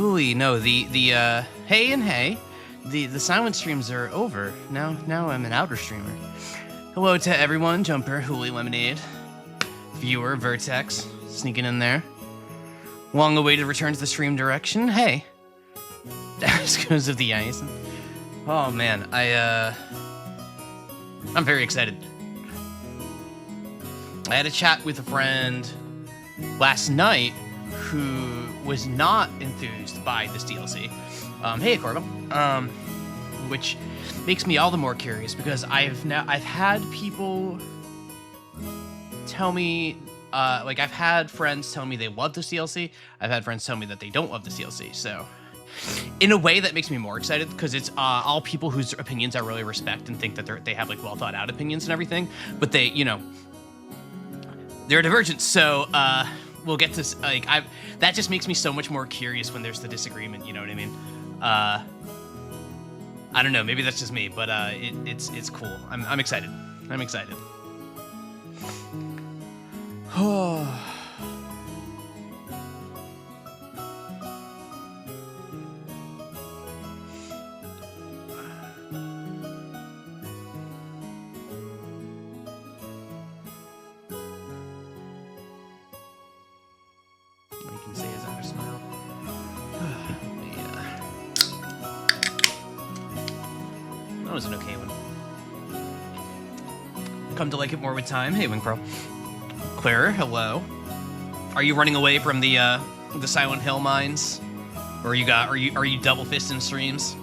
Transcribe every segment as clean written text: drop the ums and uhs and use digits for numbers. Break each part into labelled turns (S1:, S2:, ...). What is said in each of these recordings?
S1: Hooey, no, hey and hey. The silent streams are over. Now I'm an outer streamer. Hello to everyone, Jumper, Hooey, Lemonade, Viewer, Vertex, sneaking in there. Long awaited return to the stream direction. Hey. Because of the ice. Oh man, I'm very excited. I had a chat with a friend last night who was not enthused by this DLC. Hey, Corbo. Which makes me all the more curious because I've had people tell me, I've had friends tell me they love this DLC. I've had friends tell me that they don't love this DLC. So, in a way, that makes me more excited because it's all people whose opinions I really respect and think that they have well thought out opinions and everything. But they, they're divergent. So, we'll get to that just makes me so much more curious when there's the disagreement. You know what I mean? I don't know. Maybe that's just me, but it's cool. I'm excited. I'm excited. Oh. You can see his outer smile. That was an okay one. Come to like it more with time. Hey, Wing Pro. Claire, hello. Are you running away from the Silent Hill mines, or are you double fisting streams?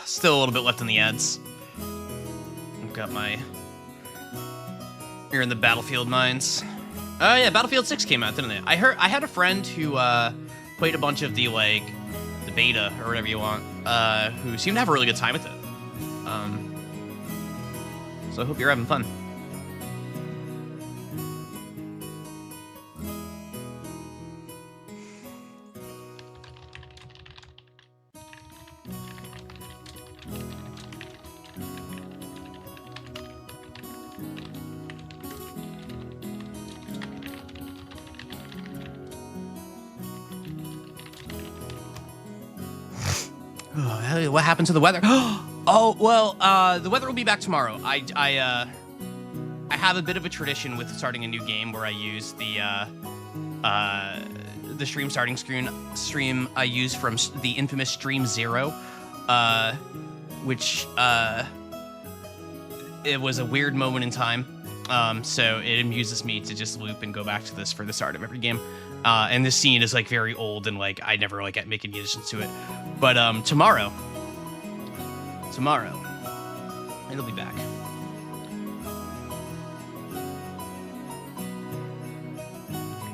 S1: Still a little bit left in the ads. I've got my... You're in the Battlefield mines. Oh yeah, Battlefield 6 came out, didn't it? I had a friend who played a bunch of the beta, or whatever you want, who seemed to have a really good time with it. So I hope you're having fun. What happened to the weather? Oh, well, the weather will be back tomorrow. I have a bit of a tradition with starting a new game where I use the stream starting stream I use from the infamous Stream Zero, which it was a weird moment in time. So it amuses me to just loop and go back to this for the start of every game. And this scene is very old and I never make any additions to it. But tomorrow, it'll be back.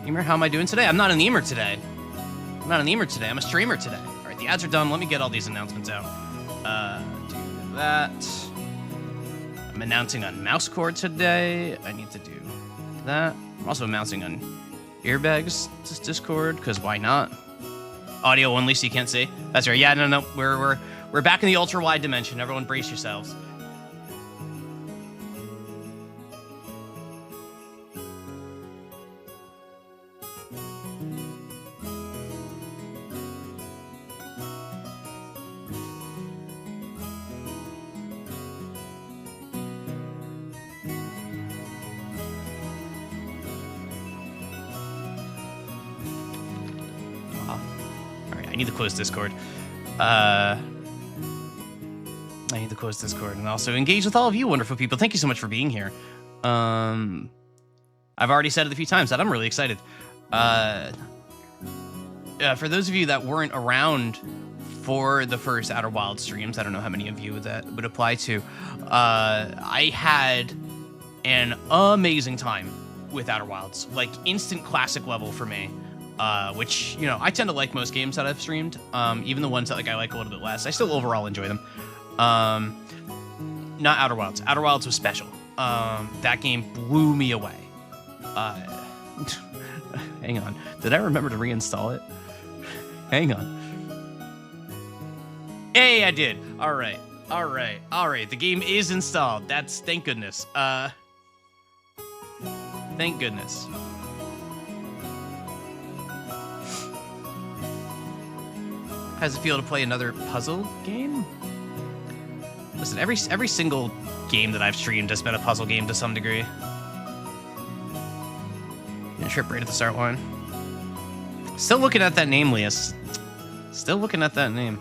S1: Emer, how am I doing today? I'm not an Emer today. I'm a streamer today. All right, the ads are done. Let me get all these announcements out. Do that. I'm announcing on Mousecore today. I need to do that. I'm also announcing on Earbags Discord, because why not? Audio only, so you can't see. That's right. Yeah, no. We're back in the ultra wide dimension. Everyone, brace yourselves. I need to close Discord. And also engage with all of you wonderful people. Thank you so much for being here. I've already said it a few times that I'm really excited. For those of you that weren't around for the first Outer Wilds streams, I don't know how many of you that would apply to. I had an amazing time with Outer Wilds, instant classic level for me. Which, I tend to like most games that I've streamed, even the ones that I like a little bit less. I still overall enjoy them. Not Outer Wilds. Outer Wilds was special. That game blew me away. Uh, hang on. Did I remember to reinstall it? Hang on. Hey, I did. All right. The game is installed. Thank goodness. Thank goodness. How's it feel to play another puzzle game? Listen, every single game that I've streamed has been a puzzle game to some degree. Trip right at the start line. Still looking at that name, Lias. Still looking at that name.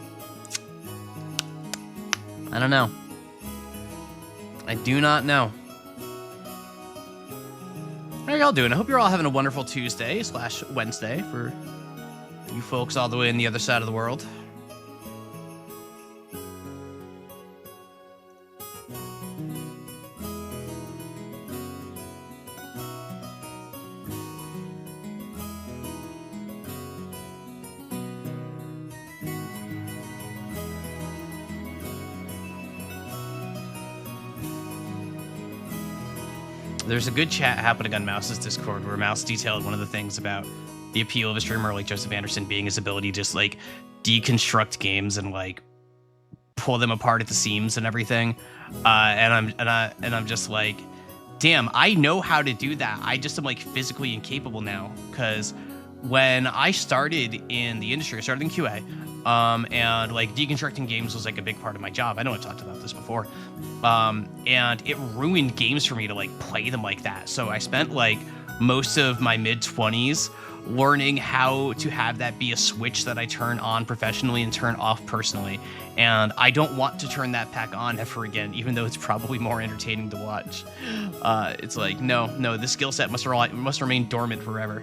S1: I don't know. I do not know. How are y'all doing? I hope you're all having a wonderful Tuesday/Wednesday for you folks all the way on the other side of the world. There's a good chat happening on Mouse's Discord where Mouse detailed one of the things about the appeal of a streamer like Joseph Anderson being his ability to just like deconstruct games and like pull them apart at the seams and everything. And I'm just like, damn, I know how to do that. I just am like physically incapable now, because when I started in the industry, I started in QA. And like deconstructing games was like a big part of my job. I know I talked about this before. And it ruined games for me to like play them like that. So I spent like most of my mid-20s learning how to have that be a switch that I turn on professionally and turn off personally. And I don't want to turn that back on ever again, even though it's probably more entertaining to watch. It's like, no, this skill set must remain dormant forever.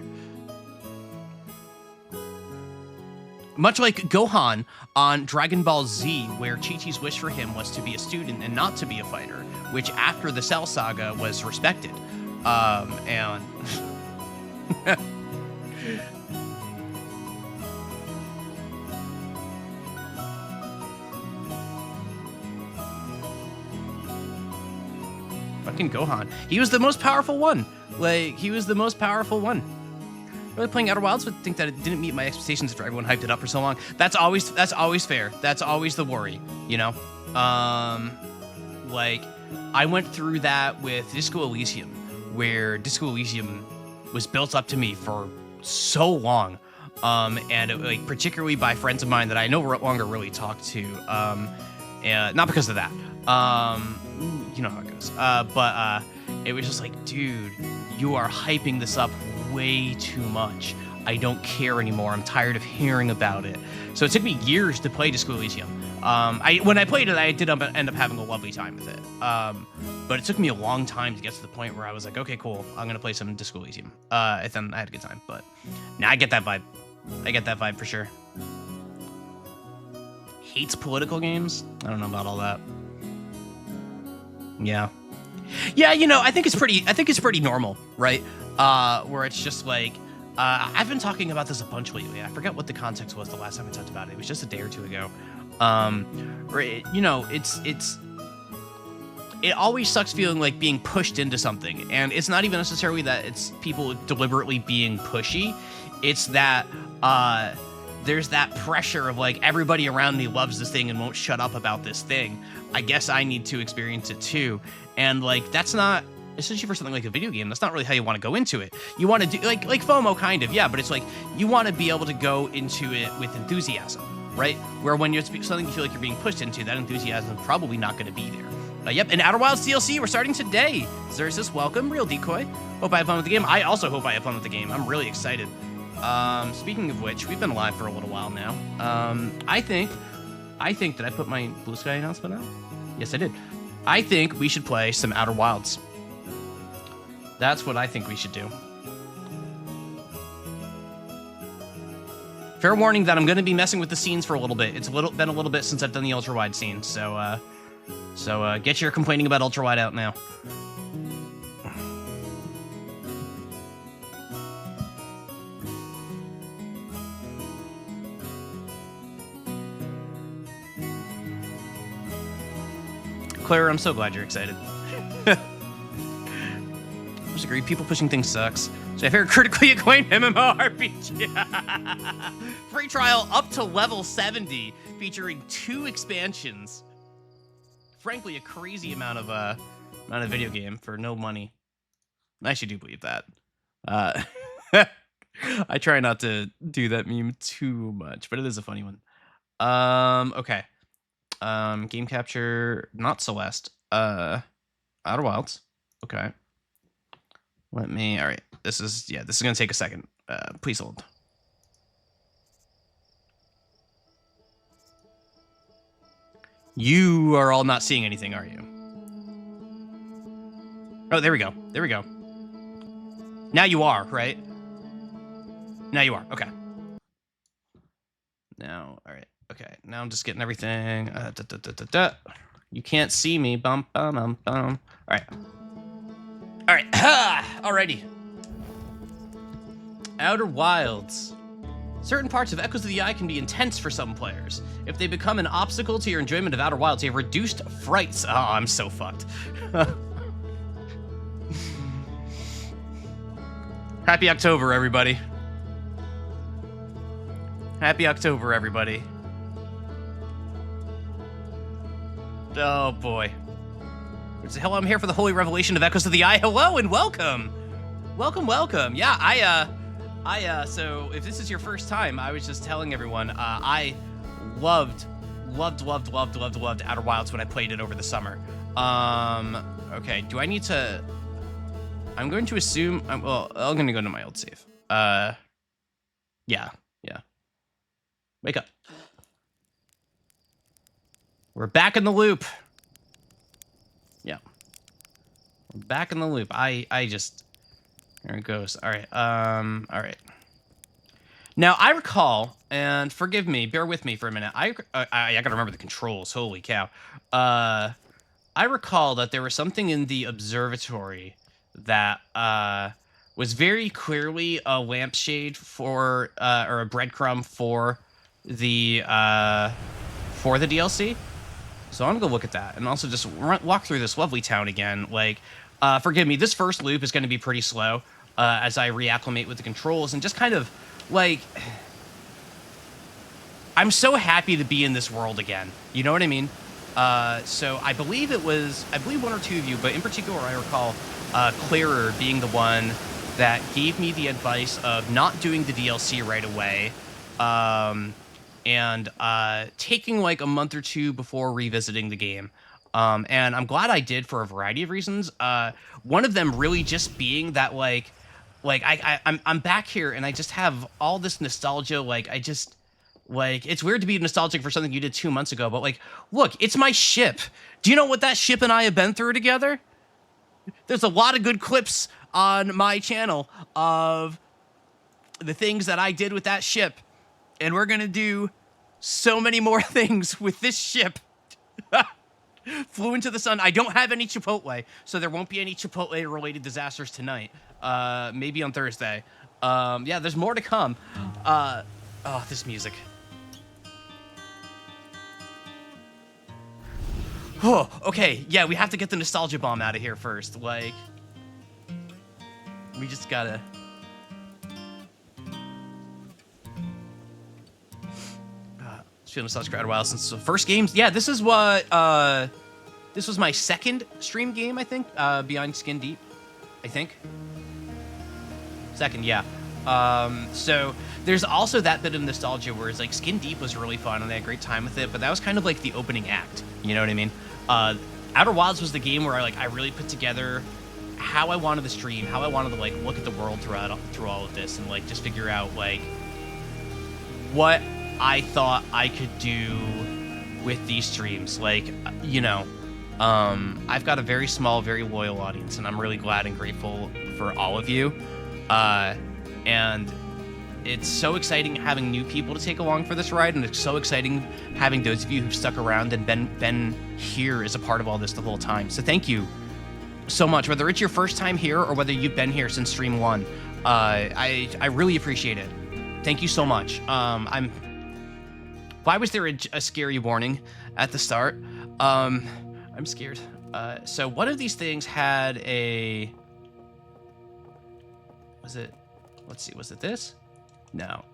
S1: Much like Gohan on Dragon Ball Z, where Chi-Chi's wish for him was to be a student and not to be a fighter, which after the Cell Saga was respected. And... Fucking Gohan. He was the most powerful one. Like, he was the most powerful one. Really playing Outer Wilds would think that it didn't meet my expectations after everyone hyped it up for so long. That's always fair. That's always the worry, you know? Like, I went through that with Disco Elysium, where Disco Elysium was built up to me for so long. And it, like, particularly by friends of mine that I no longer really talk to. And not because of that. You know how it goes. But it was just like, dude, you are hyping this up way too much. I don't care anymore. I'm tired of hearing about it. So it took me years to play Disco Elysium. When I played it, I did end up having a lovely time with it. But it took me a long time to get to the point where I was like, okay, cool, I'm gonna play some Disco Elysium. And then I had a good time. But now I get that vibe. I get that vibe for sure. Hates political games? I don't know about all that. Yeah. Yeah, you know, I think it's pretty normal, right? Where it's just like, I've been talking about this a bunch lately. I forget what the context was the last time I talked about it. It was just a day or two ago. Where you know, it always sucks feeling like being pushed into something. And it's not even necessarily that it's people deliberately being pushy. It's that, there's that pressure of like, everybody around me loves this thing and won't shut up about this thing. I guess I need to experience it too. And like, that's not, especially for something like a video game, that's not really how you want to go into it. You want to do like FOMO kind of, yeah, but it's like, you want to be able to go into it with enthusiasm, right? Where when you're something you feel like you're being pushed into, that enthusiasm is probably not going to be there. Yep, and Outer Wilds DLC, we're starting today. Xerxes, welcome. Real Decoy. Hope I have fun with the game. I also hope I have fun with the game. I'm really excited. Speaking of which, we've been live for a little while now. I think, did I put my Blue Sky announcement out? Yes, I did. I think we should play some Outer Wilds. That's what I think we should do. Fair warning that I'm going to be messing with the scenes for a little bit. It's been a little bit since I've done the ultra wide scene, so get your complaining about ultra wide out now. Claire, I'm so glad you're excited. There's a disagree. People pushing things sucks. So I figured critically acclaimed MMORPG. Free trial up to level 70, featuring 2 expansions. Frankly, a crazy amount of video game for no money. I actually do believe that. I try not to do that meme too much, but it is a funny one. Okay. Game capture, not Celeste. Outer Wilds. Okay. All right. This is gonna take a second. Please hold. You are all not seeing anything, are you? Oh, there we go. There we go. Now you are, right? Now you are. Okay. Now, all right. Okay. Now I'm just getting everything. You can't see me. Bum, bum, bum, bum. All right. All right. Alrighty. Outer Wilds. Certain parts of Echoes of the Eye can be intense for some players. If they become an obstacle to your enjoyment of Outer Wilds, you have reduced frights. Oh, I'm so fucked. Happy October, everybody. Happy October, everybody. Oh, boy. Hello, I'm here for the holy revelation of Echoes of the Eye. Hello and welcome. Welcome, welcome. Yeah, so if this is your first time, I was just telling everyone, I loved Outer Wilds when I played it over the summer. Okay, do I need to... I'm going to assume... I'm going to go to my old save. Yeah. Wake up. We're back in the loop. Yeah. We're back in the loop. I just... There it goes. All right. All right. Now, I recall, and forgive me, bear with me for a minute. I gotta remember the controls. Holy cow. I recall that there was something in the observatory that was very clearly a lampshade for, or a breadcrumb for the DLC. So I'm gonna go look at that and also just walk through this lovely town again. Like, forgive me, this first loop is going to be pretty slow as I reacclimate with the controls and just kind of, like, I'm so happy to be in this world again. You know what I mean? So I believe one or two of you, but in particular I recall Clearer being the one that gave me the advice of not doing the DLC right away. And taking like a month or two before revisiting the game. And I'm glad I did for a variety of reasons. One of them really just being that I'm back here and I just have all this nostalgia. It's weird to be nostalgic for something you did 2 months ago, but like, look, it's my ship. Do you know what that ship and I have been through together? There's a lot of good clips on my channel of the things that I did with that ship. And we're going to do so many more things with this ship. Flew into the sun. I don't have any Chipotle, so there won't be any Chipotle-related disasters tonight. Maybe on Thursday. Yeah, there's more to come. Oh, this music. Oh, okay. Yeah, we have to get the nostalgia bomb out of here first. Like, we just gotta... Feeling nostalgic for Outer Wilds since the first games. Yeah, this is what this was my second stream game, I think, Beyond Skin Deep. I think. Second, yeah. So there's also that bit of nostalgia where it's like Skin Deep was really fun and I had a great time with it, but that was kind of like the opening act. You know what I mean? Outer Wilds was the game where I really put together how I wanted to stream, how I wanted to like look at the world through all of this and like just figure out like what I thought I could do with these streams. Like, you know, I've got a very small, very loyal audience, and I'm really glad and grateful for all of you. And it's so exciting having new people to take along for this ride, and it's so exciting having those of you who've stuck around and been here as a part of all this the whole time. So thank you so much, whether it's your first time here or whether you've been here since stream 1. I really appreciate it. Thank you so much. Why was there a scary warning at the start? I'm scared. So one of these things had a Was it? Let's see. Was it this? No.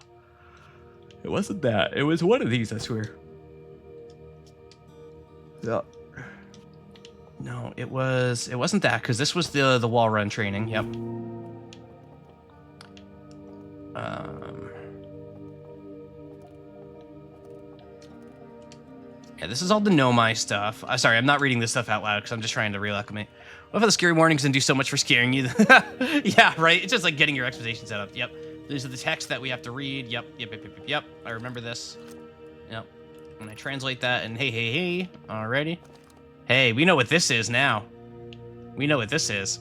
S1: It wasn't that. It was one of these, I swear. Yeah. No, it wasn't that, because this was the wall run training. Yep. Yeah, this is all the Nomai stuff. Sorry, I'm not reading this stuff out loud because I'm just trying to reacclimate. What if the scary warnings didn't do so much for scaring you? Yeah, right? It's just like getting your expectations set up. Yep. These are the texts that we have to read. Yep. I remember this. Yep. And I translate that and hey. Alrighty. Hey, we know what this is now. We know what this is.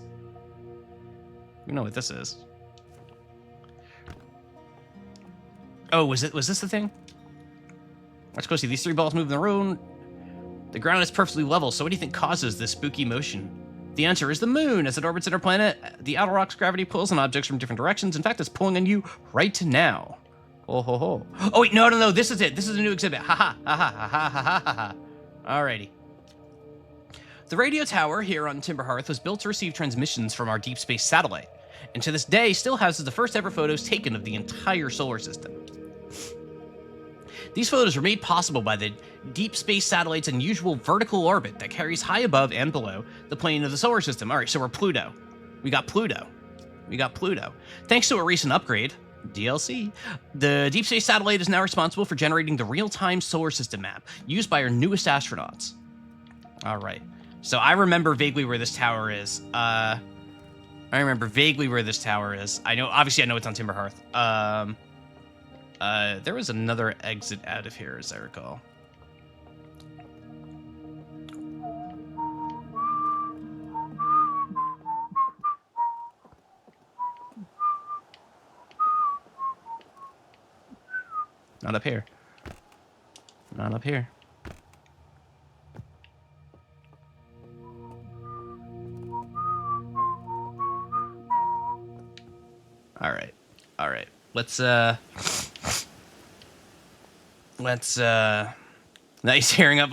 S1: Oh, was this the thing? Let's go see these 3 balls move in the room. The ground is perfectly level, so what do you think causes this spooky motion? The answer is the moon. As it orbits in our planet, the outer rock's gravity pulls on objects from different directions. In fact, it's pulling on you right now. Oh, ho, ho. Oh, wait, no. This is it. This is a new exhibit. Ha. Alrighty. The radio tower here on Timberhearth was built to receive transmissions from our deep space satellite, and to this day still houses the first ever photos taken of the entire solar system. These photos were made possible by the deep space satellite's unusual vertical orbit that carries high above and below the plane of the solar system. All right, so we're Pluto. We got Pluto. Thanks to a recent upgrade, DLC, the deep space satellite is now responsible for generating the real-time solar system map used by our newest astronauts. All right. So I remember vaguely where this tower is. I know, obviously I know it's on Timberhearth. There was another exit out of here, as I recall. Not up here. All right. Let's nice hearing up.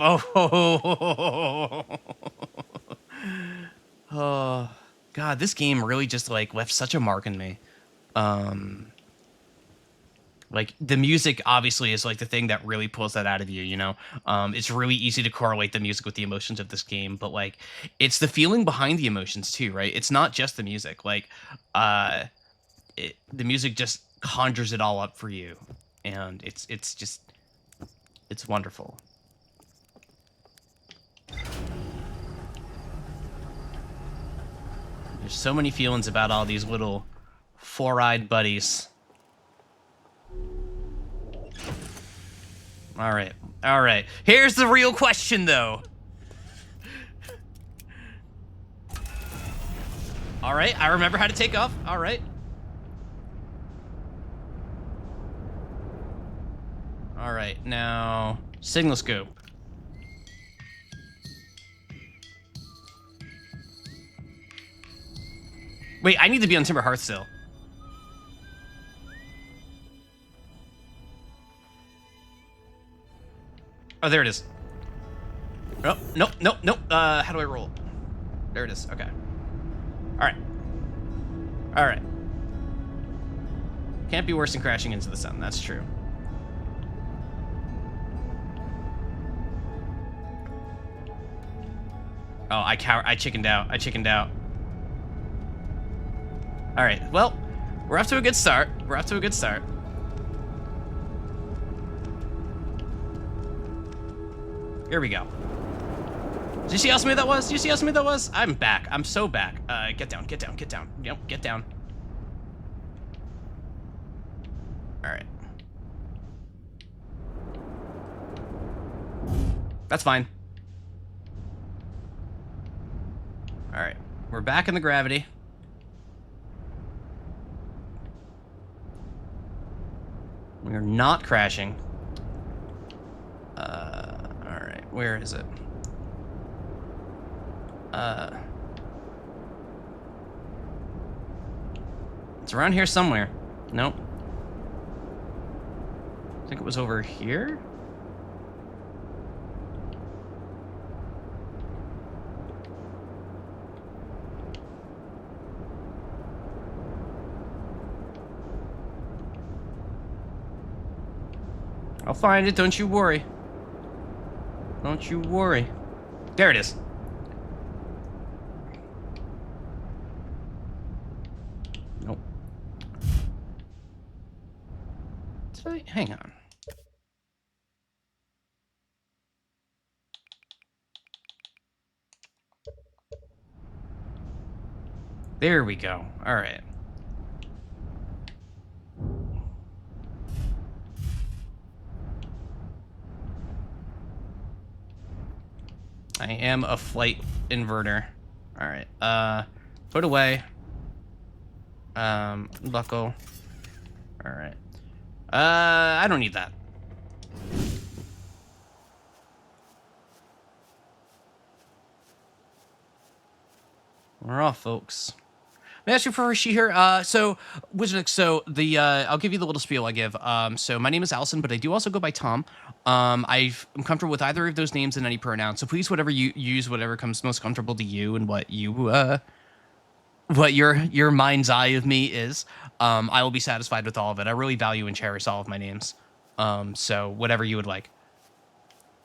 S1: Oh God, this game really just like left such a mark in me. Like the music obviously is like the thing that really pulls that out of you, you know? It's really easy to correlate the music with the emotions of this game, but like it's the feeling behind the emotions too, right? It's not just the music. Like the music just conjures it all up for you, and it's wonderful. There's so many feelings about all these little four-eyed buddies. All right. Here's the real question, though. All right, I remember how to take off. All right. All right, now signal scope. Wait, I need to be on Timberhearth still. Oh, there it is. Oh, nope. How do I roll? There it is. Okay. All right. Can't be worse than crashing into the sun. That's true. Oh, I chickened out. All right. Well, we're off to a good start. Here we go. Did you see how smooth that was? I'm back. I'm so back. Get down. Yep, get down. All right. That's fine. All right. We're back in the gravity. We're not crashing. All right. Where is it? It's around here somewhere. Nope. I think it was over here. I'll find it. Don't you worry. Don't you worry. There it is. Nope. Hang on. There we go. All right. I am a flight inverter. All right. Put away. Buckle. All right. I don't need that. We're off, folks. May I ask you for she here? So Wizard, so the I'll give you the little spiel I give. So my name is Allison, but I do also go by Tom. I'm comfortable with either of those names in any pronoun. So please, whatever you use, whatever comes most comfortable to you, and what your mind's eye of me is, I will be satisfied with all of it. I really value and cherish all of my names. So whatever you would like.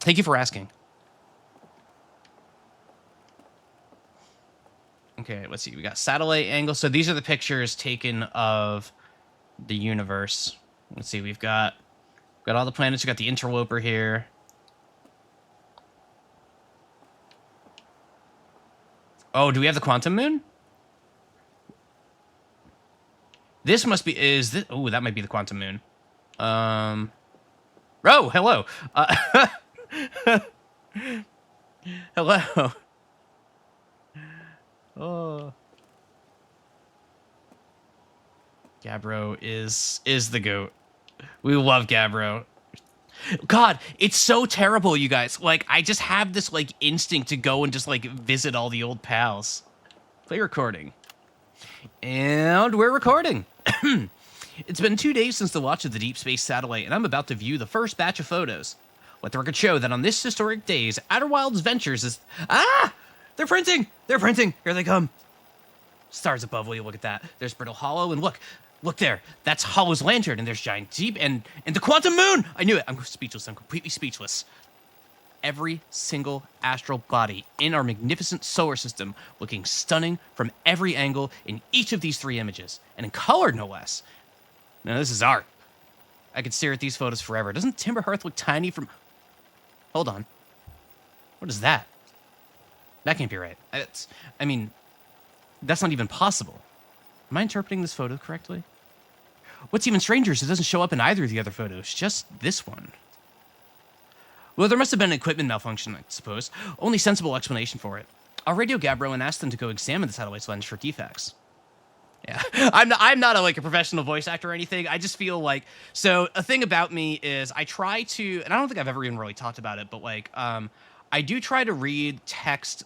S1: Thank you for asking. Okay, let's see. We got satellite angle. So these are the pictures taken of the universe. Let's see. We've got all the planets. We got the interloper here. Oh, do we have the quantum moon? This must be. Is this? Oh, that might be the quantum moon. Oh, hello. Hello. Oh. Gabbro is the goat. We love Gabbro. God, it's so terrible, you guys. Like, I just have this, like, instinct to go and just, like, visit all the old pals. Play recording. And we're recording. It's been 2 days since the launch of the Deep Space Satellite, and I'm about to view the first batch of photos. Let the record show that on this historic days, Outer Wilds Ventures is... Ah! They're printing! They're printing! Here they come. Stars above, will you look at that? There's Brittle Hollow, and look there. That's Hollow's lantern, and there's Giant Deep, and the Quantum Moon! I knew it. I'm speechless. I'm completely speechless. Every single astral body in our magnificent solar system looking stunning from every angle in each of these 3 images, and in color, no less. Now, this is art. I could stare at these photos forever. Doesn't Timber Hearth look tiny from... Hold on. What is that? That can't be right. I mean, that's not even possible. Am I interpreting this photo correctly? What's even stranger is it doesn't show up in either of the other photos, just this one. Well, there must have been an equipment malfunction, I suppose. Only sensible explanation for it. I'll radio Gabbro and ask them to go examine the satellite's lens for defects. Yeah, I'm not a professional voice actor or anything. I just feel like, so a thing about me is I try to, and I don't think I've ever even really talked about it, but I do try to read text,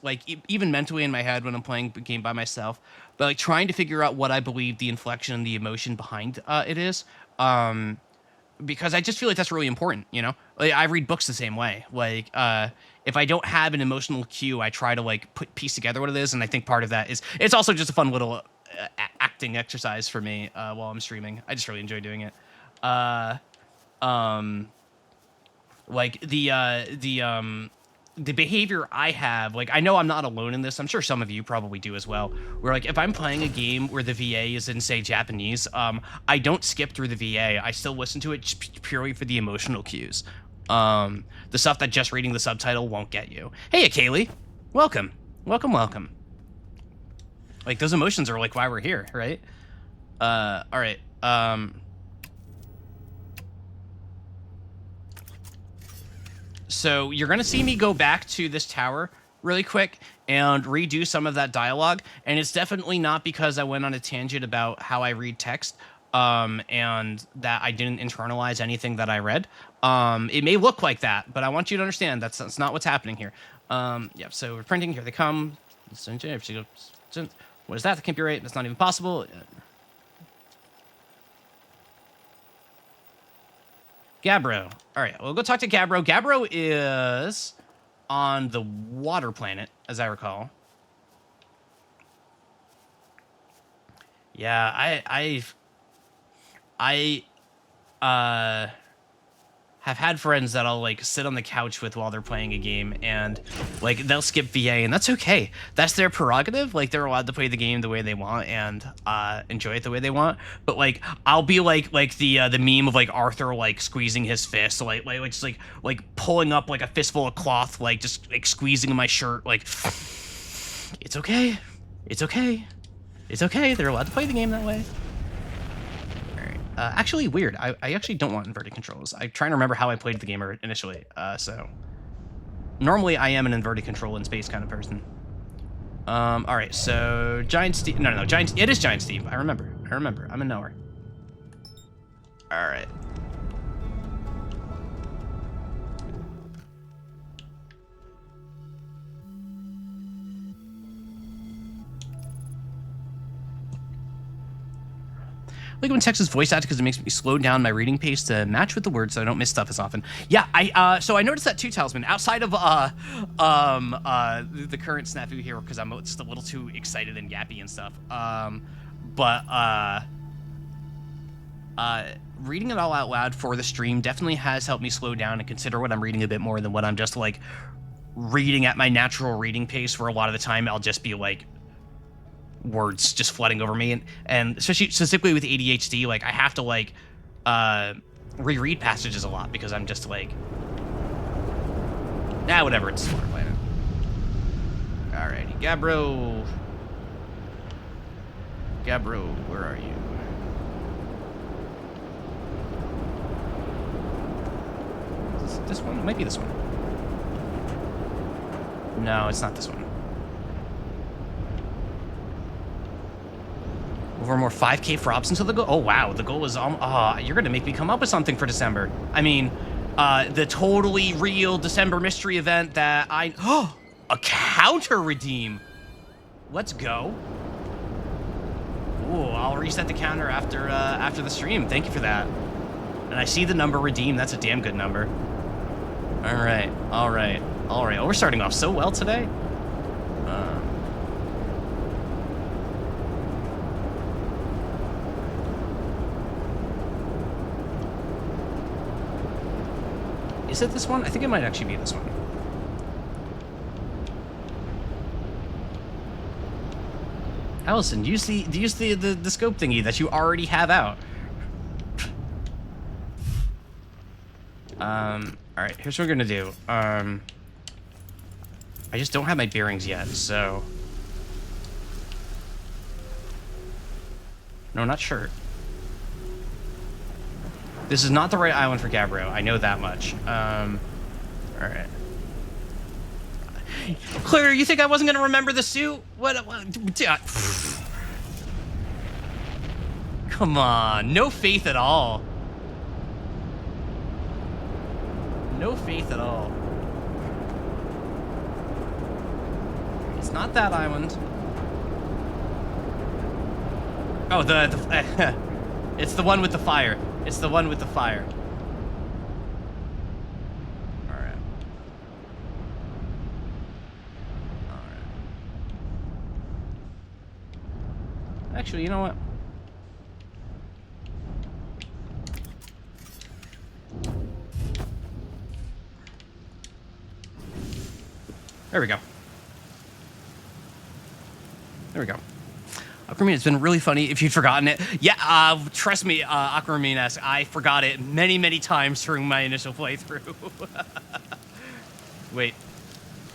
S1: even mentally in my head when I'm playing a game by myself, but trying to figure out what I believe the inflection and the emotion behind it is. Because I just feel like that's really important, you know? I read books the same way. If I don't have an emotional cue, I try to piece together what it is, and I think part of that is it's also just a fun little acting exercise for me while I'm streaming. I just really enjoy doing it. The behavior I have, I know I'm not alone in this. I'm sure some of you probably do as well. Where if I'm playing a game where the VA is in, say, Japanese, I don't skip through the VA. I still listen to it purely for the emotional cues. The stuff that just reading the subtitle won't get you. Hey, Akali. Welcome. Welcome, welcome. Those emotions are why we're here, right? All right. So you're going to see me go back to this tower really quick and redo some of that dialogue. And it's definitely not because I went on a tangent about how I read text and that I didn't internalize anything that I read. It may look like that, but I want you to understand that's not what's happening here. Yeah, so we're printing. Here they come. What is that? That can't be right. That's not even possible. Gabbro. All right, we'll go talk to Gabbro. Gabbro is on the water planet, as I recall. Yeah, have had friends that I'll like sit on the couch with while they're playing a game, and like they'll skip VA, and that's okay. That's their prerogative. Like they're allowed to play the game the way they want and enjoy it the way they want. But like I'll be like the meme of like Arthur like squeezing his fist, like just like pulling up like a fistful of cloth, like just like squeezing my shirt. Like it's okay, it's okay, it's okay. They're allowed to play the game that way. Actually, weird. I actually don't want inverted controls. I'm trying to remember how I played the game initially. So normally I am an inverted control in space kind of person. All right. So Giant Steve. No. Giant. It is Giant Steve. I remember. I'm a knower. All right. I like when text is voice acted because it makes me slow down my reading pace to match with the words so I don't miss stuff as often. Yeah, so I noticed that too, Talisman. Outside of the current snafu here, because I'm just a little too excited and yappy and stuff. Reading it all out loud for the stream definitely has helped me slow down and consider what I'm reading a bit more than what I'm just like reading at my natural reading pace, where a lot of the time I'll just be like words just flooding over me, and especially specifically with ADHD, like I have to like reread passages a lot because I'm just like, whatever, it's Smaller Planet. Alrighty, Gabbro, where are you? Is this one? It might be this one. No, it's not this one. Over more 5K for ops until the goal. Oh, wow. The goal was, you're going to make me come up with something for December. I mean, the totally real December mystery event that a counter redeem. Let's go. Ooh, I'll reset the counter after the stream. Thank you for that. And I see the number redeem. That's a damn good number. All right. Oh, we're starting off so well today. Is it this one? I think it might actually be this one. Allison, use the scope thingy that you already have out. All right, here's what we're gonna do. I just don't have my bearings yet, so. No, not sure. This is not the right island for Gabbro. I know that much. All right. Claire, you think I wasn't gonna remember the suit? What come on, no faith at all. No faith at all. It's not that island. Oh, it's the one with the fire. It's the one with the fire. All right. Actually, you know what? There we go. Aquamarine, it's been really funny if you'd forgotten it. Yeah, trust me, Aquamarine, I forgot it many, many times during my initial playthrough. Wait.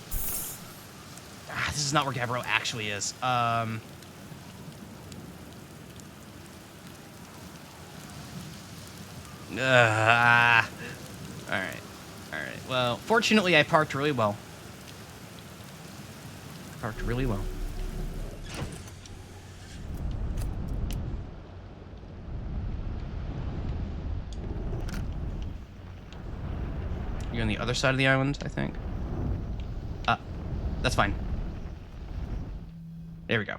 S1: This is not where Gabbro actually is. All right. Well, fortunately, I parked really well. You're on the other side of the island, I think. That's fine. There we go.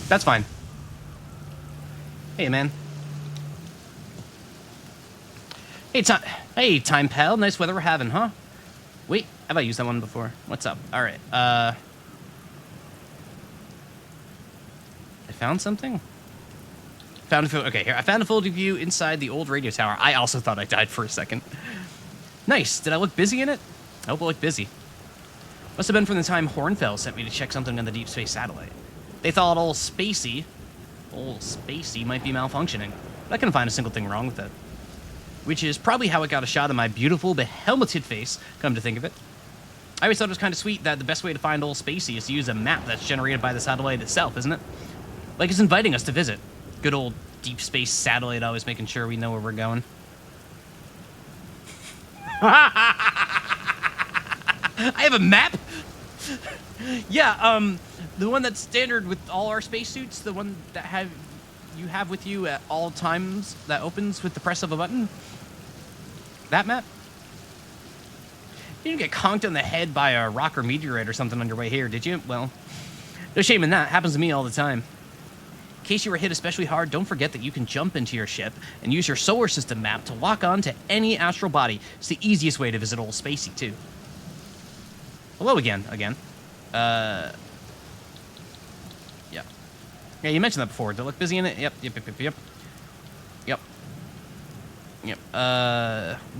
S1: That's fine. Hey, man. Hey, Time Pal. Nice weather we're having, huh? Wait, have I used that one before? What's up? All right. I found something? Found a okay, here. I found a photo of you inside the old radio tower. I also thought I died for a second. Nice. Did I look busy in it? I hope I looked busy. Must have been from the time Hornfels sent me to check something on the deep space satellite. They thought old Spacey might be malfunctioning. But I couldn't find a single thing wrong with it. Which is probably how it got a shot of my beautiful, behelmeted face, come to think of it. I always thought it was kind of sweet that the best way to find old Spacey is to use a map that's generated by the satellite itself, isn't it? Like it's inviting us to visit. Good old deep space satellite always making sure we know where we're going. I have a map? Yeah, the one that's standard with all our spacesuits, the one that you have with you at all times that opens with the press of a button? That map? You didn't get conked on the head by a rock or meteorite or something on your way here, did you? Well, no shame in that. Happens to me all the time. In case you were hit especially hard, don't forget that you can jump into your ship and use your solar system map to lock on to any astral body. It's the easiest way to visit old Spacey, too. Hello again. Yeah. Yeah, you mentioned that before. Did it look busy in it? Yep.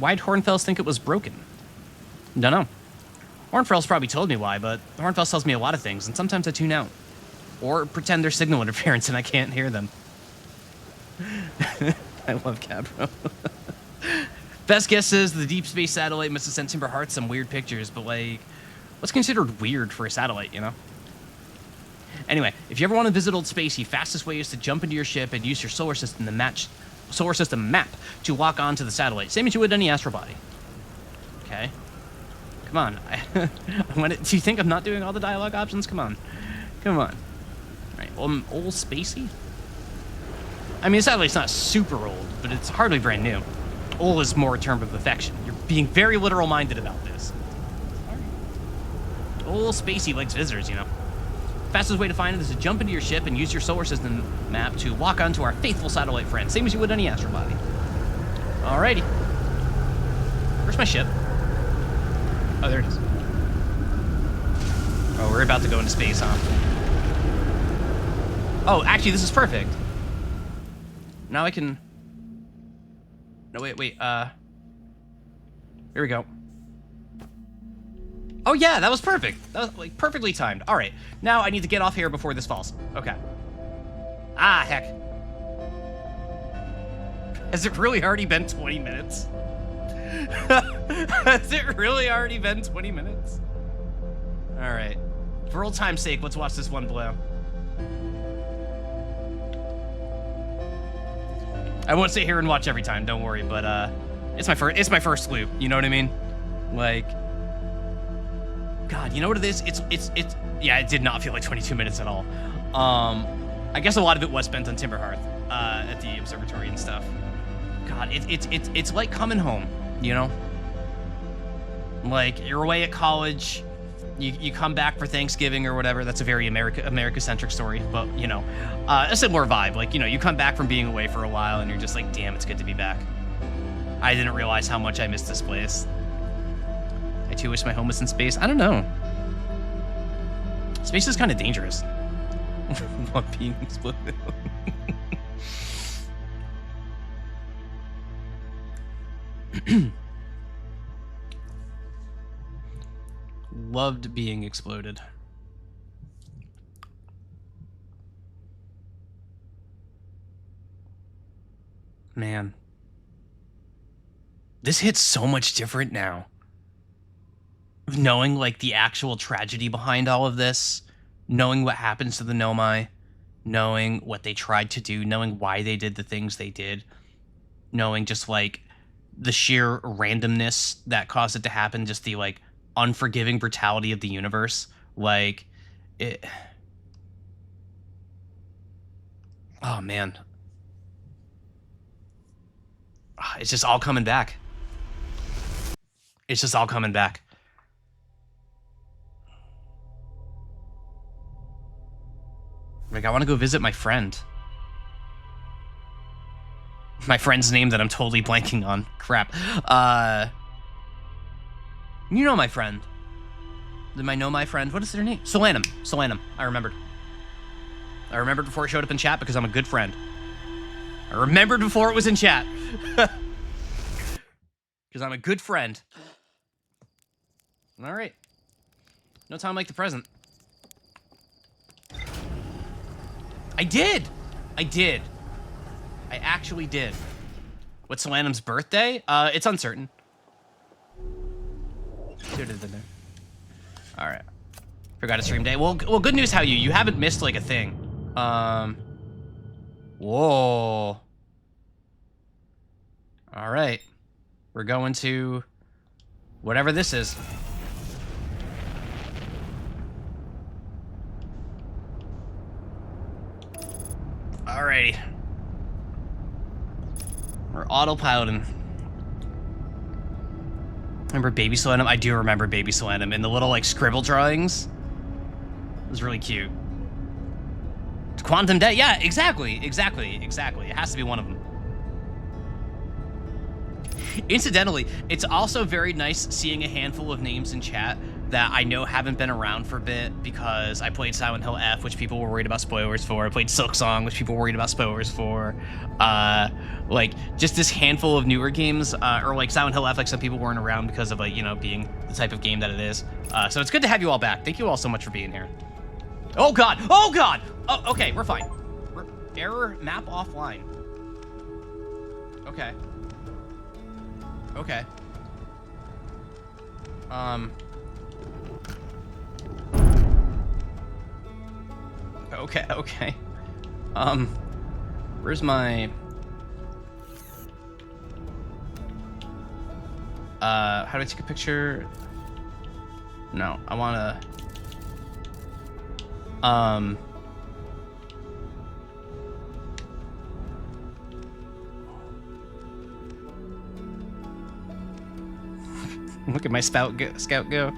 S1: Why'd Hornfels think it was broken? Dunno. Hornfels probably told me why, but Hornfels tells me a lot of things, and sometimes I tune out. Or pretend there's signal interference and I can't hear them. I love Cabro. Best guess is the deep space satellite must have sent Timber Hearts some weird pictures, but like, what's considered weird for a satellite, you know? Anyway, if you ever want to visit old Spacey, fastest way is to jump into your ship and use your solar system map to lock onto the satellite, same as you would any astral body. Okay. Come on. Do you think I'm not doing all the dialogue options? Come on. All right, old Spacey? I mean, the satellite's not super old, but it's hardly brand new. Old is more a term of affection. You're being very literal-minded about this. Old Spacey likes visitors, you know. Fastest way to find it is to jump into your ship and use your solar system map to lock onto our faithful satellite friend, same as you would any astral body. Alrighty. Where's my ship? Oh, there it is. Oh, we're about to go into space, huh? Oh, actually, this is perfect. Now I can... No, wait. Here we go. Oh, yeah, that was perfect. That was, like, perfectly timed. All right. Now I need to get off here before this falls. Okay. Ah, heck. Has it really already been 20 minutes? Has it really already been 20 minutes? All right. For old time's sake, let's watch this one blow. I won't sit here and watch every time, don't worry, but it's my first loop, you know what I mean? Like, God, you know what it is? It's yeah, it did not feel like 22 minutes at all. I guess a lot of it was spent on Timber Hearth at the observatory and stuff. God, it's like coming home, you know? Like, you're away at college, you come back for Thanksgiving or whatever. That's a very America-centric story, but, you know, a similar vibe. Like, you know, you come back from being away for a while and you're just like, damn, it's good to be back. I didn't realize how much I missed this place. I too wish my home was in space. I don't know. Space is kind of dangerous. What being exploded? Loved being exploded. Man. This hits so much different now. Knowing, like, the actual tragedy behind all of this, knowing what happens to the Nomai, knowing what they tried to do, knowing why they did the things they did, knowing just, like, the sheer randomness that caused it to happen, just the, like, unforgiving brutality of the universe. Like, it... Oh, man. It's just all coming back. It's just all coming back. Like, I want to go visit my friend. My friend's name that I'm totally blanking on. Crap. You know my friend. Did I know my friend? What is their name? Solanum. Solanum. I remembered. I remembered before it showed up in chat because I'm a good friend. I remembered before it was in chat. Because I'm a good friend. All right. No time like the present. I did. I actually did. What's Solanum's birthday? It's uncertain. All right. Forgot a stream day. Well, good news, how you haven't missed like a thing. Whoa. All right. We're going to whatever this is. Alrighty. We're autopiloting. Remember Baby Solanum? I do remember Baby Solanum in the little like scribble drawings. It was really cute. Quantum Debt? Yeah, exactly. It has to be one of them. Incidentally, it's also very nice seeing a handful of names in chat that I know haven't been around for a bit because I played Silent Hill F, which people were worried about spoilers for. I played Silk Song, which people were worried about spoilers for. Like, just this handful of newer games, or like Silent Hill F, like some people weren't around because of, like, you know, being the type of game that it is. So it's good to have you all back. Thank you all so much for being here. Oh, God! Oh, God! Oh, okay, we're fine. Error map offline. Okay. Okay. Okay. Where's my... how do I take a picture? No, I wanna... Look at my scout go.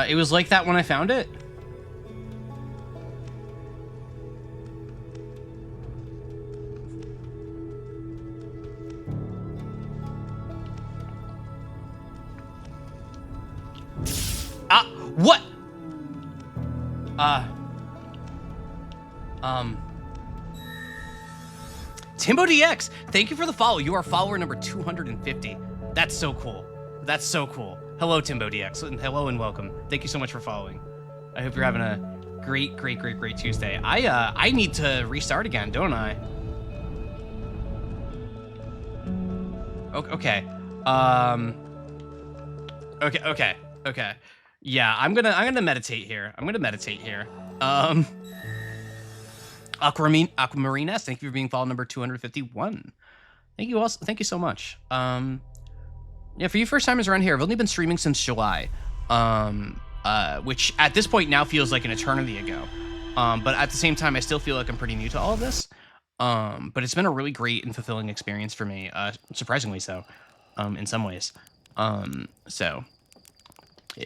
S1: It was like that when I found it. What? Timbo DX, thank you for the follow. You are follower number 250. That's so cool. That's so cool. Hello, Timbo DX, and hello and welcome. Thank you so much for following. I hope you're having a great Tuesday. I need to restart again, don't I? Okay. Okay. Yeah, I'm gonna meditate here. Aquamarines, thank you for being follow number 251. Thank you so much. Yeah, for you first timers around here, I've only been streaming since July, which at this point now feels like an eternity ago. But at the same time, I still feel like I'm pretty new to all of this. But it's been a really great and fulfilling experience for me, surprisingly so, in some ways. So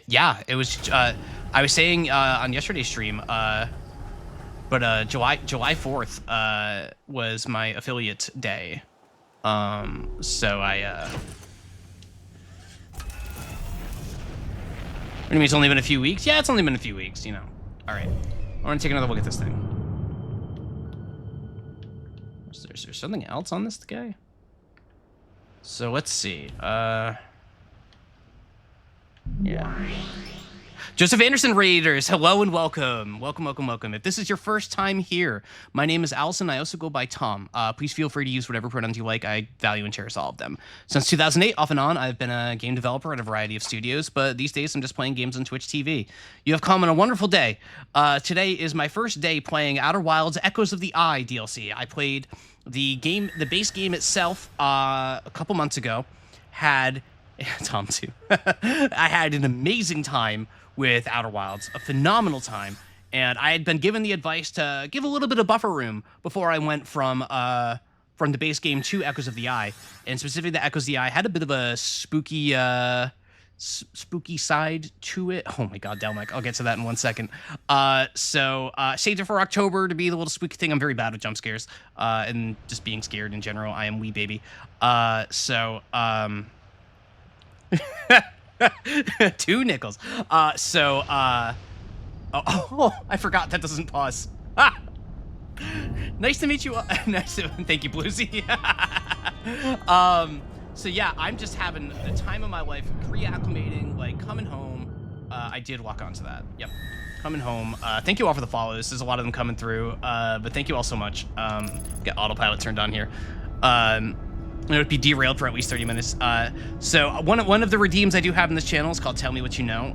S1: yeah, it was. I was saying on yesterday's stream, but July 4th was my affiliate day. So I. What do you mean it's only been a few weeks? Yeah, it's only been a few weeks, you know. All right, I want to take another look at this thing. Is there something else on this guy? So let's see. Yeah. Joseph Anderson Raiders, hello and welcome. Welcome. If this is your first time here, my name is Allison. I also go by Tom. Please feel free to use whatever pronouns you like. I value and cherish all of them. Since 2008, off and on, I've been a game developer at a variety of studios, but these days I'm just playing games on Twitch TV. You have come on a wonderful day. Today is my first day playing Outer Wilds Echoes of the Eye DLC. I played the base game itself a couple months ago. Tom too. I had an amazing time with Outer Wilds, a phenomenal time, and I had been given the advice to give a little bit of buffer room before I went from the base game to Echoes of the Eye, and specifically the Echoes of the Eye had a bit of a spooky spooky side to it. Oh my god, Delmec. I'll get to that in 1 second. Saved it for October to be the little spooky thing. I'm very bad with jump scares and just being scared in general. I am wee baby. 2 nickels. I forgot that doesn't pause. Nice to meet you. Thank you, Bluesy. So yeah, I'm just having the time of my life, reacclimating, like coming home. I did walk onto that. Yep, coming home. Thank you all for the follows. There's a lot of them coming through. But thank you all so much. Get autopilot turned on here. It would be derailed for at least 30 minutes. So one of the redeems I do have in this channel is called Tell Me What You Know,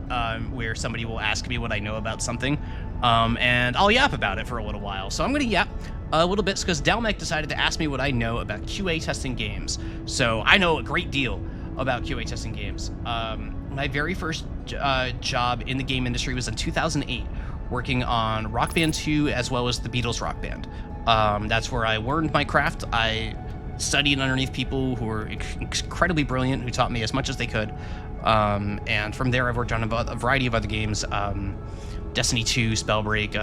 S1: where somebody will ask me what I know about something, and I'll yap about it for a little while. So I'm gonna yap a little bit because Delmec decided to ask me what I know about QA testing games. So I know a great deal about QA testing games. My very first job in the game industry was in 2008, working on Rock Band 2 as well as the Beatles Rock Band. That's where I learned my craft. I studied underneath people who were incredibly brilliant, who taught me as much as they could. And from there, I've worked on a variety of other games, Destiny 2, Spellbreak,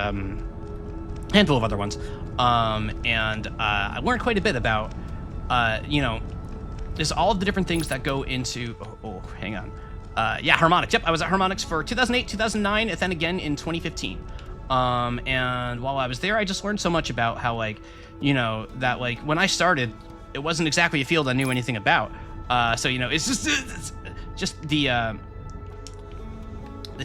S1: handful of other ones. I learned quite a bit about, there's all of the different things that go into, hang on. Yeah, Harmonix. Yep, I was at Harmonix for 2008, 2009, and then again in 2015. And while I was there, I just learned so much about how, like, that, like, when I started, it wasn't exactly a field I knew anything about. So, it's just the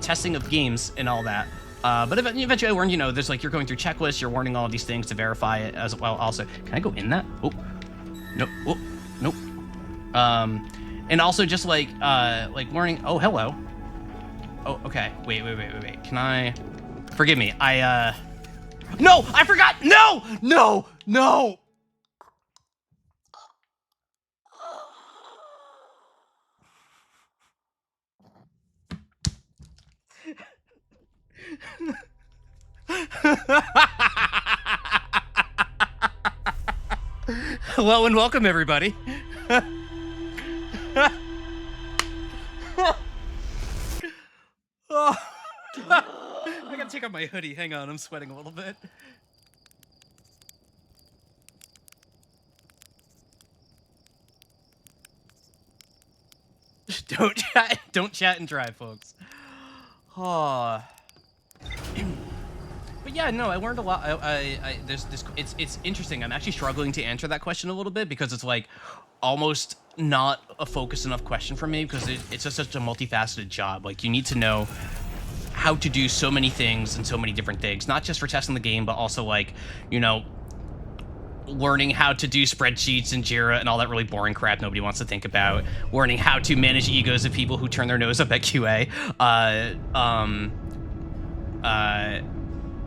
S1: testing of games and all that. But eventually I learned, there's, like, you're going through checklists, you're learning all of these things to verify it as well. Also, can I go in that? Oh, nope. Oh, nope. And also just, like learning, oh, hello. Oh, okay. Wait. Can I, forgive me. No, I forgot. No. Hello and welcome, everybody. I gotta take off my hoodie. Hang on, I'm sweating a little bit. Don't chat and drive, folks. Oh. But yeah, no, I learned a lot. There's this. It's interesting. I'm actually struggling to answer that question a little bit because it's like almost not a focused enough question for me because it's just such a multifaceted job. Like, you need to know how to do so many things and so many different things, not just for testing the game, but also, like, learning how to do spreadsheets and Jira and all that really boring crap nobody wants to think about. Learning how to manage egos of people who turn their nose up at QA.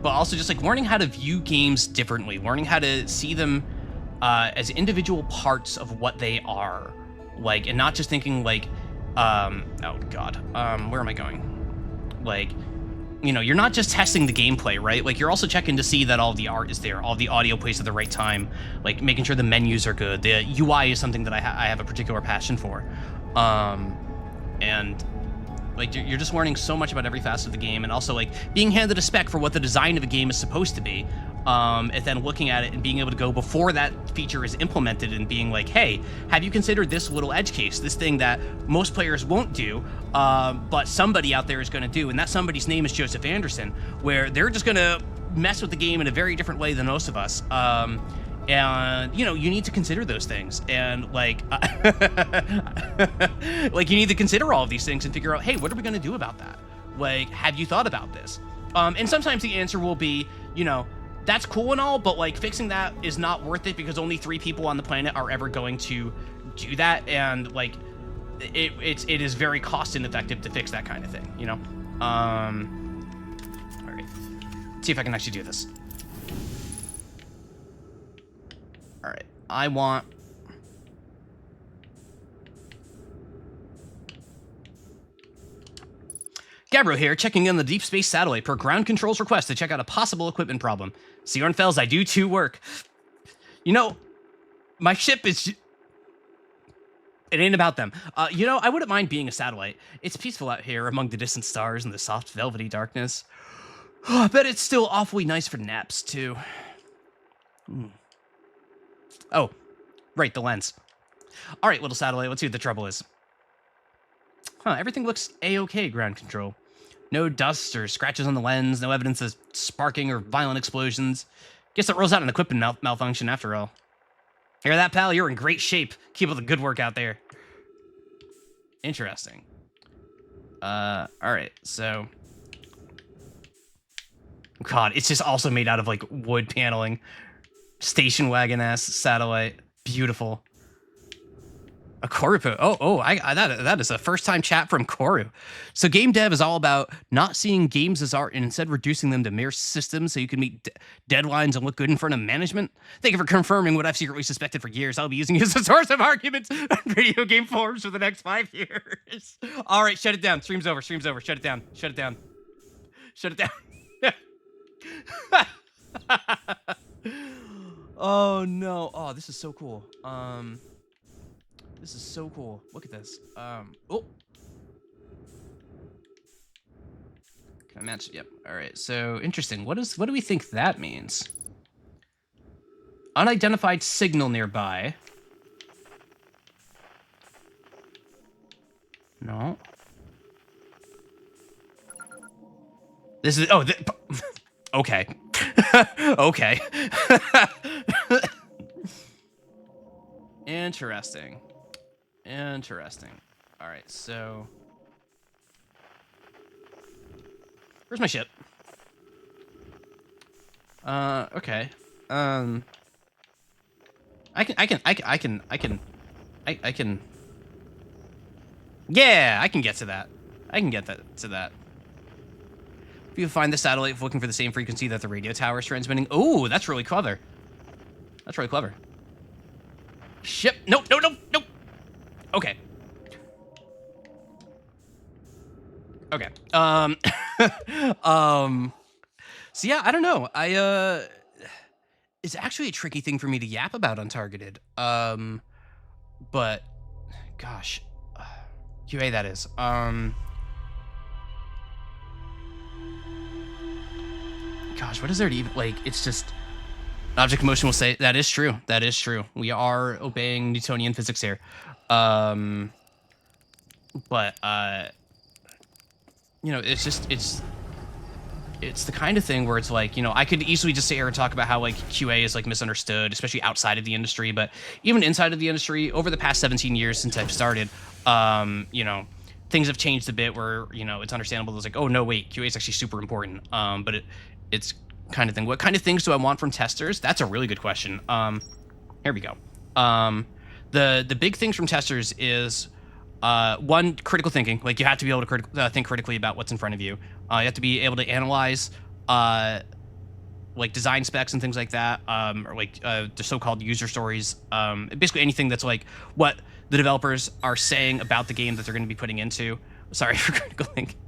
S1: But also just, like, learning how to view games differently, learning how to see them as individual parts of what they are, like, and not just thinking, like, oh god, where am I going? Like, you're not just testing the gameplay, right? Like, you're also checking to see that all the art is there, all the audio plays at the right time, like making sure the menus are good. The UI is something that I have a particular passion for, and like, you're just learning so much about every facet of the game, and also, like, being handed a spec for what the design of a game is supposed to be, and then looking at it and being able to go before that feature is implemented and being like, hey, have you considered this little edge case, this thing that most players won't do, but somebody out there is going to do, and that somebody's name is Joseph Anderson, where they're just going to mess with the game in a very different way than most of us. And, you need to consider those things. And, like, like, you need to consider all of these things and figure out, hey, what are we going to do about that? Like, have you thought about this? And sometimes the answer will be, that's cool and all, but, like, fixing that is not worth it because only 3 people on the planet are ever going to do that. And, like, it is very cost ineffective to fix that kind of thing, all right. Let's see if I can actually do this. All right, I want... Gabriel here, checking in the Deep Space Satellite per ground control's request to check out a possible equipment problem. Siornfels, I do too work. My ship is... It ain't about them. You know, I wouldn't mind being a satellite. It's peaceful out here among the distant stars and the soft, velvety darkness. I bet it's still awfully nice for naps, too. Oh, right, the lens. All right, little satellite, let's see what the trouble is. Everything looks A-okay, ground control. No dust or scratches on the lens, no evidence of sparking or violent explosions. Guess it rolls out an equipment malfunction after all. Hear that, pal? You're in great shape. Keep up the good work out there. Interesting. All right, so... God, it's just also made out of, like, wood paneling. Station wagon-ass satellite. Beautiful. A Koru. That is a first-time chat from Koru. So game dev is all about not seeing games as art and instead reducing them to mere systems so you can meet deadlines and look good in front of management. Thank you for confirming what I've secretly suspected for years. I'll be using it as a source of arguments on video game forums for the next 5 years. All right, shut it down. Stream's over. Shut it down. Shut it down. Oh, no. Oh, this is so cool. This is so cool. Look at this. Oh. Can I match? Yep. All right. So interesting. What do we think that means? Unidentified signal nearby. No. This is okay. Okay. Interesting. All right, so where's my ship? Okay. I can. Yeah, I can get to that. If you find the satellite looking for the same frequency that the radio tower is transmitting. Oh, that's really clever. Ship. Nope. Okay. So yeah, I don't know. It's actually a tricky thing for me to yap about Untargeted. But gosh, QA that is. Gosh, what is there to even, like, it's just object motion will say that is true. We are obeying Newtonian physics here. But you know, it's the kind of thing where it's like, you know, I could easily just sit here and talk about how like QA is like misunderstood, especially outside of the industry, but even inside of the industry over the past 17 years since I've started, you know, things have changed a bit where, you know, it's understandable. It's like, oh no, wait, QA is actually super important. But it's kind of thing. What kind of things do I want from testers? That's a really good question. Here we go. The big things from testers is one, critical thinking. Like you have to be able to think critically about what's in front of you. You have to be able to analyze like design specs and things like that, or like the so-called user stories. Basically anything that's like what the developers are saying about the game that they're going to be putting into. Sorry for critical thinking.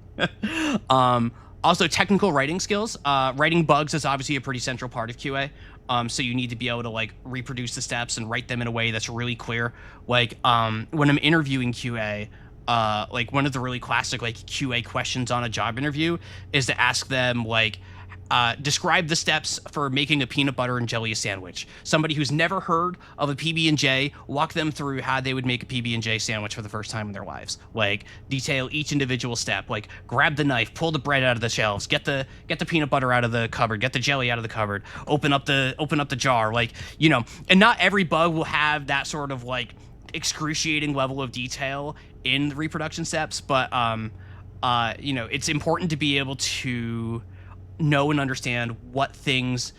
S1: Also, technical writing skills. Writing bugs is obviously a pretty central part of QA. So you need to be able to like reproduce the steps and write them in a way that's really clear. Like when I'm interviewing QA, like one of the really classic like QA questions on a job interview is to ask them like, describe the steps for making a peanut butter and jelly sandwich. Somebody who's never heard of a PB&J, walk them through how they would make a PB&J sandwich for the first time in their lives. Like detail each individual step. Like grab the knife, pull the bread out of the shelves, get the peanut butter out of the cupboard, get the jelly out of the cupboard, open up the jar. Like, you know, and not every bug will have that sort of like excruciating level of detail in the reproduction steps, but you know, it's important to be able to know and understand what things,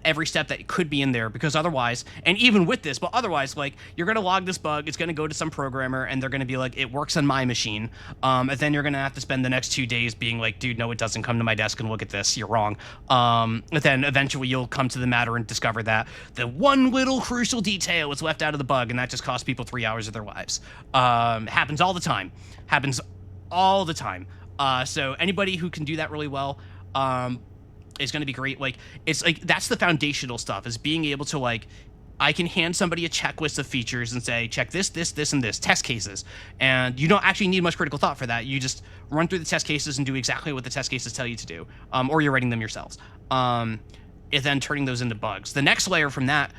S1: every step that could be in there, because otherwise, and even with this, but otherwise, like, you're going to log this bug, it's going to go to some programmer, and they're going to be like, it works on my machine, and then you're going to have to spend the next 2 days being like, dude, no, it doesn't, come to my desk and look at this, you're wrong. And then eventually you'll come to the matter and discover that the one little crucial detail was left out of the bug, and that just cost people 3 hours of their lives. Happens all the time. So anybody who can do that really well, is going to be great. Like, it's like, that's the foundational stuff, is being able to like, I can hand somebody a checklist of features and say, check this, this, this, and this, test cases. And you don't actually need much critical thought for that. You just run through the test cases and do exactly what the test cases tell you to do, or you're writing them yourselves. And then turning those into bugs. The next layer from that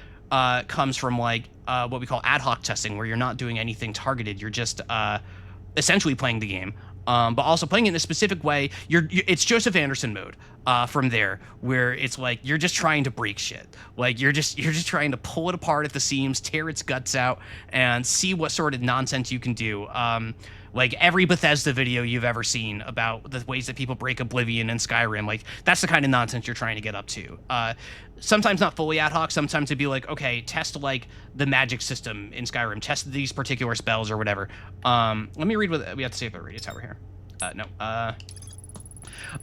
S1: comes from like what we call ad hoc testing, where you're not doing anything targeted. You're just essentially playing the game, but also playing it in a specific way. It's Joseph Anderson mode from there, where it's like you're just trying to break shit. Like you're just trying to pull it apart at the seams, tear its guts out, and see what sort of nonsense you can do. Like every Bethesda video you've ever seen about the ways that people break Oblivion and Skyrim, like that's the kind of nonsense you're trying to get up to. Sometimes not fully ad hoc, sometimes it'd be like, okay, test like the magic system in Skyrim, test these particular spells or whatever. Let me read what we have to say about Radio Tower here.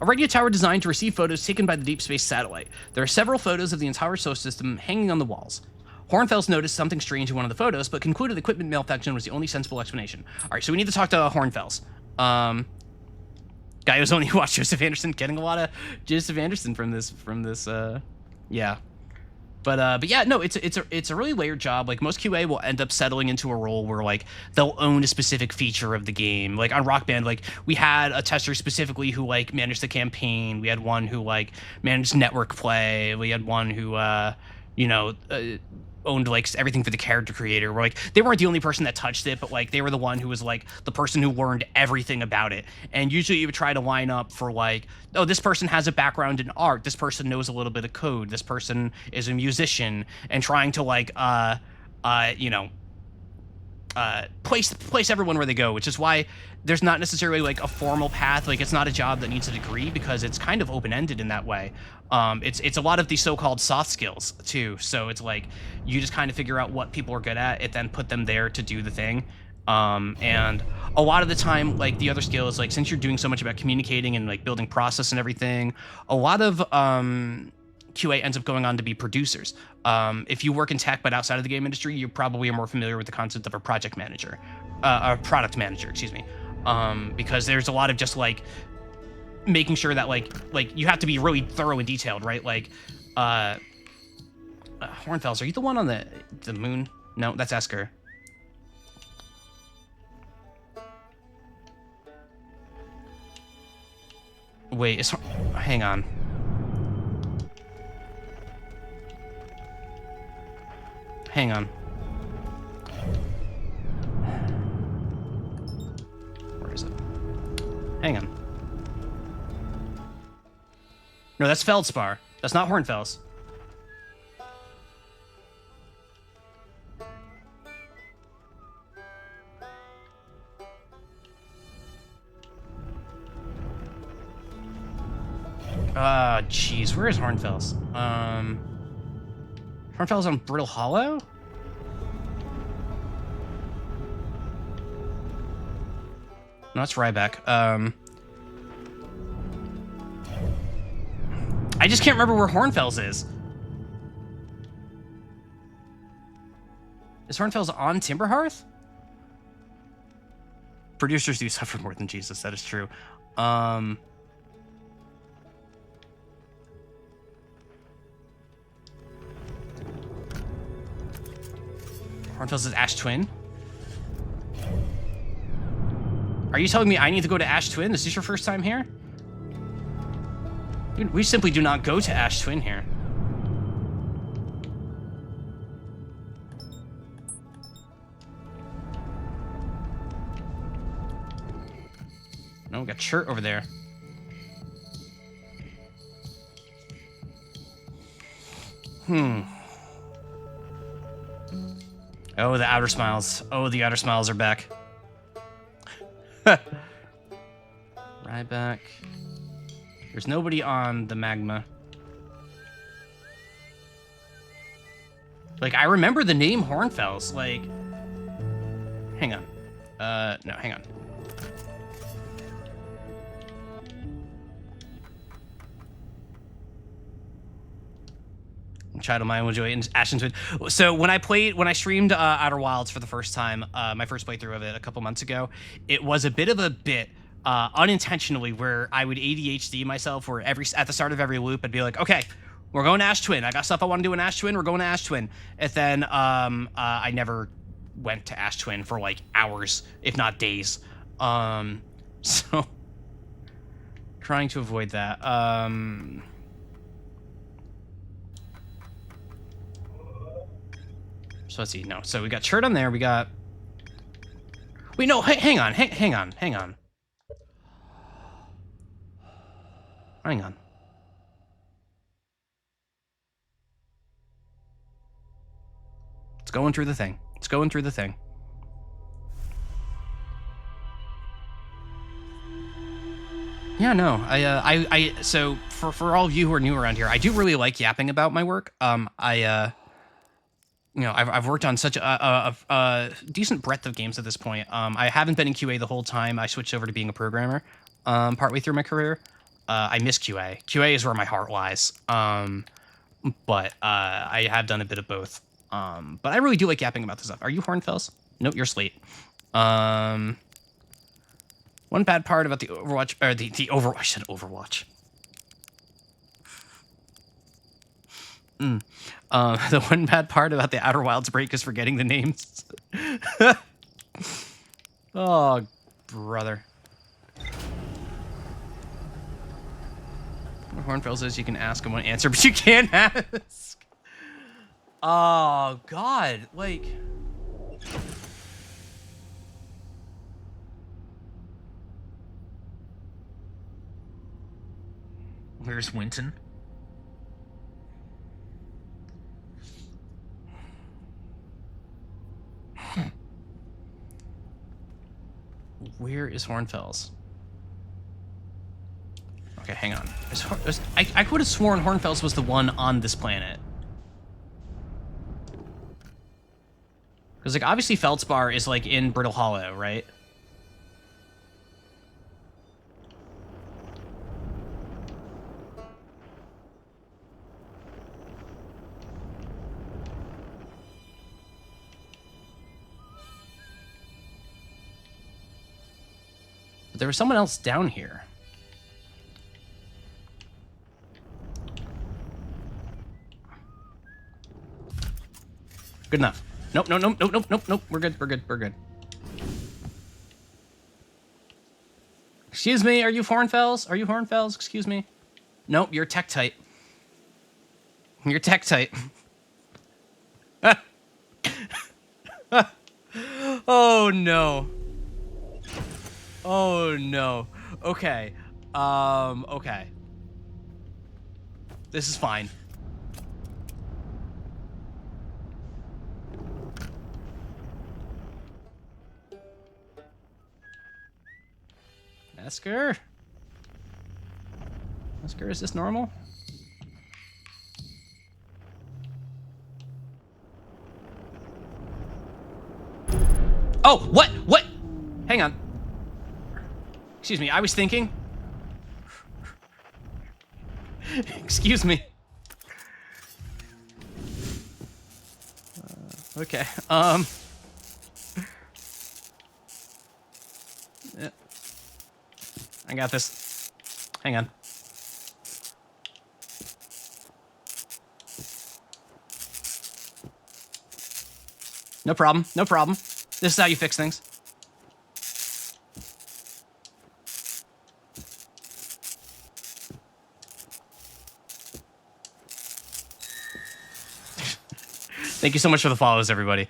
S1: A radio tower designed to receive photos taken by the Deep Space Satellite. There are several photos of the entire solar system hanging on the walls. Hornfels noticed something strange in one of the photos, but concluded equipment malfunction was the only sensible explanation. All right, so we need to talk to Hornfels. Guy who's only watched Joseph Anderson, getting a lot of Joseph Anderson from this, yeah. But yeah, no, it's a really layered job. Like most QA will end up settling into a role where like they'll own a specific feature of the game. Like on Rock Band, like we had a tester specifically who like managed the campaign. We had one who like managed network play. We had one who owned like everything for the character creator. Where like they weren't the only person that touched it, but like they were the one who was like the person who learned everything about it. And usually you would try to line up for like, oh, this person has a background in art, this person knows a little bit of code, this person is a musician, and trying to like place everyone where they go, which is why there's not necessarily like a formal path. Like it's not a job that needs a degree because it's kind of open-ended in that way. It's a lot of these so-called soft skills too. So it's like you just kind of figure out what people are good at, and then put them there to do the thing. And a lot of the time, like the other skills, like since you're doing so much about communicating and like building process and everything, a lot of QA ends up going on to be producers. If you work in tech but outside of the game industry, you probably are more familiar with the concept of a project manager, a product manager, excuse me, because there's a lot of just like making sure that like you have to be really thorough and detailed, right? Like Hornfels, are you the one on the moon? No, that's Esker. Wait, hang on. Hang on. Where is it? Hang on. No, that's Feldspar. That's not Hornfels. Jeez, where is Hornfels? Hornfels on Brittle Hollow? No, that's Ryback. I just can't remember where Hornfels is. Is Hornfels on Timberhearth? Producers do suffer more than Jesus, that is true. Hornfels is Ash Twin? Are you telling me I need to go to Ash Twin? Is this your first time here? Dude, we simply do not go to Ash Twin here. No, we got Shirt over there. Oh, the outer smiles. Oh, the outer smiles are back. Ryback. There's nobody on the magma. Like, I remember the name Hornfels. Like, hang on. No, hang on. Child of Mine will enjoy it. Ashen Twin. So when I streamed Outer Wilds for the first time, my first playthrough of it a couple months ago, it was a bit of a bit unintentionally where I would ADHD myself, where at the start of every loop I'd be like, okay, We're going to Ash Twin. I got stuff I want to do in Ash Twin. We're going to Ash Twin. And then I never went to Ash Twin for like hours, if not days. So trying to avoid that. So let's see. No. So we got Chert on there. We got. Wait, no. Hang on. Hang on. Hang on. Hang on. It's going through the thing. It's going through the thing. Yeah, no. So for all of you who are new around here, I do really like yapping about my work. You know, I've worked on such a decent breadth of games at this point. I haven't been in QA the whole time. I switched over to being a programmer partway through my career. I miss QA. QA is where my heart lies. But I have done a bit of both. But I really do like yapping about this stuff. Are you Hornfells? Nope, you're Slate. One bad part about the Overwatch, or the Overwatch, I said Overwatch. The one bad part about the Outer Wilds break is forgetting the names. Oh, brother. What Hornfells is, you can ask him one answer, but you can't ask. Oh, God, like...
S2: Where's Winton?
S1: Where is Hornfells? Okay, hang on. I could have sworn Hornfells was the one on this planet. Because, like, obviously Feldspar is, like, in Brittle Hollow, right? But there was someone else down here. Good enough. Nope, no, nope, nope, nope, nope, nope. We're good, we're good, we're good. Excuse me, are you Hornfells? Are you Hornfells? Excuse me. Nope, you're Tektite. You're Tektite. Oh, no. Oh, no. Okay. Okay. This is fine. Esker? Esker, is this normal? Oh, what? What? Hang on. Excuse me, I was thinking. Excuse me. Okay, yeah. I got this. Hang on. No problem, no problem. This is how you fix things. Thank you so much for the follows, everybody.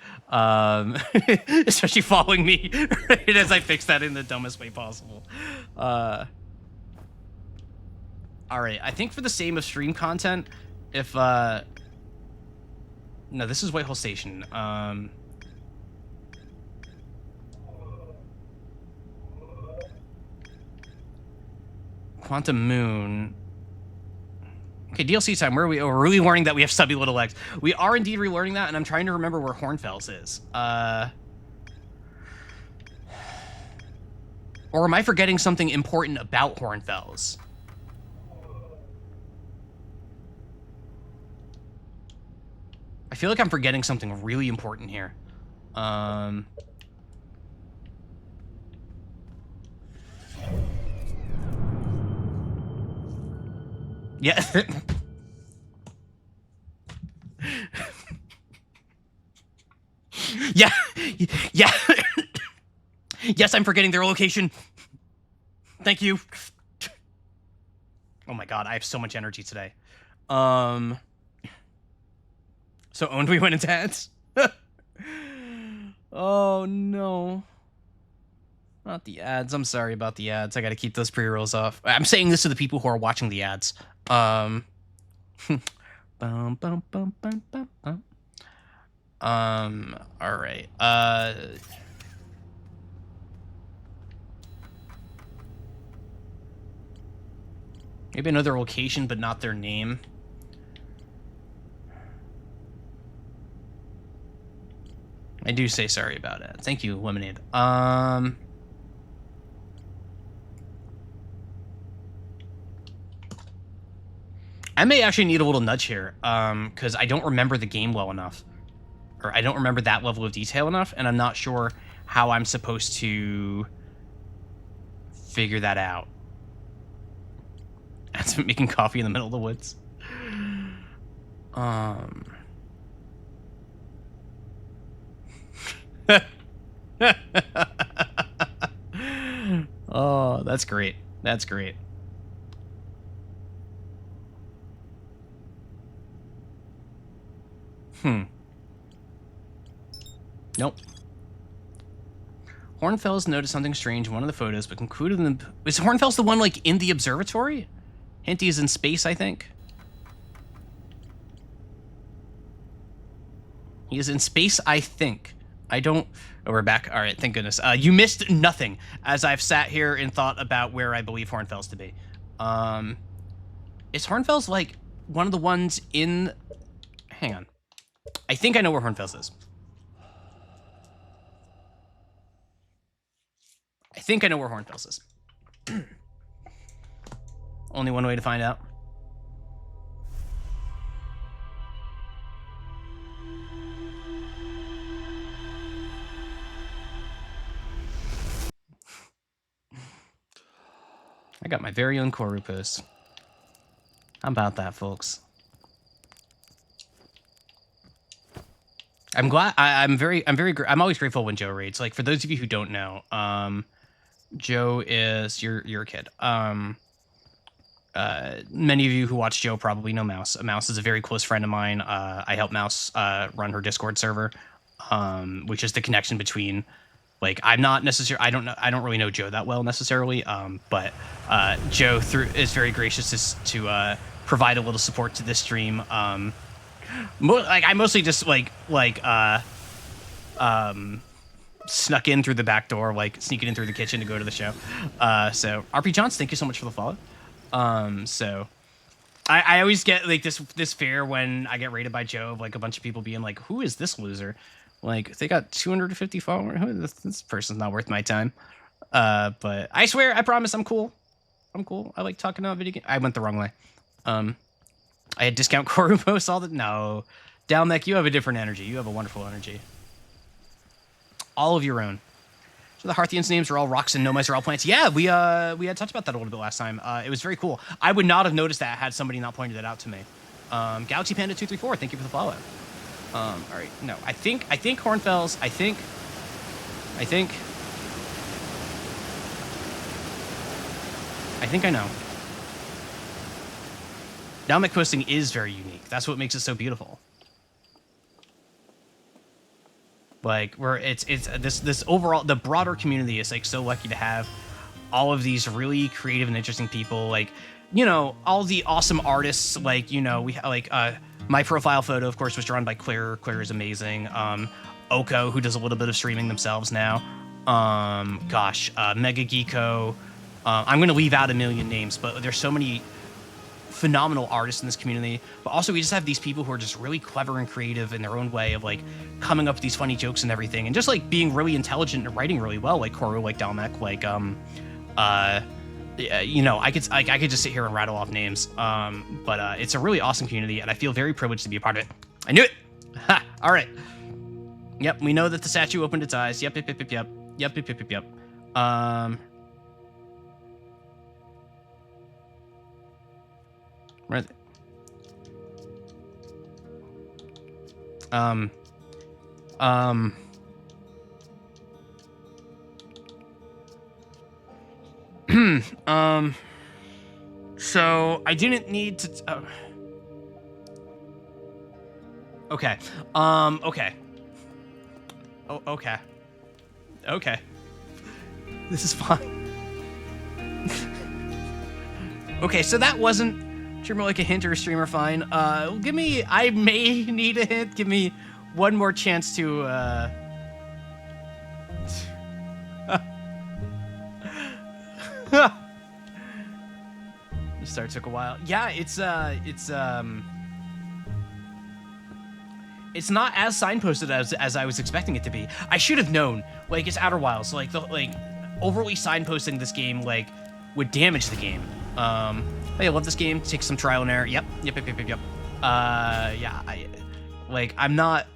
S1: Especially following me right as I fix that in the dumbest way possible. All right, I think for the sake of stream content, if no, this is Whitehall Station. Quantum Moon. Okay, DLC time. Where are we? Oh, we're really learning that we have stubby little legs. We are indeed relearning that, and I'm trying to remember where Hornfells is. Or am I forgetting something important about Hornfells? I feel like I'm forgetting something really important here. Yeah. Yeah, yeah. Yes, I'm forgetting their location. Thank you. Oh my god, I have so much energy today. So owned we went into ads? Oh no. Not the ads. I'm sorry about the ads. I gotta keep those pre-rolls off. I'm saying this to the people who are watching the ads. Bum, bum, bum, bum, bum, bum. All right. Maybe another location, but not their name. I do say sorry about it. Thank you, Lemonade. I may actually need a little nudge here, because I don't remember the game well enough. Or I don't remember that level of detail enough, and I'm not sure how I'm supposed to figure that out. That's making coffee in the middle of the woods. Oh, that's great. That's great. Nope. Hornfels noticed something strange in one of the photos, but concluded is Hornfels the one, like, in the observatory? Hinty is in space, I think. He is in space, I think. I don't... Oh, we're back. All right, thank goodness. You missed nothing as I've sat here and thought about where I believe Hornfels to be. Is Hornfels, like, one of the ones in... Hang on. I think I know where Hornfels is. I think I know where Hornfels is. Only one way to find out. I got my very own Koru post. How about that, folks? I'm glad. I'm always grateful when Joe raids. Like, for those of you who don't know, Joe is you're a kid. Many of you who watch Joe probably know Mouse. Mouse is a very close friend of mine. I help Mouse run her Discord server, which is the connection between. Like, I'm not necessarily. I don't really know Joe that well necessarily. But Joe is very gracious to provide a little support to this stream. Like, I mostly just snuck in through the back door, like sneaking in through the kitchen to go to the show. So RP Johns, thank you so much for the follow. So I always get like this fear when I get raided by Joe of like a bunch of people being like, who is this loser? Like, they got 250 followers. This person's not worth my time. But I swear, I promise, I'm cool. I'm cool. I like talking about video games. I went the wrong way. I had discount Koru posts all the... No. Dalmec, you have a different energy. You have a wonderful energy. All of your own. So the Hearthians names are all rocks and Nomise are all plants. Yeah, we had talked about that a little bit last time. It was very cool. I would not have noticed that had somebody not pointed it out to me. Galaxy Panda 234, thank you for the follow. All right, no, I think Hornfels. I think I know. Dalmec posting is very unique. That's what makes it so beautiful. Like, where it's this overall, the broader community is like so lucky to have all of these really creative and interesting people. Like, you know, all the awesome artists. Like, you know, we like my profile photo, of course, was drawn by Claire. Claire is amazing. Oko, who does a little bit of streaming themselves now. Mega Geeko. I'm gonna leave out a million names, but there's so many phenomenal artists in this community, but also we just have these people who are just really clever and creative in their own way of like coming up with these funny jokes and everything, and just like being really intelligent and writing really well, like Koru, like Dalmec, like you know, I could just sit here and rattle off names, but it's a really awesome community, and I feel very privileged to be a part of it. I knew it. Ha! All right. Yep, we know that the statue opened its eyes. Yep. Where are they? fun. So I didn't need to. Okay. Okay. Oh, okay. Okay. This is fine. Okay, so that wasn't streamer like a hint or a streamer fine. Give me. I may need a hint. Give me one more chance to. The start took a while. Yeah, it's not as signposted as I was expecting it to be. I should have known. Like, it's Outer Wilds, so like overly signposting this game like would damage the game. Hey, I love this game. Take some trial and error. Yep. Yeah. I'm not.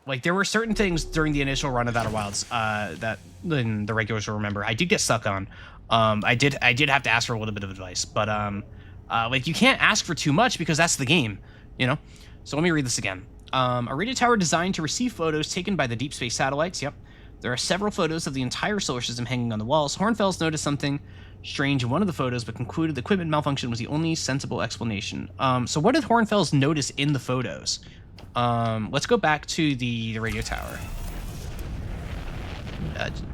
S1: Like, there were certain things during the initial run of Outer Wilds that the regulars will remember I did get stuck on. I did have to ask for a little bit of advice, but like, you can't ask for too much because that's the game, you know? So let me read this again. A radio tower designed to receive photos taken by the deep space satellites. Yep. There are several photos of the entire solar system hanging on the walls. Hornfels noticed something strange in one of the photos, but concluded the equipment malfunction was the only sensible explanation. So what did Hornfels notice in the photos? Let's go back to the radio tower.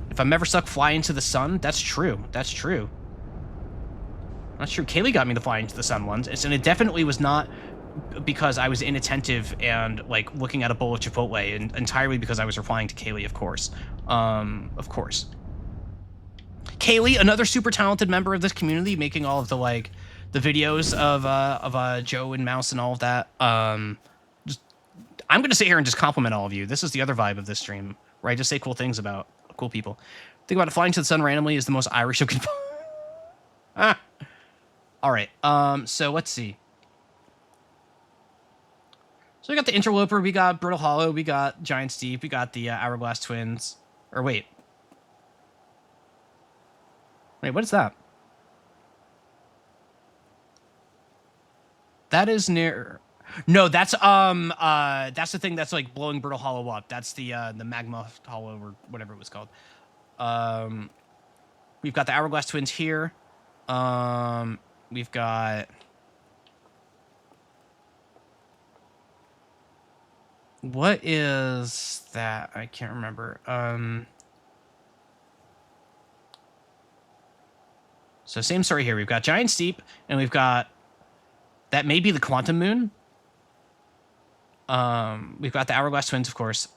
S1: If I'm ever stuck, fly into the sun. That's true. That's true. That's true. Kaylee got me to fly into the sun once, and it definitely was not because I was inattentive and like looking at a bowl of Chipotle, and entirely because I was replying to Kaylee, of course. Of course. Kaylee, another super talented member of this community, making all of the like the videos of Joe and Mouse and all of that. I'm gonna sit here and just compliment all of you. This is the other vibe of this stream, where I just say cool things about cool people. Think about it, flying to the sun randomly is the most Irish you can find. All right. So let's see. So we got the Interloper, we got Brittle Hollow, we got Giant Steep, we got the Hourglass Twins. Or wait. Wait, what is that? That is near. No, that's the thing that's like blowing Brittle Hollow up. That's the Magma Hollow or whatever it was called. We've got the Hourglass Twins here. We've got. What is that? I can't remember. So same story here. We've got Giant Steep, and we've got that may be the Quantum Moon. We've got the Hourglass Twins, of course.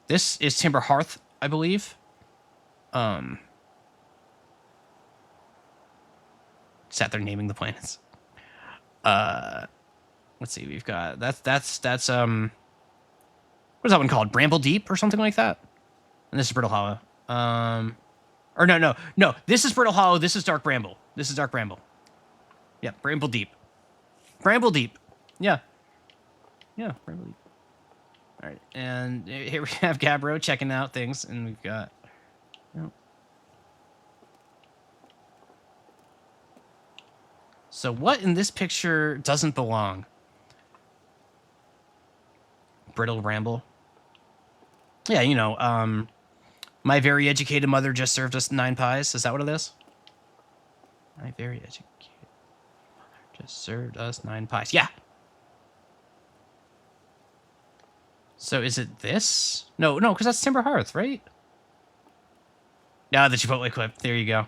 S1: This is Timber Hearth, I believe. Sat there naming the planets. Let's see. We've got that's what is that one called? Bramble Deep or something like that. And this is Brittle Hollow. Or no. This is Brittle Hollow. This is Dark Bramble. This is Dark Bramble. Yeah, Bramble Deep. Bramble Deep. Yeah. Yeah, Bramble Deep. All right, and here we have Gabbro checking out things, and we've got. Yep. So what in this picture doesn't belong? Brittle Bramble. Yeah, you know, my very educated mother just served us 9 pies. Is that what it is? My very educated mother just served us 9 pies. Yeah. So is it this? No, because that's Timber Hearth, right? Yeah, the Chipotle clip. There you go.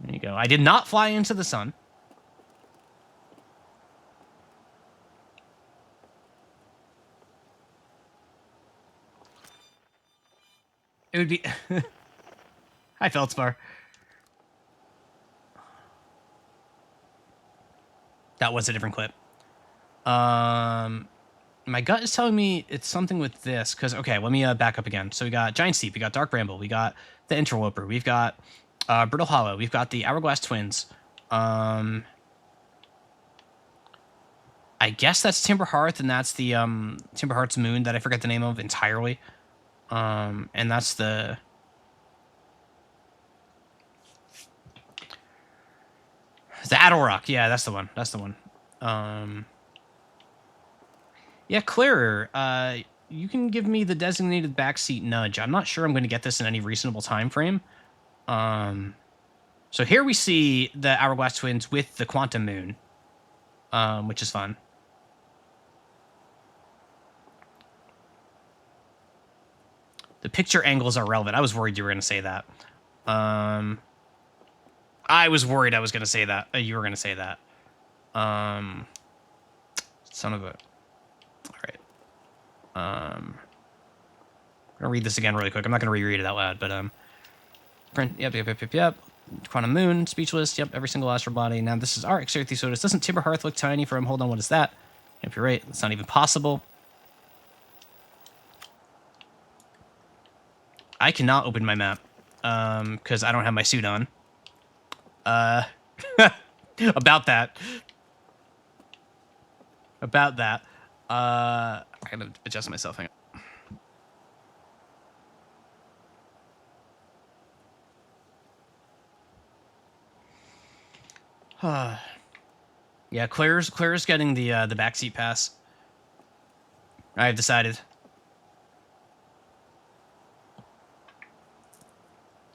S1: There you go. I did not fly into the sun. It would be... Hi, Feldspar. That was a different clip. My gut is telling me it's something with this, because, okay, let me back up again. So we got Giant Steep, we got Dark Bramble, we got the Interloper, we've got Brittle Hollow, we've got the Hourglass Twins. I guess that's Timber Hearth, and that's the Timber Hearth's moon that I forget the name of entirely. And that's the... The Adelrock, yeah, that's the one. That's the one. Yeah, Clearer. you can give me the designated backseat nudge. I'm not sure I'm going to get this in any reasonable time frame. So here we see the Hourglass Twins with the Quantum Moon, which is fun. The picture angles are relevant. I was worried you were going to say that. I was worried I was going to say that. You were going to say that. Son of a... All right. I'm going to read this again really quick. I'm not going to reread it out loud, but... Print, yep. Quantum Moon, Speechless, yep, every single astral body. Now this is our Xerthosaurus. Doesn't Timber Hearth look tiny for him? Hold on, what is that? Yep, you're right. It's not even possible. I cannot open my map, because I don't have my suit on. About that. I gotta adjust myself, hang on. Yeah, Claire's getting the backseat pass. I have decided.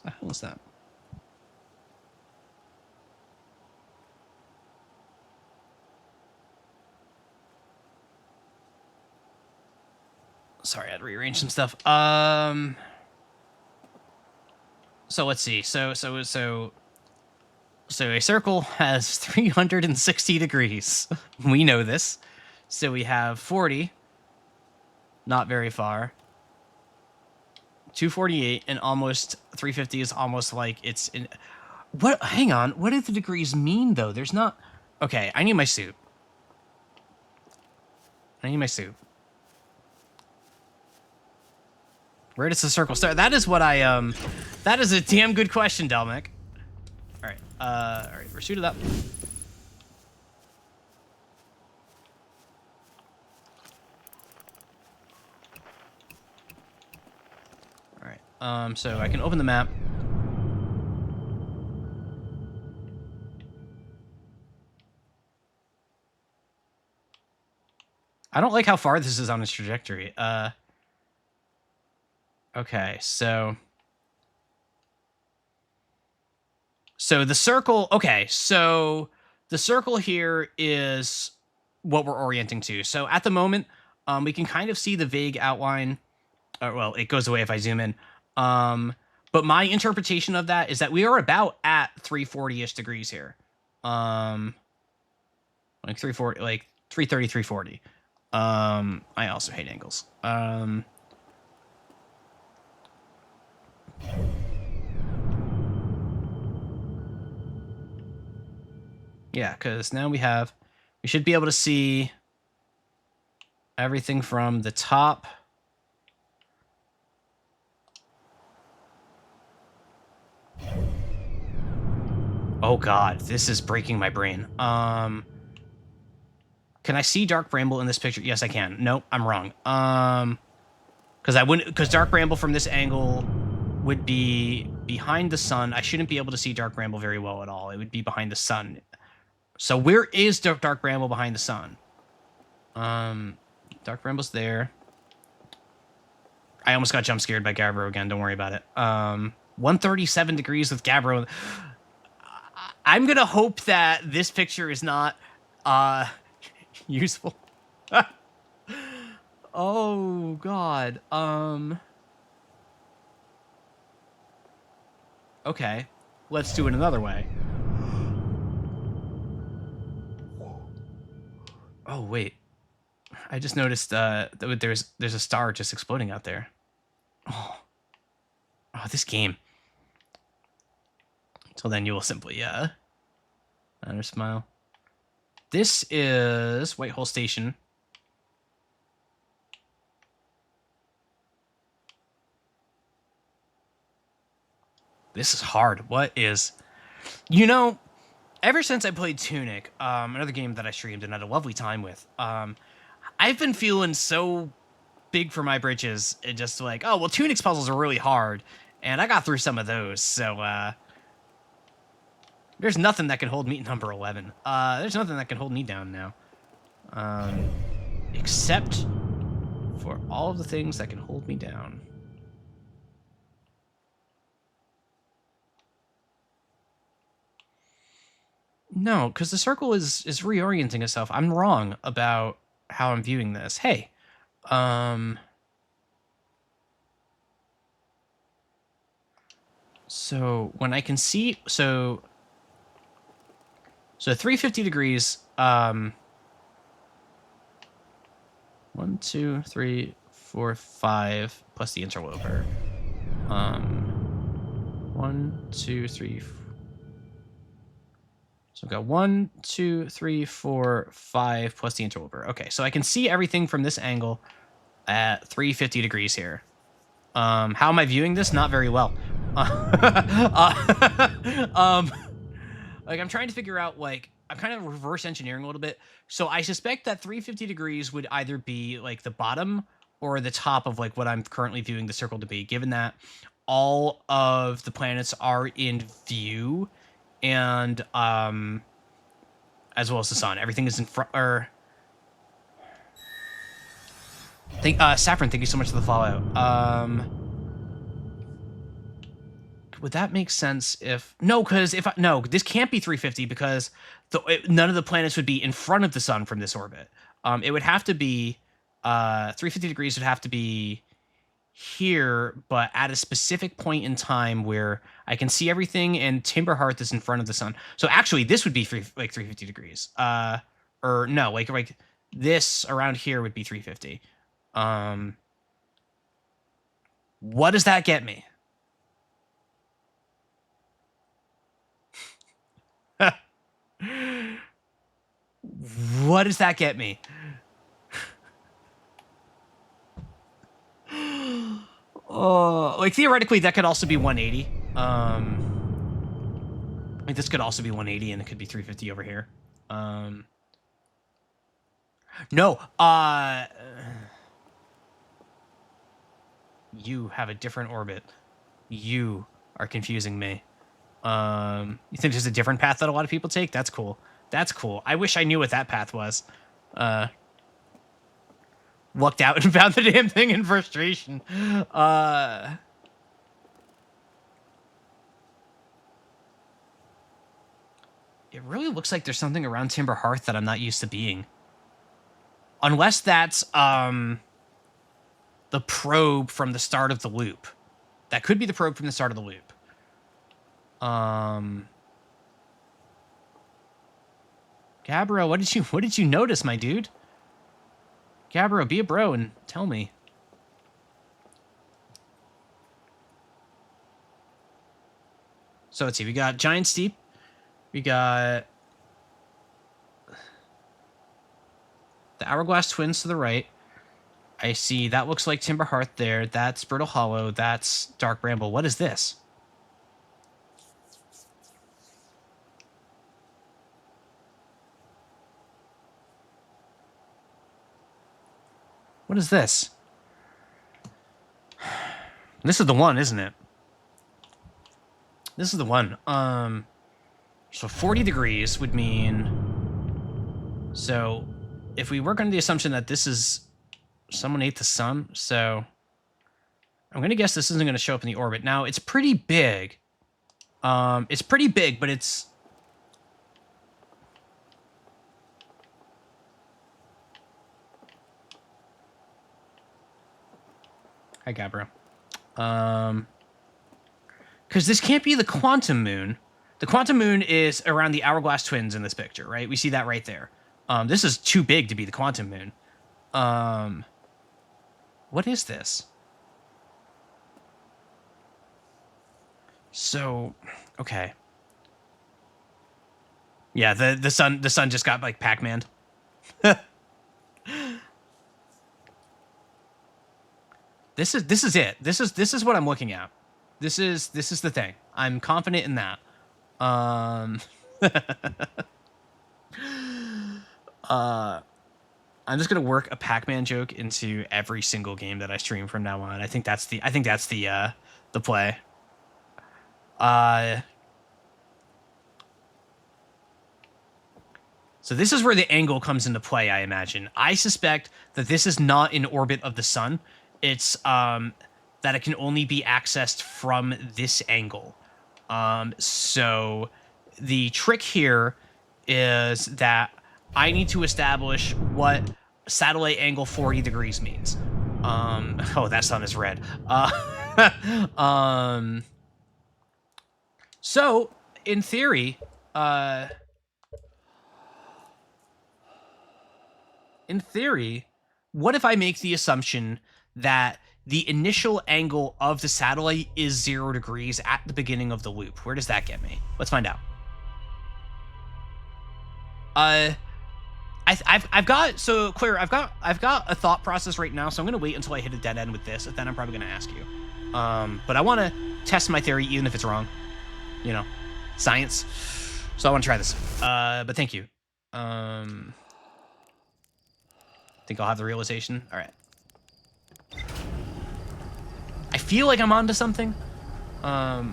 S1: What the hell is that? Sorry, I had to rearrange some stuff. So let's see. So a circle has 360 degrees. We know this. So we have 40. Not very far. 248 and almost 350 is almost like it's in... What? Hang on. What do the degrees mean, though? There's not... Okay, I need my suit. Where does the circle start? That is what I, That is a damn good question, Delmic. Alright, we're suited up. Alright, so I can open the map. I don't like how far this is on its trajectory. Okay, so the circle, okay, so the circle here is what we're orienting to. So at the moment, we can kind of see the vague outline. Well, it goes away if I zoom in. But my interpretation of that is that we are about at 340-ish degrees here. Like 340, like 330, 340. I also hate angles. Yeah, because now we should be able to see everything from the top. Oh god, this is breaking my brain. Can I see Dark Bramble in this picture? Yes, I can. Nope, I'm wrong. Because Dark Bramble from this angle would be behind the sun. I shouldn't be able to see Dark Bramble very well at all. It would be behind the sun. So where is Dark Bramble behind the sun? Dark Bramble's there. I almost got jump scared by Gabbro again. Don't worry about it. 137 degrees with Gabbro. I'm gonna hope that this picture is not useful. Oh god. Okay, let's do it another way. Oh wait, I just noticed there's a star just exploding out there. Oh, this game. Until then, you will simply another smile. This is Whitehole Station. This is hard. What is... You know, ever since I played Tunic, another game that I streamed and had a lovely time with, I've been feeling so big for my britches. And just like, oh, well, Tunic's puzzles are really hard. And I got through some of those, so... There's nothing that can hold me number 11. There's nothing that can hold me down now. Except for all of the things that can hold me down. No, because the circle is reorienting itself. I'm wrong about how I'm viewing this. Hey, so when I can see, so 350 degrees, 1, 2, 3, 4, 5, plus the interloper. 1, 2, 3, so I've got 1, 2, 3, 4, 5 plus the interloper. Okay, so I can see everything from this angle at 350 degrees here. How am I viewing this? Not very well. Like I'm trying to figure out, like, I'm kind of reverse engineering a little bit. So I suspect that 350 degrees would either be like the bottom or the top of like what I'm currently viewing the circle to be, given that all of the planets are in view, and as well as the sun. Everything is in front. Saffron, thank you so much for the follow. Would that make sense if... No, because no, this can't be 350 because none of the planets would be in front of the sun from this orbit. It would have to be... 350 degrees would have to be here, but at a specific point in time where I can see everything and Timberhearth is in front of the sun. So actually, this would be like 350 degrees. Or no, like this around here would be 350. What does that get me? What does that get me? Like theoretically, that could also be 180. Like this could also be 180, and it could be 350 over here. No. You have a different orbit. You are confusing me. You think there's a different path that a lot of people take? That's cool. That's cool. I wish I knew what that path was. Lucked out and found the damn thing in frustration. It really looks like there's something around Timberhearth that I'm not used to being. Unless that's, the probe from the start of the loop. That could be the probe from the start of the loop. Gabbro, what did you notice, my dude? Gabbro, be a bro and tell me. So let's see, we got Giant Steep. We got the Hourglass Twins to the right. I see that looks like Timberhearth there. That's Brittle Hollow. That's Dark Bramble. What is this? What is this? This is the one, isn't it? This is the one. So 40 degrees would mean... So, if we work under the assumption that this is... Someone ate the sun, so... I'm going to guess this isn't going to show up in the orbit. Now, it's pretty big. It's pretty big, but it's... Hi, Gabbro. Because this can't be the Quantum Moon. The Quantum Moon is around the Hourglass Twins in this picture, right? We see that right there. This is too big to be the Quantum Moon. What is this? So, okay. Yeah, the sun just got like Pac-Man. This is it. This is what I'm looking at. This is the thing. I'm confident in that. I'm just gonna work a Pac-Man joke into every single game that I stream from now on. I think that's the play. So this is where the angle comes into play, I imagine. I suspect that this is not in orbit of the sun. It's that it can only be accessed from this angle. So the trick here is that I need to establish what satellite angle 40 degrees means. Oh, that sun is red. So in theory, what if I make the assumption that the initial angle of the satellite is 0 degrees at the beginning of the loop? Where does that get me? Let's find out. I've got a thought process right now, so I'm gonna wait until I hit a dead end with this, and then I'm probably gonna ask you. But I want to test my theory, even if it's wrong. You know, science. So I want to try this. But thank you. Think I'll have the realization. All right. I feel like I'm onto something. I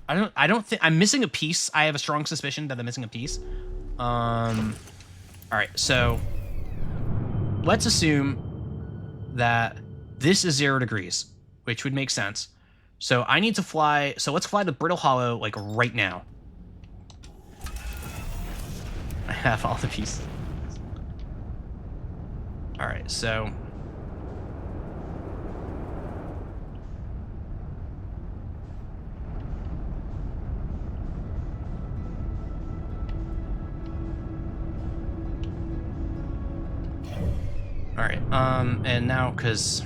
S1: don't think I'm missing a piece. I have a strong suspicion that I'm missing a piece. All right, so let's assume that this is 0 degrees, which would make sense. So I need to fly. So let's fly to Brittle Hollow like right now. I have all the pieces. All right, so. All right, and now, because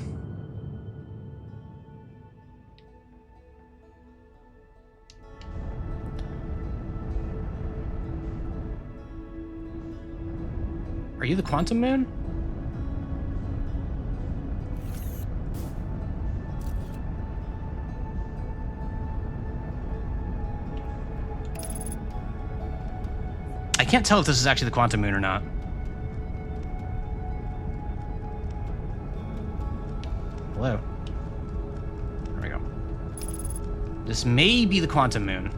S1: are you the Quantum Moon? I can't tell if this is actually the Quantum Moon or not. Hello. There we go. This may be the Quantum Moon.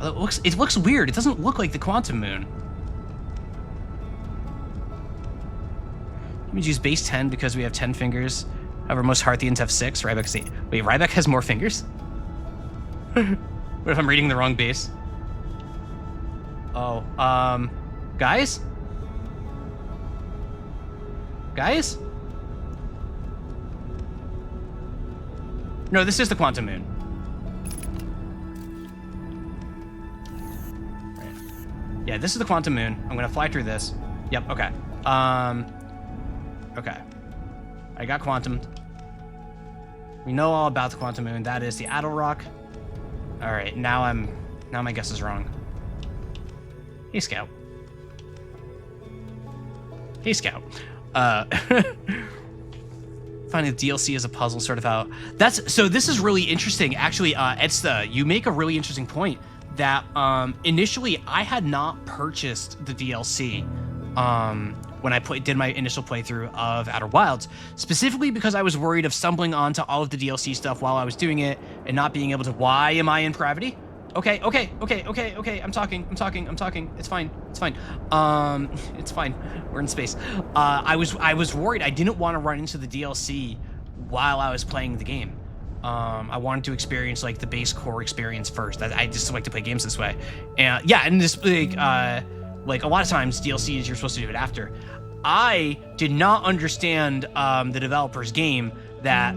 S1: Well, it looks weird. It doesn't look like the Quantum Moon. Let me use base 10 because we have 10 fingers. However, most Hearthians have 6. Ryback's 8. Wait, Ryback has more fingers? What if I'm reading the wrong base? Oh, guys? Guys? No, this is the Quantum Moon. Right. Yeah, this is the Quantum Moon. I'm gonna fly through this. Yep, okay. Okay. I got quantumed. We know all about the Quantum Moon. That is the Adel Rock. Alright, now my guess is wrong. Hey, Scout. Hey, Scout. Finding the DLC as a puzzle sort of out. So this is really interesting. Actually, Edsta, you make a really interesting point that initially I had not purchased the DLC when I did my initial playthrough of Outer Wilds, specifically because I was worried of stumbling onto all of the DLC stuff while I was doing it and not being able to. Why am I in Pravity? Okay. I'm talking. It's fine. It's fine. We're in space. I was worried. I didn't want to run into the DLC while I was playing the game. I wanted to experience like the base core experience first. I just like to play games this way. And yeah, and this like a lot of times DLCs you're supposed to do it after. I did not understand the developer's game that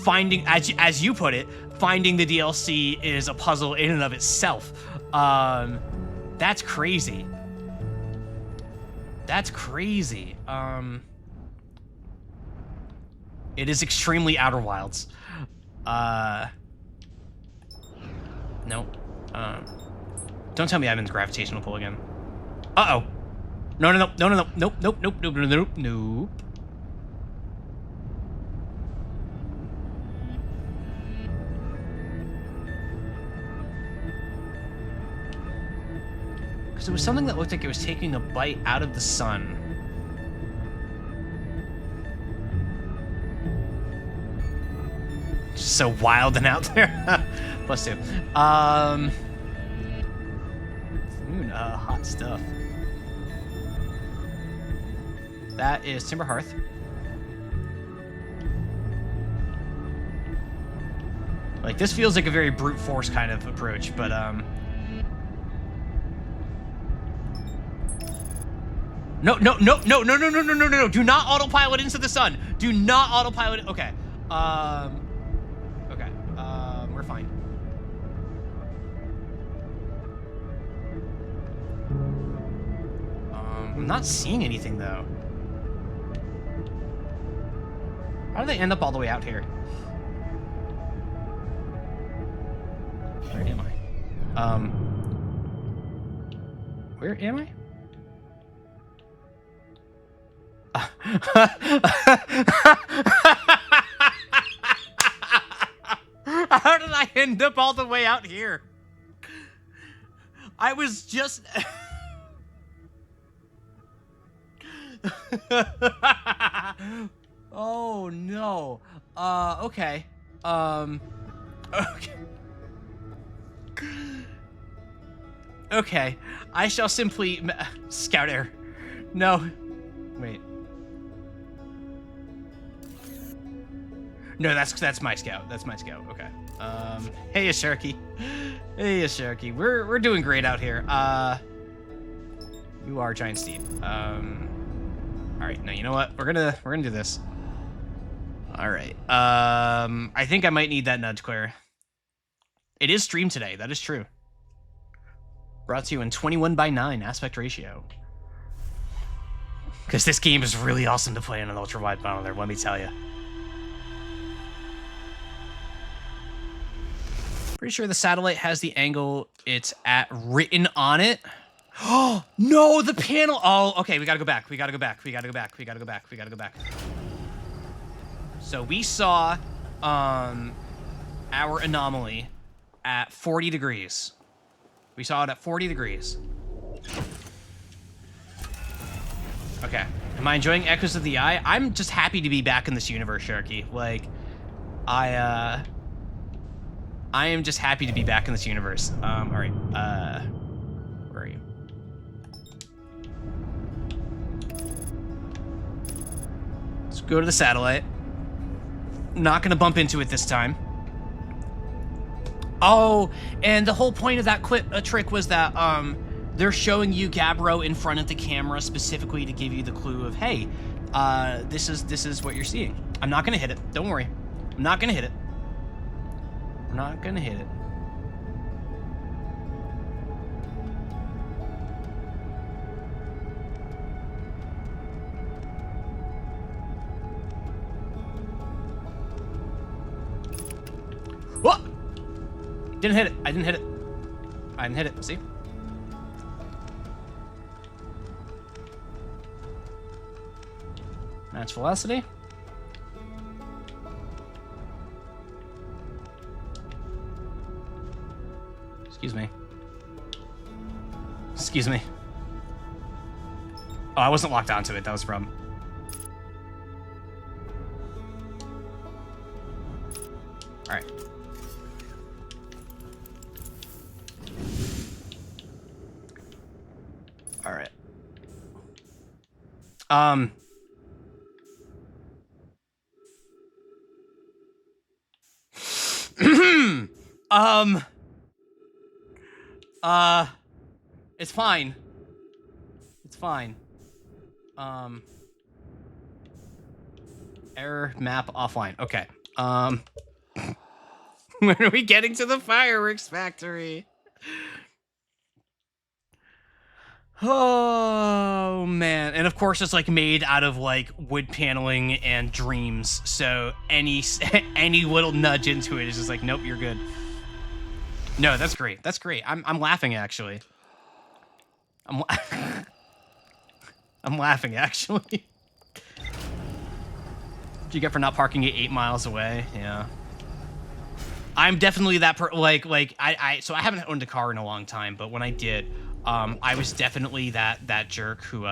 S1: finding, as you put it, finding the DLC is a puzzle in and of itself. That's crazy. That's crazy. It is extremely Outer Wilds. Nope. Don't tell me I'm in the gravitational pull again. Uh-oh. No. Nope. Because it was something that looked like it was taking a bite out of the sun. Just so wild and out there. +2. Moon, hot stuff. That is Timber Hearth. Like, this feels like a very brute force kind of approach, but, No. Do not autopilot into the sun. Do not autopilot. Okay. Okay. We're fine. I'm not seeing anything, though. How do they end up all the way out here? Where am I? Where am I? How did I end up all the way out here? I was just... Oh, no. Okay. Okay. Okay. I shall simply... Scout air. No. Wait. No, that's my scout. That's my scout. Okay. Hey, Sharky. Hey, Sharky. We're doing great out here. You are Giant Steve. All right. No, you know what? We're gonna do this. All right. I think I might need that nudge clear. It is streamed today. That is true. Brought to you in 21:9 aspect ratio. Because this game is really awesome to play in an ultra wide monitor. Let me tell you. Pretty sure the satellite has the angle it's at written on it. Oh, no, the panel. Oh, okay, we gotta go back. We gotta go back. So we saw our anomaly at 40 degrees. We saw it at 40 degrees. Okay. Am I enjoying Echoes of the Eye? I'm just happy to be back in this universe, Sharky. Like, I am just happy to be back in this universe. All right. Where are you? Let's go to the satellite. Not gonna bump into it this time. Oh, and the whole point of that trick was that they're showing you Gabbro in front of the camera specifically to give you the clue of, hey, this is what you're seeing. I'm not gonna hit it. Don't worry. I'm not gonna hit it. We're not gonna hit it. What? Didn't hit it. I didn't hit it. I didn't hit it. See? Match velocity. Excuse me. Excuse me. Oh, I wasn't locked onto it. That was from. All right. All right. It's fine. It's fine. Error map offline. Okay. When are we getting to the fireworks factory? Oh man. And of course it's like made out of like wood paneling and dreams. So any little nudge into it is just like, nope, you're good. No, that's great. That's great. I'm laughing actually. I'm laughing actually. What'd you get for not parking it 8 miles away? Yeah. I'm definitely that so I haven't owned a car in a long time, but when I did, I was definitely that jerk who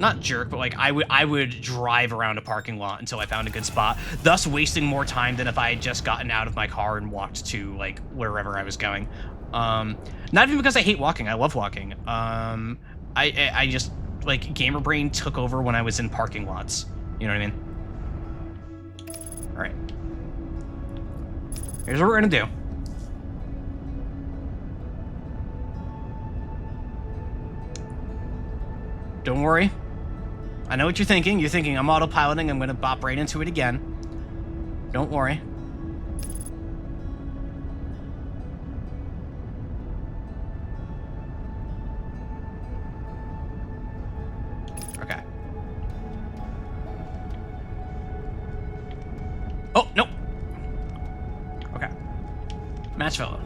S1: not jerk, but like I would drive around a parking lot until I found a good spot, thus wasting more time than if I had just gotten out of my car and walked to like wherever I was going. Not even because I hate walking. I love walking. I just like gamer brain took over when I was in parking lots. You know what I mean? All right. Here's what we're gonna do. Don't worry. I know what you're thinking. You're thinking I'm autopiloting. I'm gonna bop right into it again. Don't worry. Okay. Oh, no. Okay. Match fellow.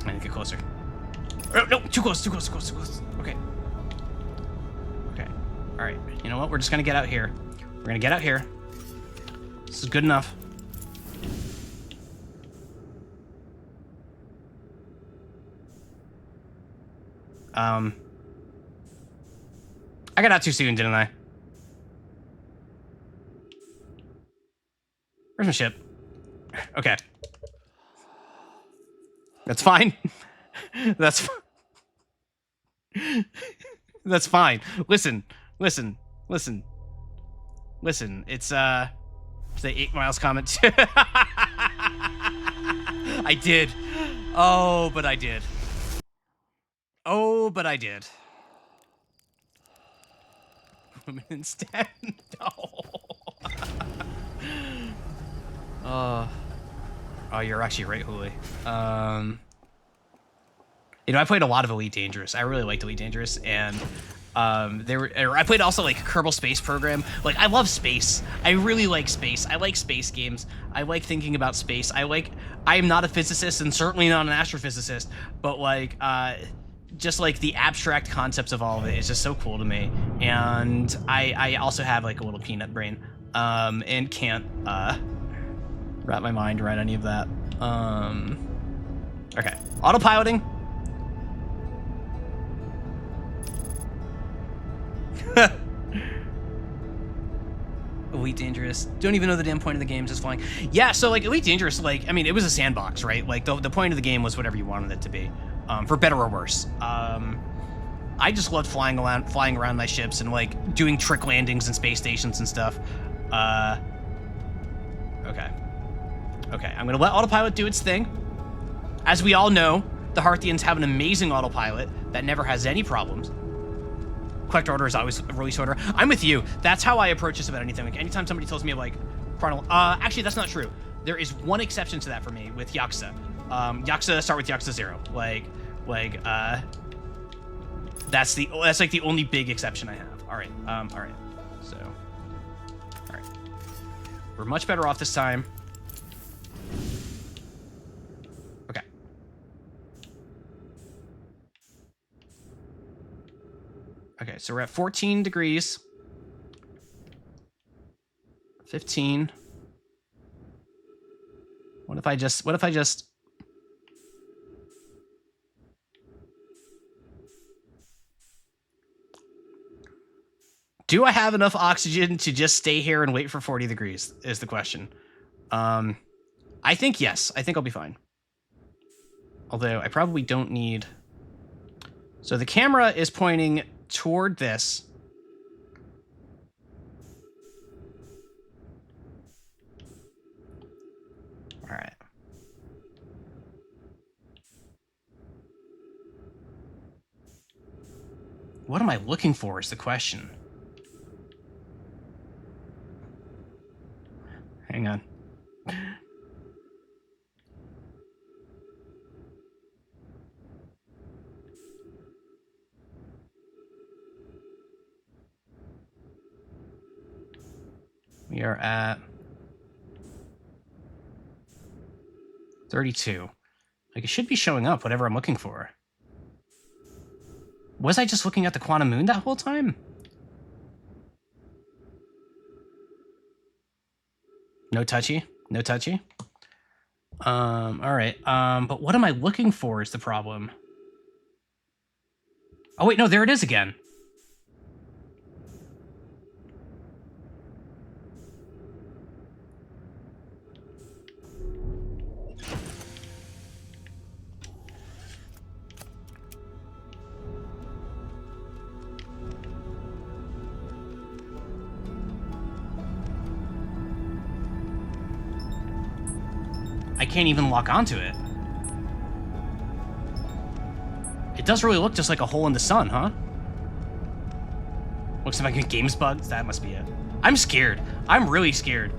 S1: I need to get closer. Oh, no, too close, too close, too close, too close. Okay. Okay. All right. You know what? We're just gonna get out here. We're gonna get out here. This is good enough. I got out too soon, didn't I? Where's my ship? Okay. That's fine. That's that's fine. Listen. It's the 8 miles comment. I did. Oh, but I did. Oh, but I did. Women instead. No. Oh, you're actually right, Huli. You know, I played a lot of Elite Dangerous. I really liked Elite Dangerous, and I played also like Kerbal Space Program. Like, I love space. I really like space. I like space games. I like thinking about space. I am not a physicist and certainly not an astrophysicist, but like, just like the abstract concepts of all of it is just so cool to me. And I also have like a little peanut brain, and can't wrap my mind around any of that. Okay, autopiloting. Elite Dangerous. Don't even know the damn point of the game, just flying. Yeah, so like Elite Dangerous, like, I mean, it was a sandbox, right? Like the point of the game was whatever you wanted it to be, for better or worse. I just loved flying around my ships and like doing trick landings in space stations and stuff. Okay. Okay, I'm gonna let autopilot do its thing. As we all know, the Hearthians have an amazing autopilot that never has any problems. Collect order is always a release order. I'm with you. That's how I approach this about anything. Like, anytime somebody tells me like actually, that's not true. There is one exception to that for me with Yakuza. Yakuza, start with Yakuza 0. That's like the only big exception I have. All right. All right. So, all right. We're much better off this time. Okay. Okay, so we're at 14 degrees. 15. What if I just do I have enough oxygen to just stay here and wait for 40 degrees is the question. I think yes. I think I'll be fine. Although I probably don't need. So the camera is pointing toward this. All right. What am I looking for is the question. Hang on. We are at 32. Like, it should be showing up, whatever I'm looking for. Was I just looking at the quantum moon that whole time? No touchy? No touchy? Alright. But what am I looking for is the problem. Oh, wait, no, there it is again. I can't even lock onto it. It does really look just like a hole in the sun, huh? Looks like a game's bugs. That must be it. I'm scared. I'm really scared.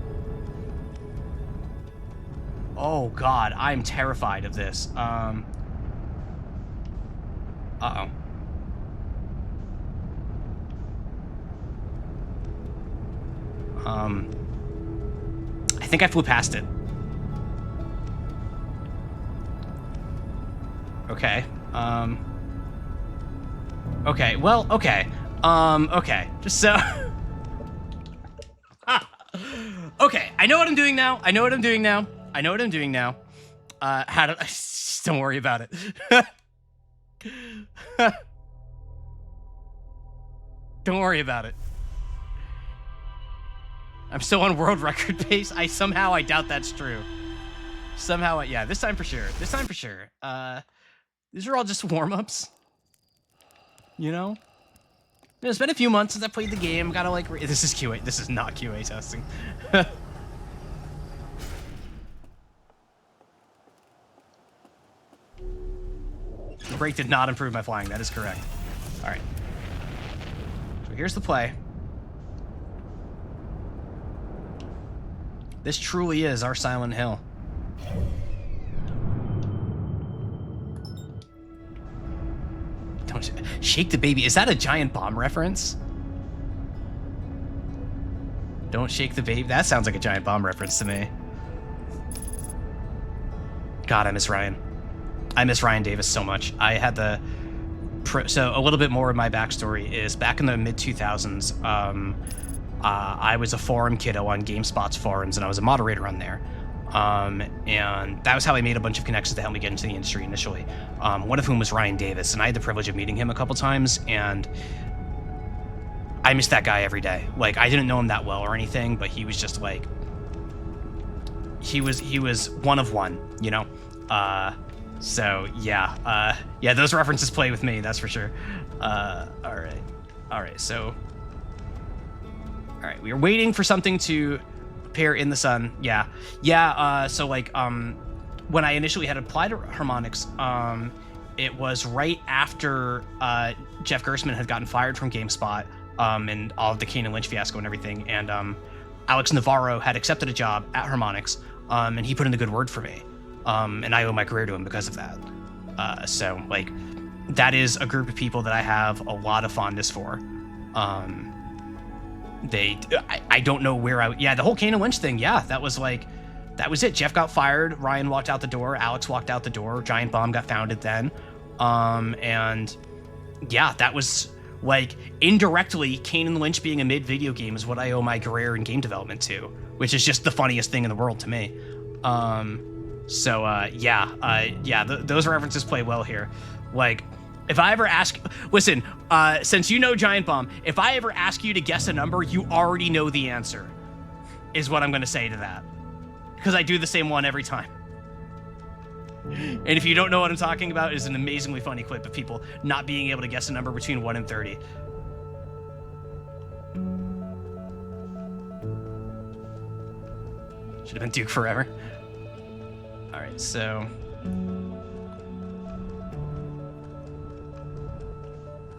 S1: Oh god, I'm terrified of this. Uh-oh. I think I flew past it. Okay. Okay, well, okay. Okay. Just so... Okay, I know what I'm doing now. I know what I'm doing now. I know what I'm doing now. How do... Just don't worry about it. Don't worry about it. I'm still on world record pace. I doubt that's true. Somehow, yeah, this time for sure. This time for sure. These are all just warm-ups. You know? It's been a few months since I played the game. Gotta like, this is QA. This is not QA testing. The break did not improve my flying. That is correct. All right. So here's the play. This truly is our Silent Hill. Don't shake the baby. Is that a giant bomb reference? Don't shake the baby. That sounds like a giant bomb reference to me. God, I miss Ryan. I miss Ryan Davis so much. I had the... So a little bit more of my backstory is back in the mid-2000s, I was a forum kiddo on GameSpot's forums, and I was a moderator on there. And that was how I made a bunch of connections to help me get into the industry initially. One of whom was Ryan Davis, and I had the privilege of meeting him a couple times, and I miss that guy every day. Like, I didn't know him that well or anything, but he was just like, he was one of one, you know? So yeah, yeah, those references play with me, that's for sure. All right, so, all right, we are waiting for something to appear in the sun. Yeah, so like, when I initially had applied to Harmonix, it was right after Jeff Gerstmann had gotten fired from GameSpot, and all of the Kane and Lynch fiasco and everything, and Alex Navarro had accepted a job at Harmonix, and he put in a good word for me, and I owe my career to him because of that. So like, that is a group of people that I have a lot of fondness for. I don't know where yeah, the whole Kane and Lynch thing, yeah, that was it. Jeff got fired, Ryan walked out the door, Alex walked out the door, Giant Bomb got founded then. And yeah, that was like, indirectly, Kane and Lynch being a mid-video game is what I owe my career in game development to, which is just the funniest thing in the world to me. Those references play well here. Like, if I ever ask, listen, since you know Giant Bomb, if I ever ask you to guess a number, you already know the answer, is what I'm going to say to that. Because I do the same one every time. And if you don't know what I'm talking about, it's an amazingly funny clip of people not being able to guess a number between 1 and 30. Should have been Duke forever. All right, so...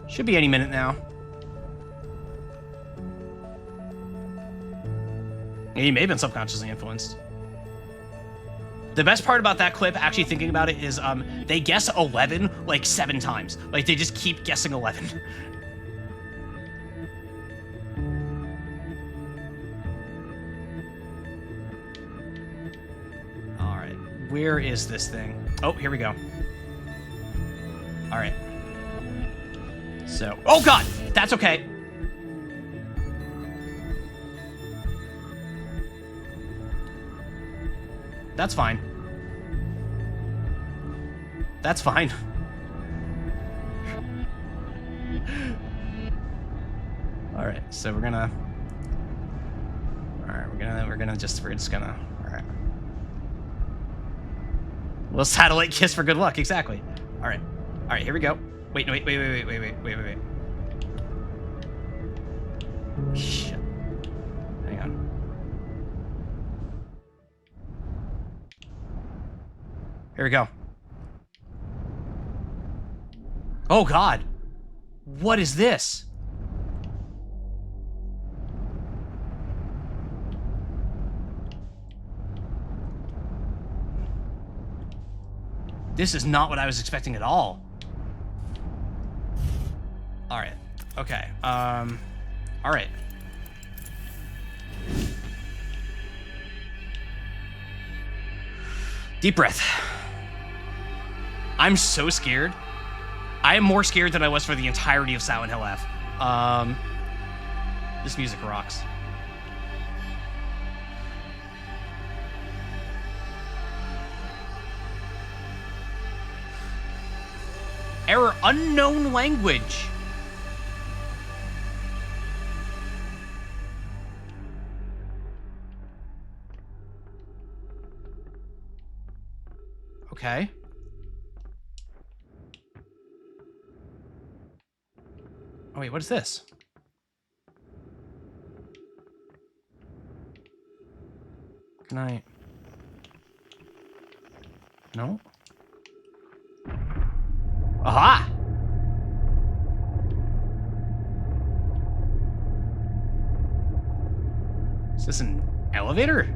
S1: should be any minute now. He may have been subconsciously influenced. The best part about that clip, actually thinking about it, is they guess 11 like 7 times. Like, they just keep guessing 11. All right, Where is this thing? Oh, here we go. All right. So, oh God, that's okay. That's fine. That's fine. All right, so we're gonna. All right, we're just gonna. All right. Little satellite kiss for good luck, exactly. All right, here we go. Wait. Shit. Hang on. Here we go. Oh God. What is this? This is not what I was expecting at all. All right. Okay. All right. Deep breath. I'm so scared. I am more scared than I was for the entirety of Silent Hill F. This music rocks. Error, unknown language. Okay. Oh wait, what is this? Can I? No? Aha! Is this an elevator?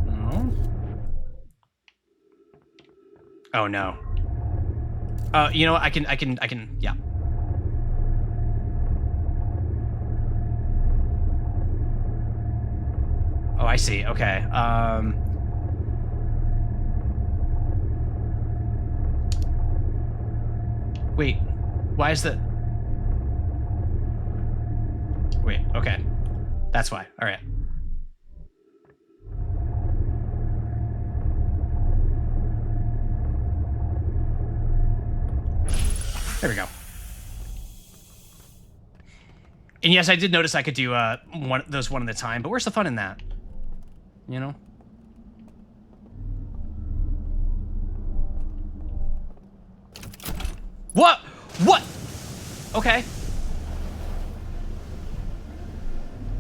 S1: No. Oh no. You know what? I can, yeah. Oh, I see. Okay. Wait, why is that? Wait, okay. That's why. All right. There we go. And yes, I did notice I could do those one at a time, but where's the fun in that? You know? What? What? Okay.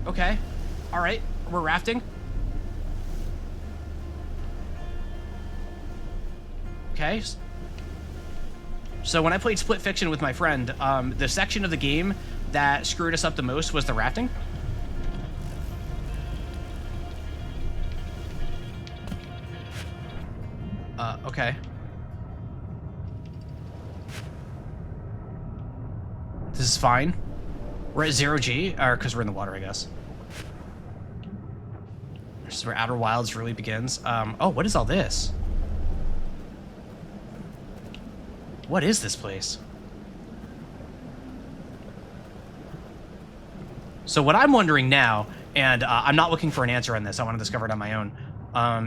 S1: Okay. All right. We're rafting. Okay. So when I played Split Fiction with my friend, the section of the game that screwed us up the most was the rafting. Okay. This is fine. We're at 0G, or because we're in the water, I guess. This is where Outer Wilds really begins. Oh, what is all this? What is this place? So what I'm wondering now, and I'm not looking for an answer on this, I want to discover it on my own,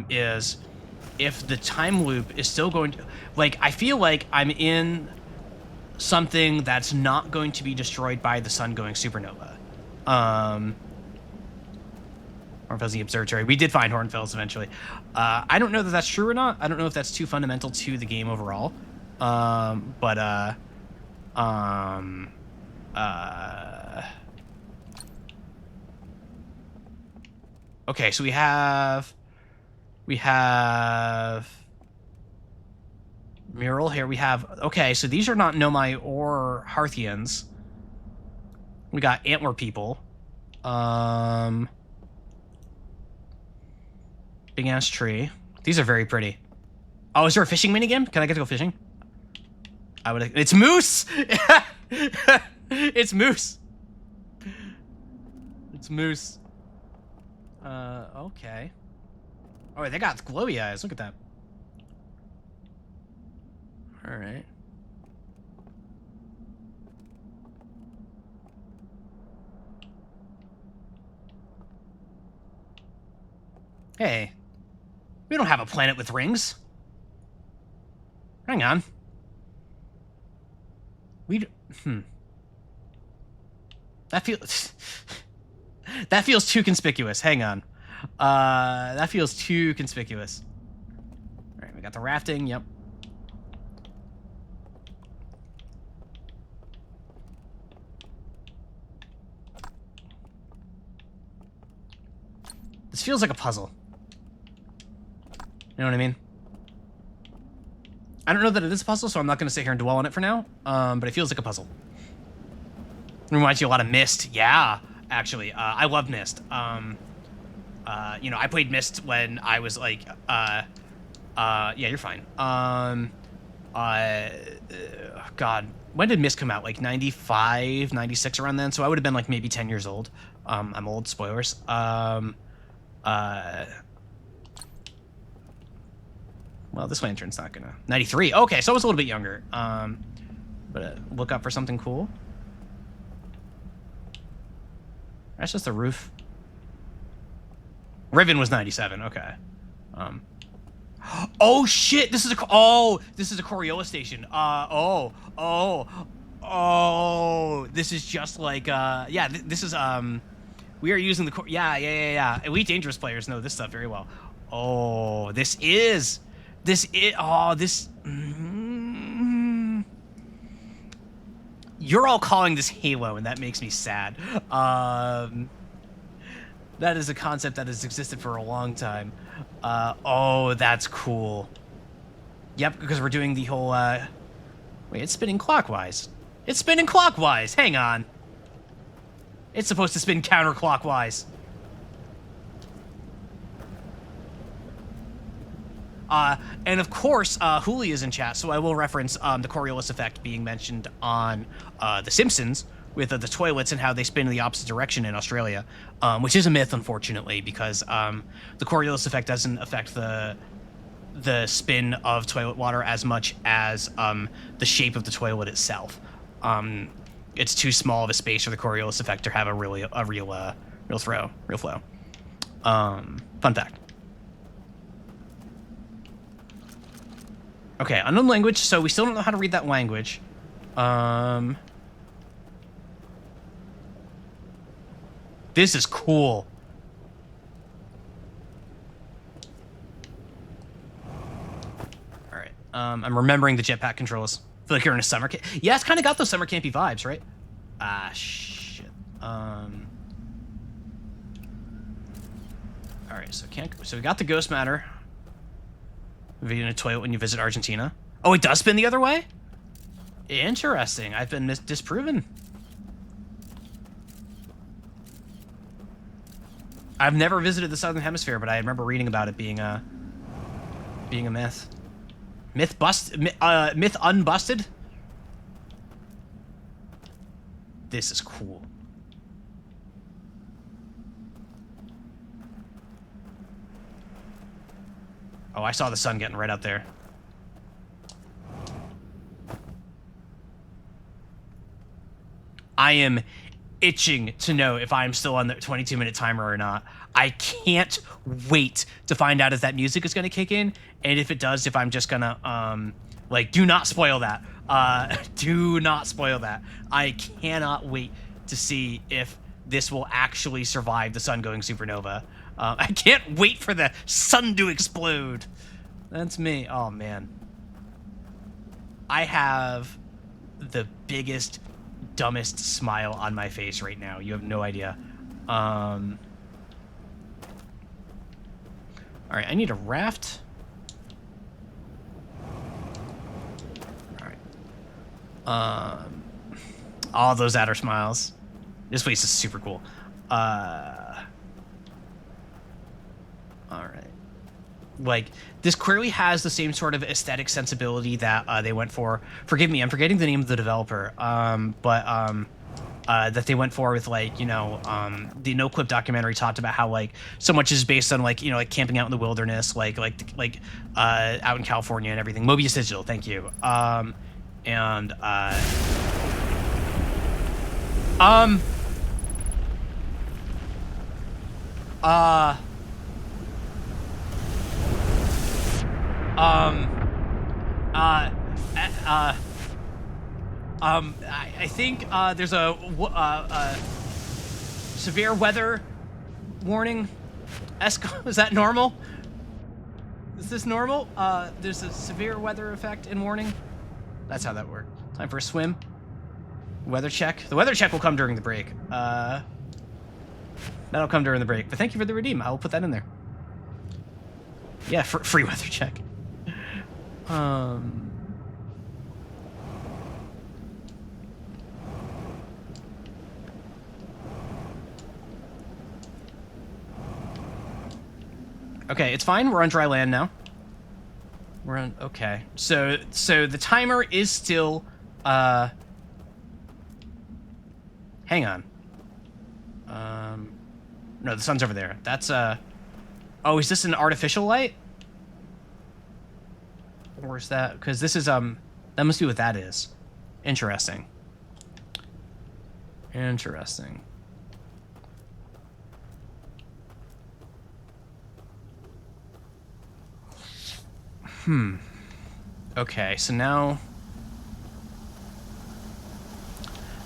S1: is if the time loop is still going to... Like, I feel like I'm in something that's not going to be destroyed by the sun going supernova. Hornfels the Observatory. We did find Hornfels eventually. I don't know that that's true or not. I don't know if that's too fundamental to the game overall. Okay, so we have Mural here. We have, okay, so these are not Nomai or Hearthians. We got Antler people. Big ass tree. These are very pretty. Oh, is there a fishing minigame? Can I get to go fishing? I would. It's moose. It's moose. It's moose. Okay. Oh, they got glowy eyes. Look at that. All right. Hey, we don't have a planet with rings. Hang on. That feels... that feels too conspicuous. Hang on. That feels too conspicuous. All right, we got the rafting. Yep. This feels like a puzzle. You know what I mean? I don't know that it is a puzzle, so I'm not going to sit here and dwell on it for now. But it feels like a puzzle. It reminds you a lot of Myst. Yeah, actually. I love Myst. You know, I played Myst when I was like, yeah, you're fine. God, when did Myst come out? Like 95, 96, around then? So I would have been like maybe 10 years old. I'm old, spoilers. Well, this lantern's not gonna... 93. Okay, so I was a little bit younger. But look up for something cool. That's just the roof. Riven was 97. Okay. Oh shit! This is a... Oh, this is a Coriolis station. This is just like... Yeah, this is... We are using the... Yeah. Elite Dangerous players know this stuff very well. Oh, this is... Oh, this... You're all calling this Halo, and that makes me sad. That is a concept that has existed for a long time. Oh, that's cool. Yep, because we're doing the whole... Wait, it's spinning clockwise. It's spinning clockwise! Hang on. It's supposed to spin counterclockwise. And of course, Huli is in chat, so I will reference the Coriolis effect being mentioned on The Simpsons with the toilets and how they spin in the opposite direction in Australia, which is a myth, unfortunately, because the Coriolis effect doesn't affect the spin of toilet water as much as the shape of the toilet itself. It's too small of a space for the Coriolis effect to have a real flow. Fun fact. Okay, unknown language, so we still don't know how to read that language. This is cool. Alright, I'm remembering the jetpack controls. I feel like you're in a summer camp. Yeah, it's kind of got those summer campy vibes, right? Ah, shit. Alright, so we got the ghost matter. Visiting a toilet when you visit Argentina. Oh, it does spin the other way? Interesting. I've been disproven. I've never visited the Southern Hemisphere, but I remember reading about it being a myth. Myth unbusted? This is cool. Oh, I saw the sun getting right up there. I am itching to know if I'm still on the 22-minute timer or not. I can't wait to find out if that music is going to kick in, and if it does, if I'm just gonna, like, do not spoil that. Do not spoil that. I cannot wait to see if this will actually survive the sun going supernova. I can't wait for the sun to explode. That's me. Oh, man. I have the biggest, dumbest smile on my face right now. You have no idea. All right, I need a raft. All right. All those adder smiles. This place is super cool. All right. Like, this clearly has the same sort of aesthetic sensibility that they went for. Forgive me, I'm forgetting the name of the developer. that they went for with like, you know, the No Clip documentary talked about how like so much is based on like, you know, like camping out in the wilderness, like out in California and everything. Mobius Digital, thank you. I think there's a severe weather warning. Esco, is that normal? Is this normal? There's a severe weather effect and warning. That's how that works. Time for a swim. Weather check. The weather check will come during the break. That'll come during the break. But thank you for the redeem. I will put that in there. Yeah, free weather check. Okay, it's fine. We're on dry land now. We're on... Okay. So the timer is still... Hang on. No, the sun's over there. That's, Oh, is this an artificial light? Or is that... Because this is, that must be what that is. Interesting. Interesting. Okay, so now...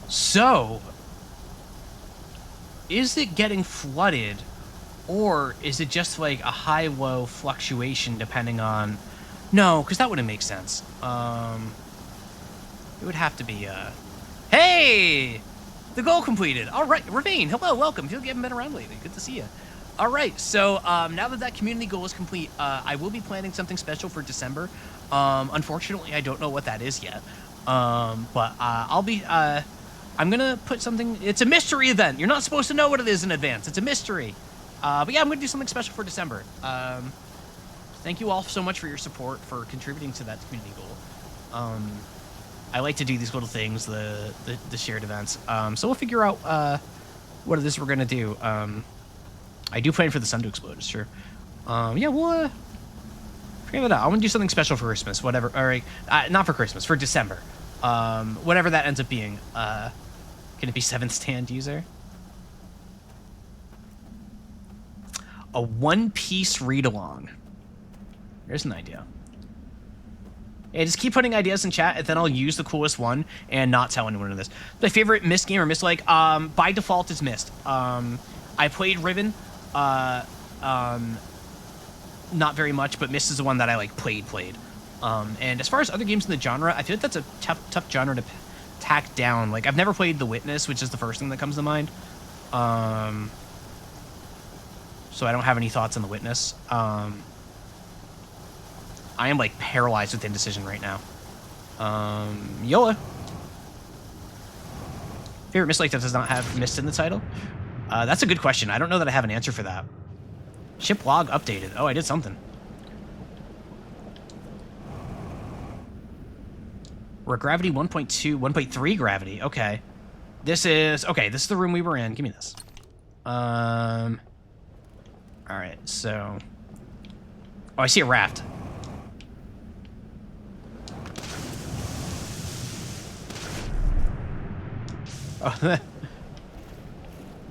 S1: So... Is it getting flooded, or is it just like a high-low fluctuation depending on... No, because that wouldn't make sense. It would have to be, Hey! The goal completed! Alright, Ravine, hello, welcome. I feel like you haven't been around lately. Good to see you. Alright, so, now that community goal is complete, I will be planning something special for December. Unfortunately, I don't know what that is yet. But, I'll be, I'm gonna put something... It's a mystery event. You're not supposed to know what it is in advance. It's a mystery. But yeah, I'm gonna do something special for December. Thank you all so much for your support, for contributing to that community goal. I like to do these little things, the shared events. So we'll figure out what it is we're gonna do. I do plan for the sun to explode, it's true. Yeah, we'll figure that out. I want to do something special for Christmas, whatever. All right, not for Christmas, for December. Whatever that ends up being. Can it be 7th stand user? A one-piece read-along. There's an idea. Yeah, just keep putting ideas in chat, and then I'll use the coolest one and not tell anyone of this. My favorite Myst game or Myst-like, by default is Myst. I played Riven, not very much, but Myst is the one that I like played. And as far as other games in the genre, I feel like that's a tough genre to tack down. Like, I've never played The Witness, which is the first thing that comes to mind. So I don't have any thoughts on The Witness. I am, like, paralyzed with indecision right now. YOLO. Favorite Myst like that does not have Myst in the title? That's a good question. I don't know that I have an answer for that. Ship log updated. Oh, I did something. We're at gravity 1.2, 1.3 gravity. Okay. This is the room we were in. Give me this. All right, so... Oh, I see a raft.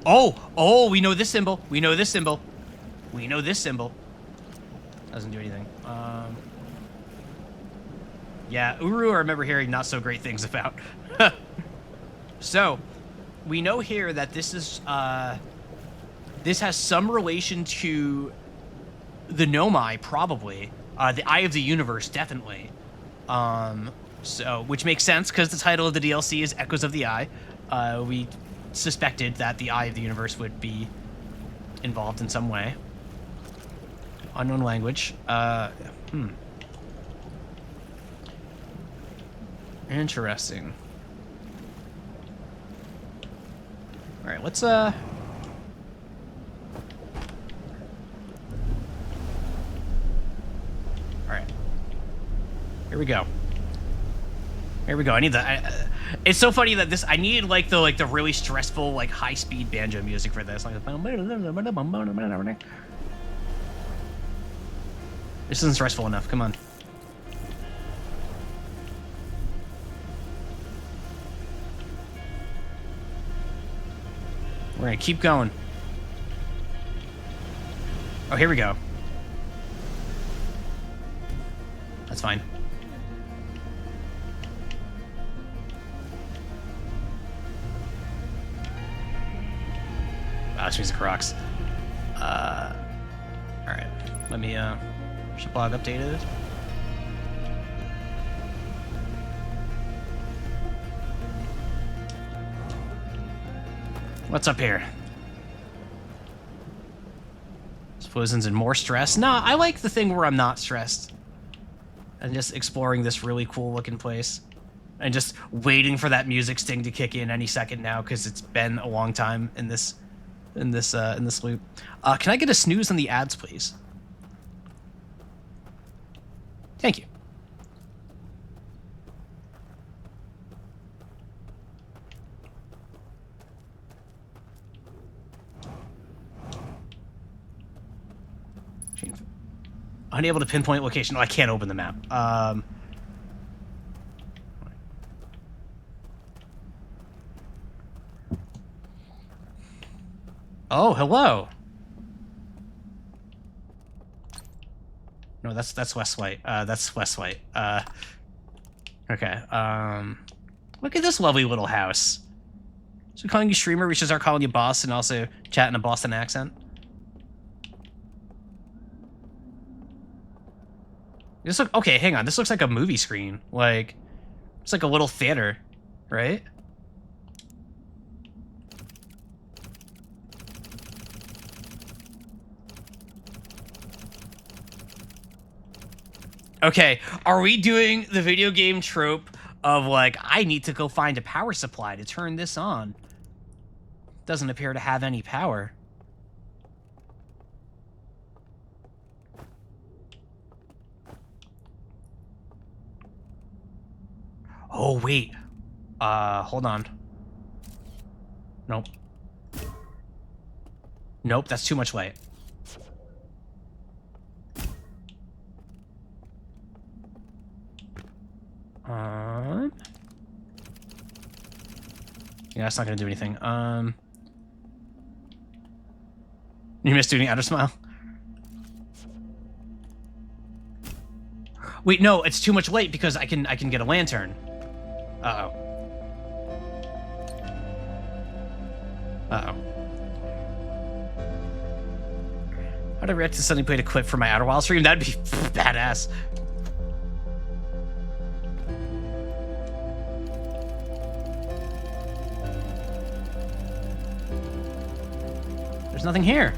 S1: Oh, we know this symbol. We know this symbol. We know this symbol. Doesn't do anything. Yeah, Uru, I remember hearing not so great things about. So, we know here that this is, this has some relation to the Nomai, probably. The Eye of the Universe, definitely. So, which makes sense, because the title of the DLC is Echoes of the Eye. We suspected that the Eye of the Universe would be involved in some way. Unknown language. Interesting. Alright, let's, Alright. Here we go. Here we go. I need the. It's so funny that this. I need like the really stressful like high speed banjo music for this. Like, this isn't stressful enough. Come on. We're gonna keep going. Oh, here we go. That's fine. Wow, this music rocks. Alright. Let me, Shiplog updated. What's up here? Suppose in more stress? Nah, I like the thing where I'm not stressed. And just exploring this really cool looking place. And just waiting for that music sting to kick in any second now, because it's been a long time in this loop. Can I get a snooze on the ads, please? Thank you. Unable to pinpoint location. Oh, I can't open the map. Oh, hello. No, that's West White. That's West White. Okay. Look at this lovely little house. So calling you streamer, we should start calling you boss and also chat in a Boston accent. This look okay. Hang on. This looks like a movie screen. Like it's like a little theater, right? Okay, are we doing the video game trope of like, I need to go find a power supply to turn this on? Doesn't appear to have any power. Oh, wait. Hold on. Nope. Nope, that's too much light. Yeah, that's not gonna do anything. You missed doing outer smile? Wait, no, it's too much light because I can get a lantern. Uh-oh. Uh-oh. How'd I react to suddenly played a clip for my Outer Wilds stream? That'd be badass. There's nothing here.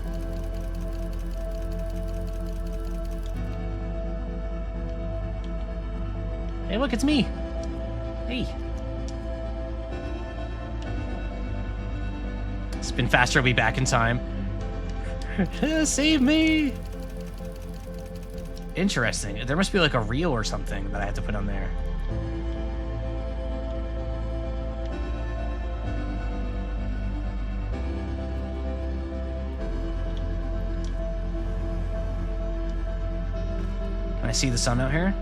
S1: Hey, look, it's me. Hey. Spin faster, I'll be back in time. Save me! Interesting. There must be like a reel or something that I have to put on there. Can I see the sun out here?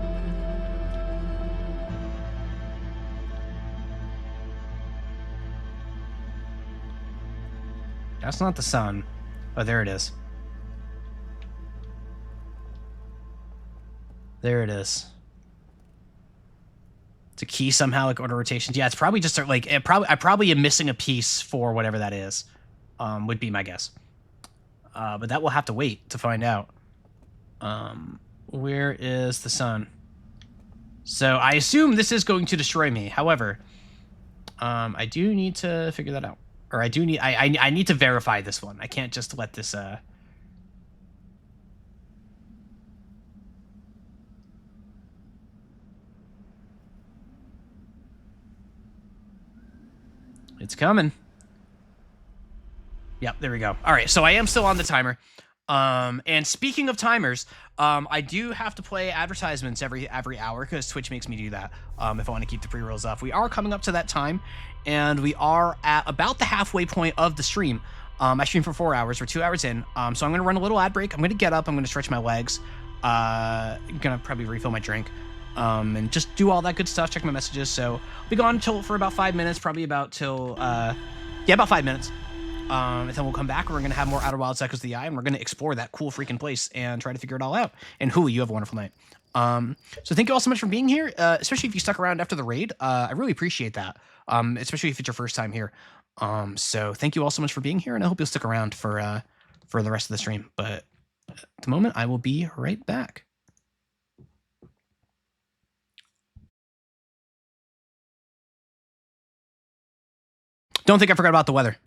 S1: That's not the sun. Oh, there it is. There it is. It's a key somehow, like order rotations. Yeah, it's probably just like I probably am missing a piece for whatever that is. Would be my guess. But that will have to wait to find out. Where is the sun? So I assume this is going to destroy me. However, I do need to figure that out. Or I do need I need to verify this one. I can't just let this It's coming. Yep, there we go. All right, so I am still on the timer. And speaking of timers, I do have to play advertisements every hour because Twitch makes me do that. If I want to keep the pre-rolls up, we are coming up to that time, and we are at about the halfway point of the stream. I stream for 4 hours. We're 2 hours in. So I'm gonna run a little ad break. I'm gonna get up. I'm gonna stretch my legs. I'm gonna probably refill my drink. And just do all that good stuff. Check my messages. So I'll be gone for about 5 minutes. Probably about about 5 minutes. And then we'll come back. We're going to have more Outer Wilds Echoes of the Eye, and we're going to explore that cool freaking place and try to figure it all out. And Huli, you have a wonderful night. So thank you all so much for being here, especially if you stuck around after the raid. I really appreciate that, especially if it's your first time here. So thank you all so much for being here, and I hope you'll stick around for the rest of the stream. But at the moment, I will be right back. Don't think I forgot about the weather.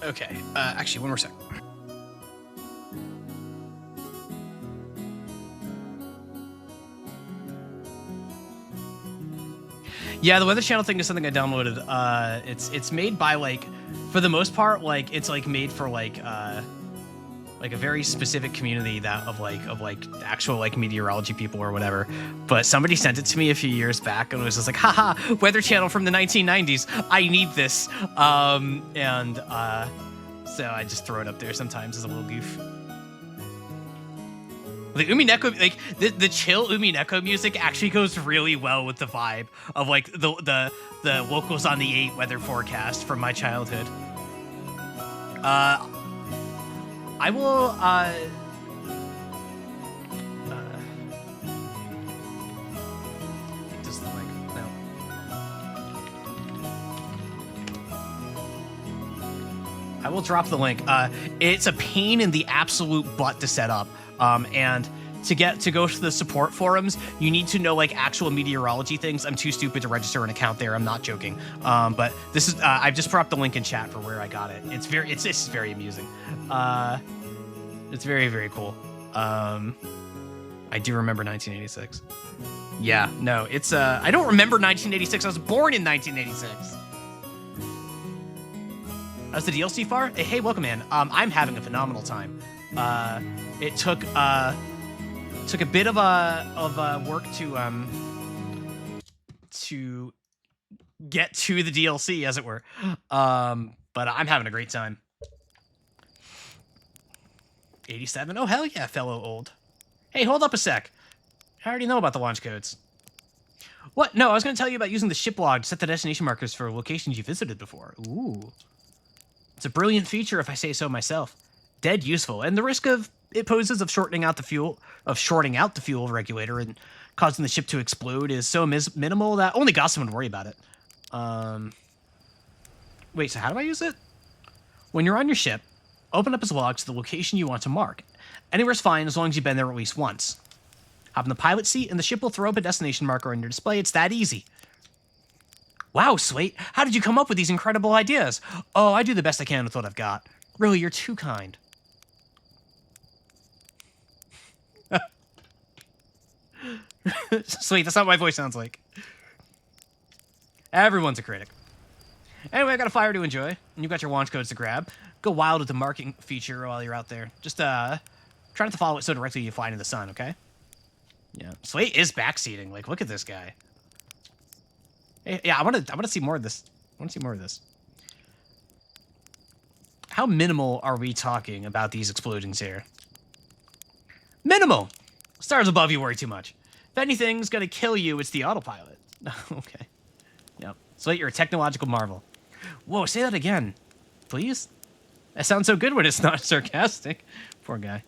S1: Okay, actually, one more sec. Yeah, the Weather Channel thing is something I downloaded. It's made by like, for the most part, like it's like made for like a very specific community that of like actual like meteorology people or whatever. But somebody sent it to me a few years back and was just like, haha, Weather Channel from the 1990s. I need this. So I just throw it up there sometimes as a little goof. The Umineko, like the chill Umineko music actually goes really well with the vibe of like the locals on the 8 weather forecast from my childhood. I will just the link. No. I will drop the link. It's a pain in the absolute butt to set up. And to go to the support forums, you need to know like actual meteorology things. I'm too stupid to register an account there. I'm not joking. But this is I've just dropped the link in chat for where I got it. It's very amusing. It's very, very cool. I do remember 1986. Yeah, no, it's I don't remember 1986. I was born in 1986. How's the DLC far? Hey, welcome, man. I'm having a phenomenal time. It took a bit of work to get to the DLC, as it were. But I'm having a great time. 87? Oh, hell yeah, fellow old. Hey, hold up a sec. I already know about the launch codes. What? No, I was going to tell you about using the ship log to set the destination markers for locations you visited before. Ooh. It's a brilliant feature if I say so myself. Dead useful, and the risk of it poses of shorting out the fuel regulator and causing the ship to explode is so minimal that only Gotham would worry about it. Wait, so how do I use it? When you're on your ship, open up its log to the location you want to mark. Anywhere's fine as long as you've been there at least once. Hop in the pilot seat and the ship will throw up a destination marker on your display. It's that easy. Wow, Slate, how did you come up with these incredible ideas? Oh, I do the best I can with what I've got. Really, you're too kind. Sweet, that's not what my voice sounds like. Everyone's a critic. Anyway, I got a fire to enjoy, and you've got your launch codes to grab. Go wild with the marking feature while you're out there. Just try not to follow it so directly you fly into the sun, okay? Yeah, Slate is backseating. Like, look at this guy. Hey, yeah, I want to see more of this. I want to see more of this. How minimal are we talking about these explosions here? Minimal. Stars above you worry too much. If anything's gonna kill you, it's the autopilot. Okay. Yep. Slate, you're a technological marvel. Whoa, say that again, please. That sounds so good when it's not sarcastic. Poor guy.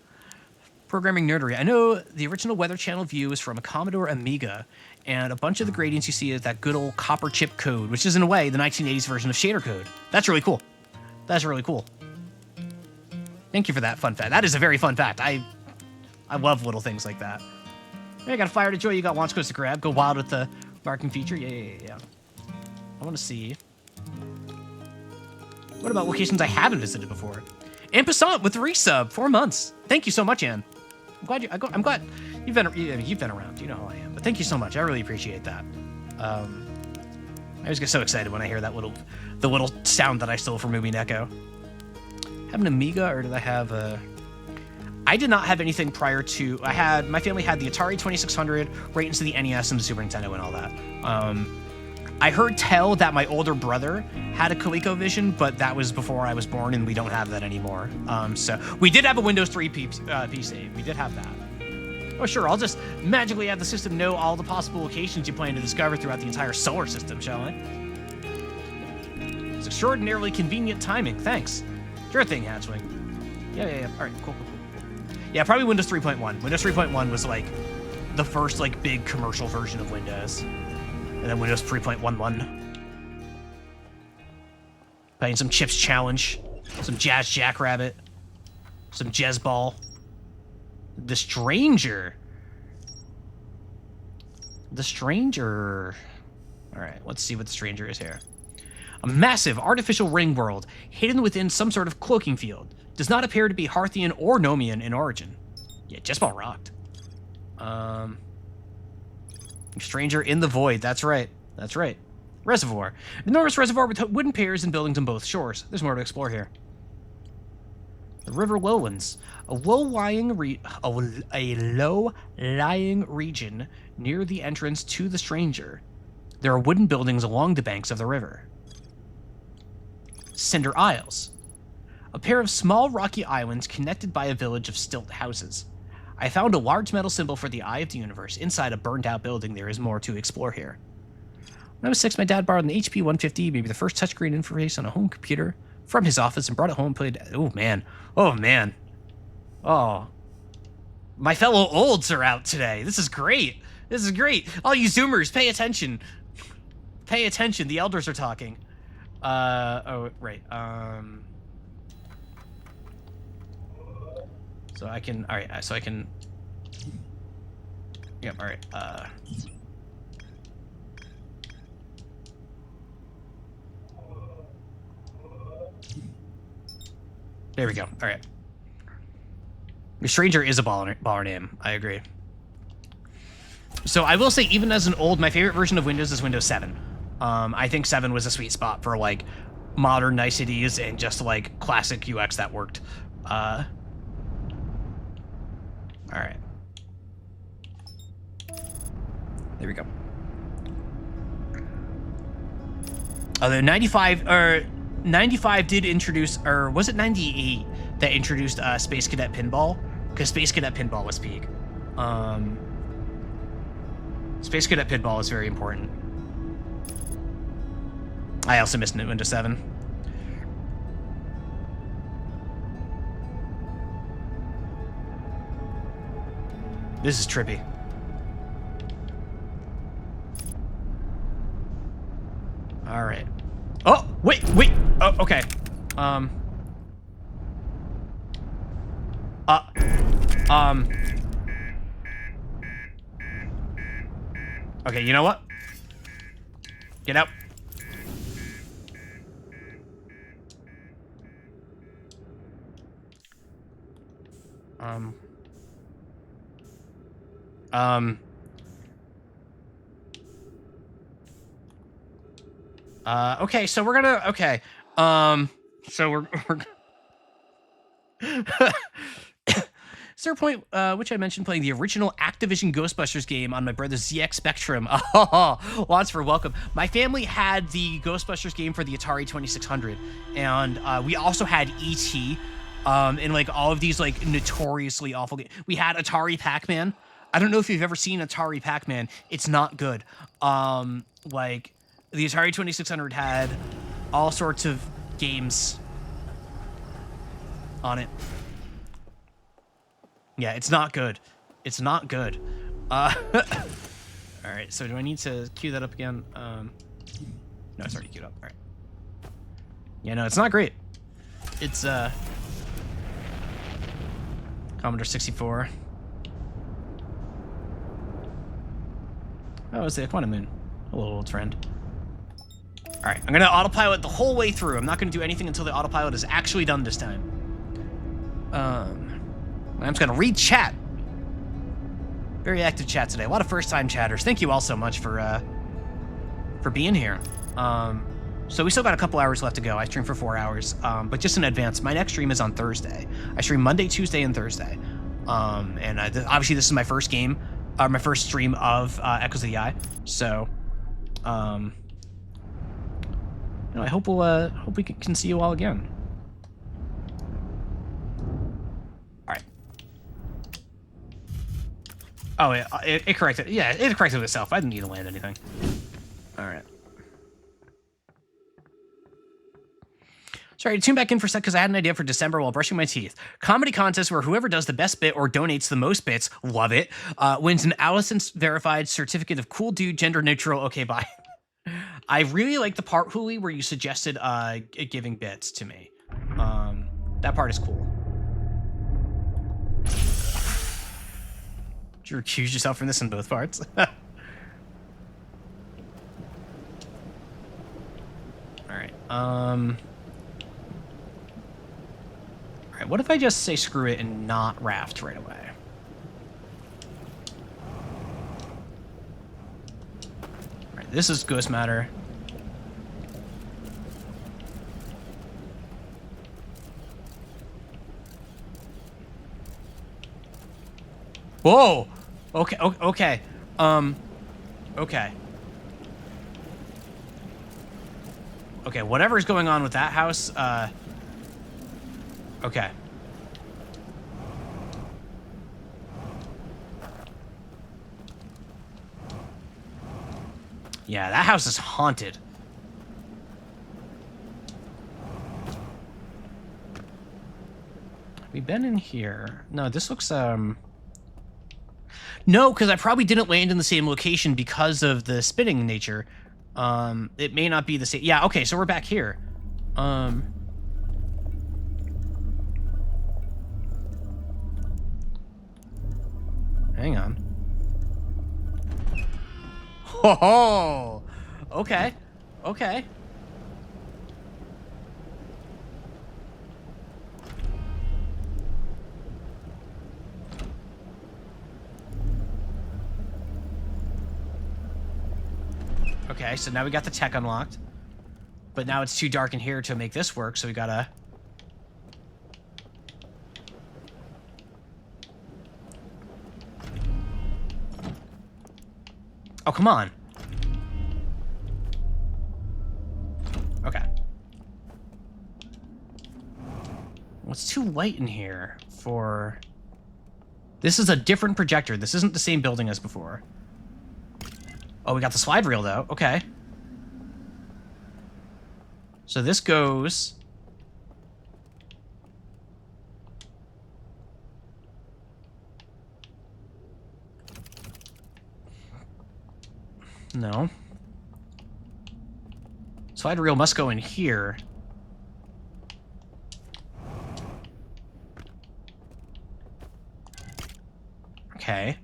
S1: Programming nerdery. I know the original Weather Channel view is from a Commodore Amiga, and a bunch of the gradients you see is that good old copper chip code, which is in a way the 1980s version of shader code. That's really cool. That's really cool. Thank you for that fun fact. That is a very fun fact. I love little things like that. Hey, I got a fire to enjoy. You got launch codes to grab. Go wild with the marking feature. Yeah. I want to see. What about locations I haven't visited before? And Passant with the resub, 4 months. Thank you so much, Ann. I'm glad you've been around. You know how I am. But thank you so much. I really appreciate that. I always get so excited when I hear the little sound that I stole from Umineko. Have an Amiga, or did I have a? I did not have anything prior to. My family had the Atari 2600, right into the NES and the Super Nintendo and all that. I heard tell that my older brother had a ColecoVision, but that was before I was born, and we don't have that anymore. So we did have a Windows 3 PC. We did have that. Oh, sure, I'll just magically have the system know all the possible locations you plan to discover throughout the entire solar system, shall I? It's extraordinarily convenient timing, thanks. Sure thing, Hatchling. Yeah. All right, cool. Yeah, probably Windows 3.1. Windows 3.1 was, like, the first, like, big commercial version of Windows. And then Windows 3.11. Playing some Chips Challenge, some Jazz Jackrabbit, some Jezball. The Stranger. All right, let's see what the Stranger is here. A massive artificial ring world hidden within some sort of cloaking field. Does not appear to be Harthian or Nomian in origin. Yeah, Jezball rocked. Stranger in the Void, that's right. That's right. Reservoir. An enormous reservoir with wooden piers and buildings on both shores. There's more to explore here. The River Lowlands. A low-lying region near the entrance to the Stranger. There are wooden buildings along the banks of the river. Cinder Isles. A pair of small rocky islands connected by a village of stilt houses. I found a large metal symbol for the Eye of the Universe. Inside a burned-out building, there is more to explore here. When I was 6, my dad borrowed an HP 150, maybe the first touchscreen interface on a home computer, from his office and brought it home and played... Oh, man. Oh, man. Oh. My fellow olds are out today. This is great. This is great. All you Zoomers, pay attention. Pay attention. The elders are talking. Oh, right. So I can... All right, so I can... Yep, all right. There we go. All right. The Stranger is a baller name. I agree. So I will say, even as an old, my favorite version of Windows is Windows 7. I think 7 was a sweet spot for, like, modern niceties and just, like, classic UX that worked. All right. There we go. Although 95 did introduce, or was it 98 that introduced Space Cadet Pinball? Because Space Cadet Pinball was peak. Space Cadet Pinball is very important. I also missed Windows 7. This is trippy. All right. Oh, wait. Oh, okay. Okay, you know what? Get out. Okay, so we're gonna, okay. So we're Is there a point, which I mentioned playing the original Activision Ghostbusters game on my brother's ZX Spectrum? Oh, lots for welcome. My family had the Ghostbusters game for the Atari 2600, and we also had E.T., and like all of these like notoriously awful games. We had Atari Pac-Man. I don't know if you've ever seen Atari Pac-Man. It's not good. Like the Atari 2600 had all sorts of games on it. Yeah, it's not good. It's not good. All right, so do I need to queue that up again? No, it's already queued up. All right. Yeah, no, it's not great. It's Commodore 64. Oh, it's the Quantum Moon. Hello, old friend. All right, I'm gonna autopilot the whole way through. I'm not gonna do anything until the autopilot is actually done this time. I'm just gonna read chat. Very active chat today. A lot of first-time chatters. Thank you all so much for being here. So we still got a couple hours left to go. I stream for 4 hours, but just in advance, my next stream is on Thursday. I stream Monday, Tuesday, and Thursday. And obviously this is my first game, my first stream of Echoes of the Eye. So, you know, I hope we can see you all again. Oh, it corrected. Yeah, it corrected itself. I didn't need to land anything. All right. Sorry, to tune back in for a sec because I had an idea for December while brushing my teeth. Comedy contest where whoever does the best bit or donates the most bits, love it, wins an Allison's verified certificate of cool dude, gender neutral. Okay, bye. I really like the part, Huli, where you suggested giving bits to me. That part is cool. Did you recuse yourself from this in both parts? All right. All right. What if I just say screw it and not raft right away? All right. this is ghost matter. Whoa! Okay, okay. Okay. Okay, whatever's going on with that house, okay. Yeah, that house is haunted. We've been in here. No, this looks, No, because I probably didn't land in the same location because of the spinning nature. It may not be the same. Yeah, okay, so we're back here. Hang on. Oh, okay, okay. Okay, so now we got the tech unlocked. But now it's too dark in here to make this work, so we gotta... Oh, come on. Okay. Well, it's too light in here for... This is a different projector. This isn't the same building as before. Oh, we got the slide reel, though. Okay. So this goes... No. Slide reel must go in here. Okay.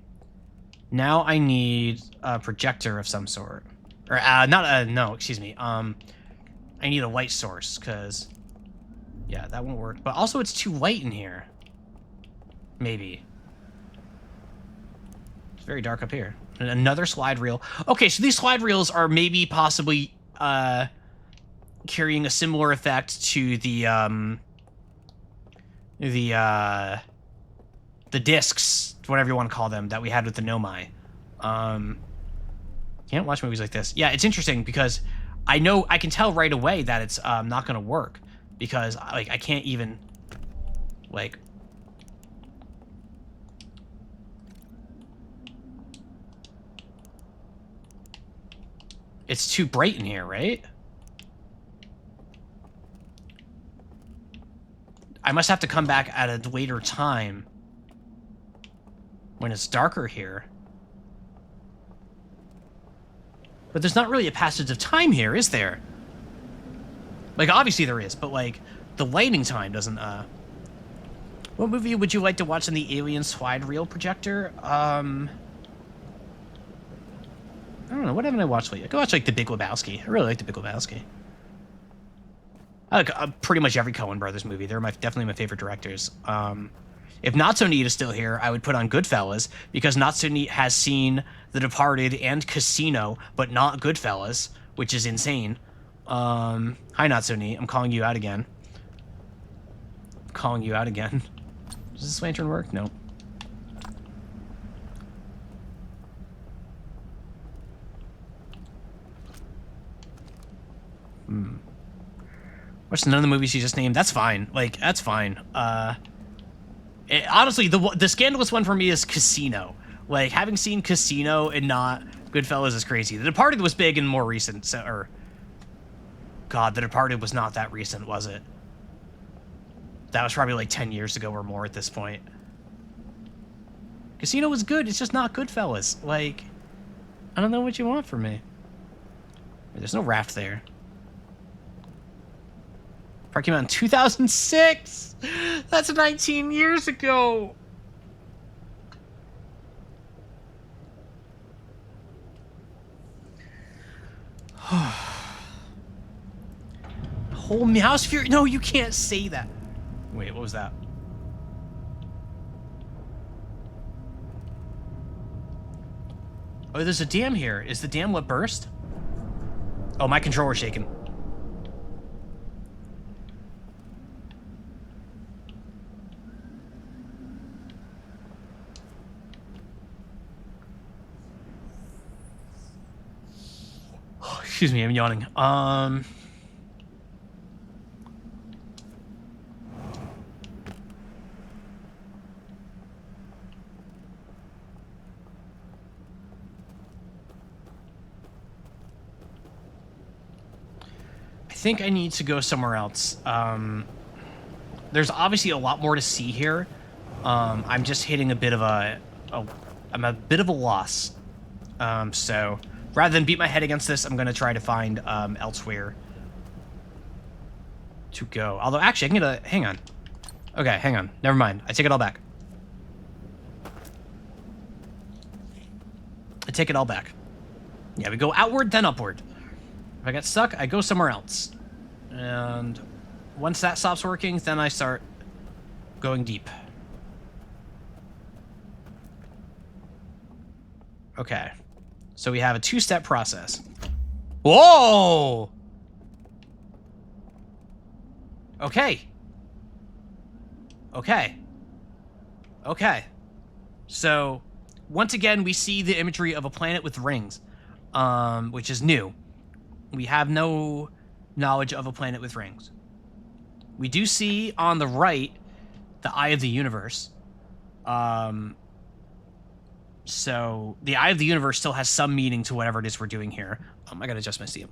S1: Now I need a projector of some sort. Or, no, excuse me. I need a light source, because... Yeah, that won't work. But also, it's too light in here. Maybe. It's very dark up here. And another slide reel. Okay, so these slide reels are maybe possibly, carrying a similar effect to the discs, whatever you want to call them, that we had with the Nomai. Can't watch movies like this. Yeah, it's interesting because I can tell right away that it's not going to work because like I can't even like it's too bright in here, right? I must have to come back at a later time when it's darker here. But there's not really a passage of time here, is there? Like, obviously there is, but, like, the lighting time doesn't, What movie would you like to watch on the Alien slide reel projector? I don't know, what haven't I watched lately? I could watch, like, The Big Lebowski. I really like The Big Lebowski. I like pretty much every Coen Brothers movie. They're definitely my favorite directors. If Not So Neat is still here, I would put on Goodfellas, because Not So Neat has seen The Departed and Casino, but not Goodfellas, which is insane. Hi, Not So Neat. I'm calling you out again. Calling you out again. Does this lantern work? No. What's none of the movies you just named? That's fine. Like, that's fine. Honestly, the scandalous one for me is Casino. Like, having seen Casino and not Goodfellas is crazy. The Departed was big and more recent, so, or... God, The Departed was not that recent, was it? That was probably like 10 years ago or more at this point. Casino was good, it's just not Goodfellas. Like, I don't know what you want from me. There's no raft there. Park came out in 2006! That's 19 years ago! Whole Mouse Fury? No, you can't say that. Wait, what was that? Oh, there's a dam here. Is the dam what burst? Oh, my controller's shaking. Excuse me, I'm yawning. I think I need to go somewhere else. There's obviously a lot more to see here. I'm just hitting a bit of I'm a bit of a loss. So rather than beat my head against this, I'm going to try to find elsewhere to go. Although, actually, I can get a... Hang on. Okay, hang on. Never mind. I take it all back. I take it all back. Yeah, we go outward, then upward. If I get stuck, I go somewhere else. And once that stops working, then I start going deep. Okay. So we have a two-step process. Whoa! Okay. Okay. Okay. So, once again, we see the imagery of a planet with rings, which is new. We have no knowledge of a planet with rings. We do see on the right the Eye of the Universe. So the Eye of the Universe still has some meaning to whatever it is we're doing here. I gotta adjust my seat.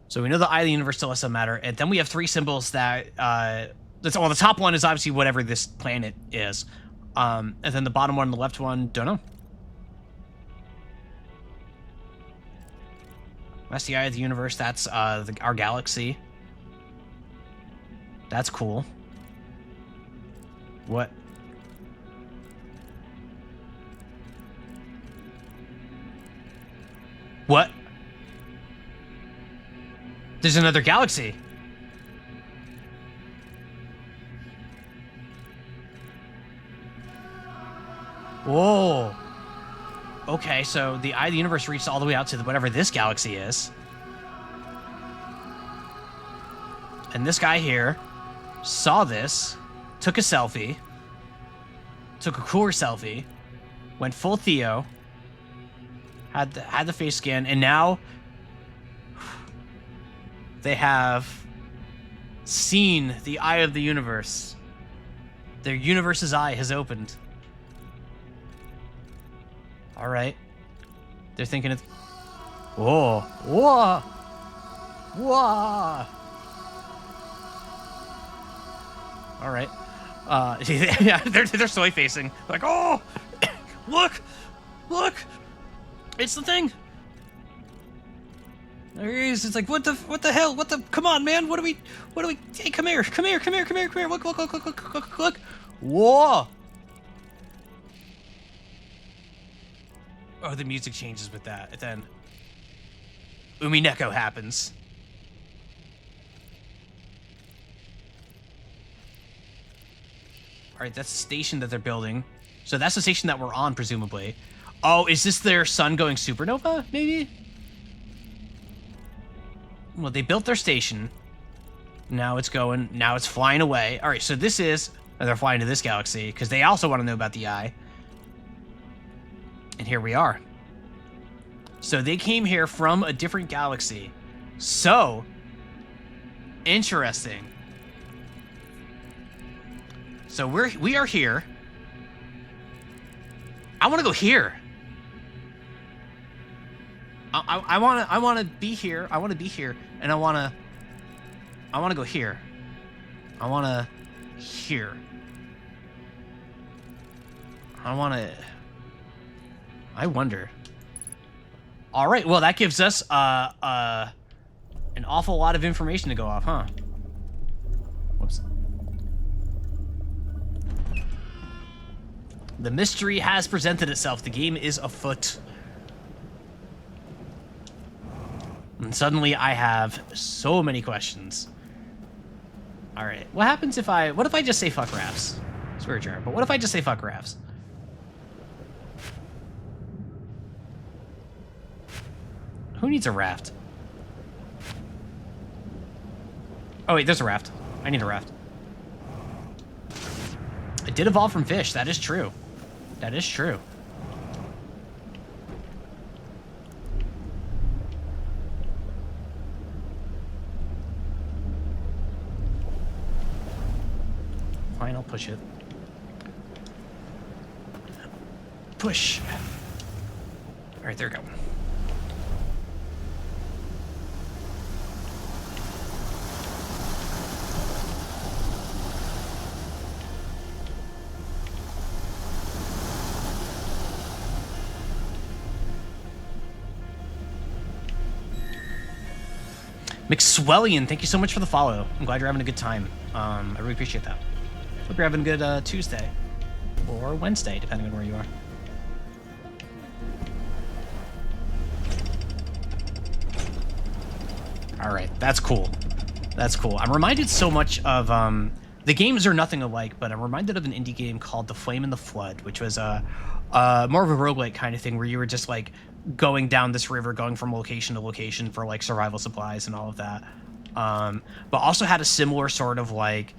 S1: So we know the Eye of the Universe still has some matter, and then we have three symbols that well, the top one is obviously whatever this planet is, and then the bottom one and the left one, don't know. That's the Eye of the Universe. That's our galaxy. That's cool. What? What? There's another galaxy. Whoa. Okay, so the Eye of the Universe reached all the way out to whatever this galaxy is. And this guy here saw this, took a selfie, took a cooler selfie, went full Theo, had the face scan, and now they have seen the Eye of the Universe. Their universe's eye has opened. All right. They're thinking it's... Whoa. Whoa. Whoa. All right. Yeah, they're soy facing. Like, oh, look, it's the thing. There he is. It's like, what the hell? Come on, man. What do we, hey, come here. Look. Whoa. Oh, the music changes with that. And then Umineko happens. All right, that's the station that they're building. So that's the station that we're on, presumably. Oh, is this their sun going supernova, maybe? Well, they built their station. Now it's flying away. All right, so this is... they're flying to this galaxy, because they also want to know about the eye. And here we are. So they came here from a different galaxy. So, interesting. So we are here. I want to go here. I want to be here. I want to be here, and I want to go here. I want to here. I wonder. All right, well, that gives us an awful lot of information to go off, huh? Whoops. The mystery has presented itself. The game is afoot. And suddenly I have so many questions. All right, what happens if what if I just say fuck rafts? It's weird, but what if I just say fuck rafts? Who needs a raft? Oh, wait, there's a raft. I need a raft. It did evolve from fish. That is true. That is true. Fine, I'll push it. Push. All right, there we go. McSwellian, thank you so much for the follow. I'm glad you're having a good time. I really appreciate that. Hope you're having a good Tuesday or Wednesday, depending on where you are. All right, that's cool. That's cool. I'm reminded so much of the games are nothing alike, but I'm reminded of an indie game called The Flame and the Flood, which was more of a roguelike kind of thing where you were just like going down this river, going from location to location for like survival supplies and all of that. But also had a similar sort of like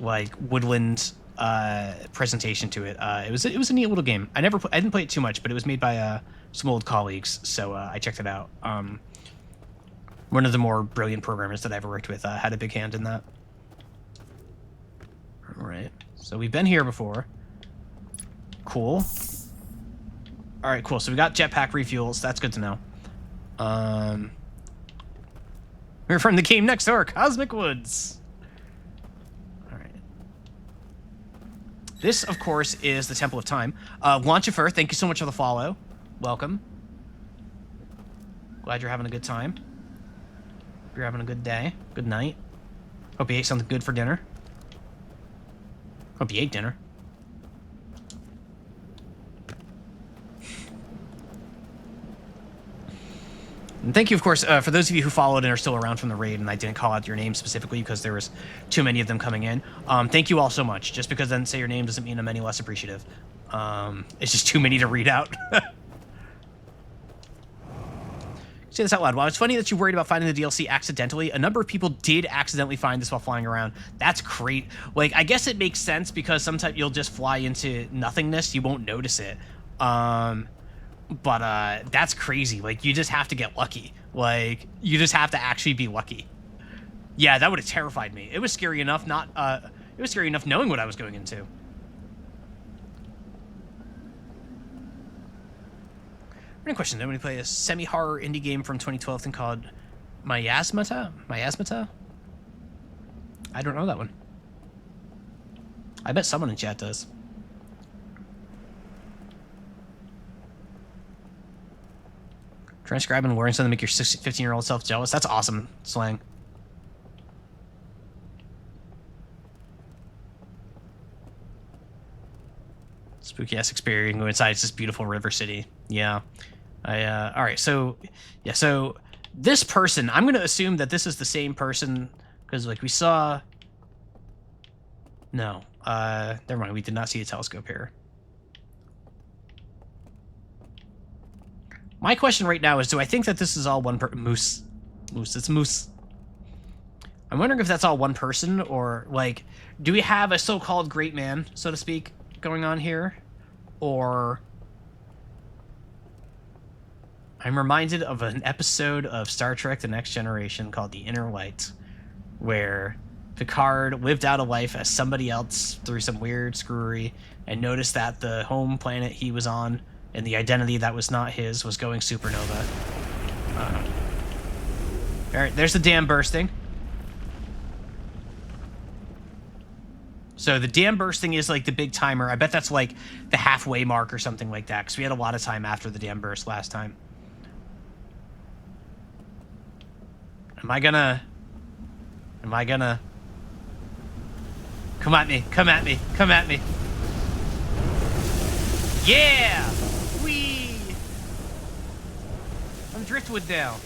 S1: woodland presentation to it. It was a neat little game. I didn't play it too much, but it was made by some old colleagues, so I checked it out. One of the more brilliant programmers that I ever worked with had a big hand in that. All right, so we've been here before. Cool. All right, cool. So we got jetpack refuels. That's good to know. We're from the game next door, Cosmic Woods. All right. This, of course, is the Temple of Time. Launchifer, thank you so much for the follow. Welcome. Glad you're having a good time. Hope you're having a good day. Good night. Hope you ate something good for dinner. Hope you ate dinner. And thank you, of course, for those of you who followed and are still around from the raid, and I didn't call out your name specifically because there was too many of them coming in. Thank you all so much. Just because I didn't say your name doesn't mean I'm any less appreciative. It's just too many to read out. Say this out loud. While it's funny that you worried about finding the DLC accidentally, a number of people did accidentally find this while flying around. That's great. Like, I guess it makes sense because sometimes you'll just fly into nothingness. You won't notice it. But that's crazy. Like, you just have to get lucky. Like, you just have to actually be lucky. Yeah, that would have terrified me. It was scary enough it was scary enough knowing what I was going into. Random question. Nobody play a semi-horror indie game from 2012 thing called Miasmata? Miasmata? I don't know that one. I bet someone in chat does. Transcribing and wearing something to make your 15-year-old self jealous. That's awesome slang. Spooky ass experience. Go inside. It's this beautiful river city. Yeah. All right. So, yeah. So this person, I'm going to assume that this is the same person because, like, we saw. No. Never mind. We did not see a telescope here. My question right now is, do I think that this is all one Moose? Moose. It's Moose. I'm wondering if that's all one person or, like, do we have a so-called great man, so to speak, going on here? Or I'm reminded of an episode of Star Trek The Next Generation called The Inner Light, where Picard lived out a life as somebody else through some weird screwery and noticed that the home planet he was on and the identity that was not his was going supernova. All right, there's the dam bursting. So the dam bursting is like the big timer. I bet that's like the halfway mark or something like that, because we had a lot of time after the dam burst last time. Am I gonna... Come at me, come at me, come at me. Yeah! Whee! I'm driftwood now.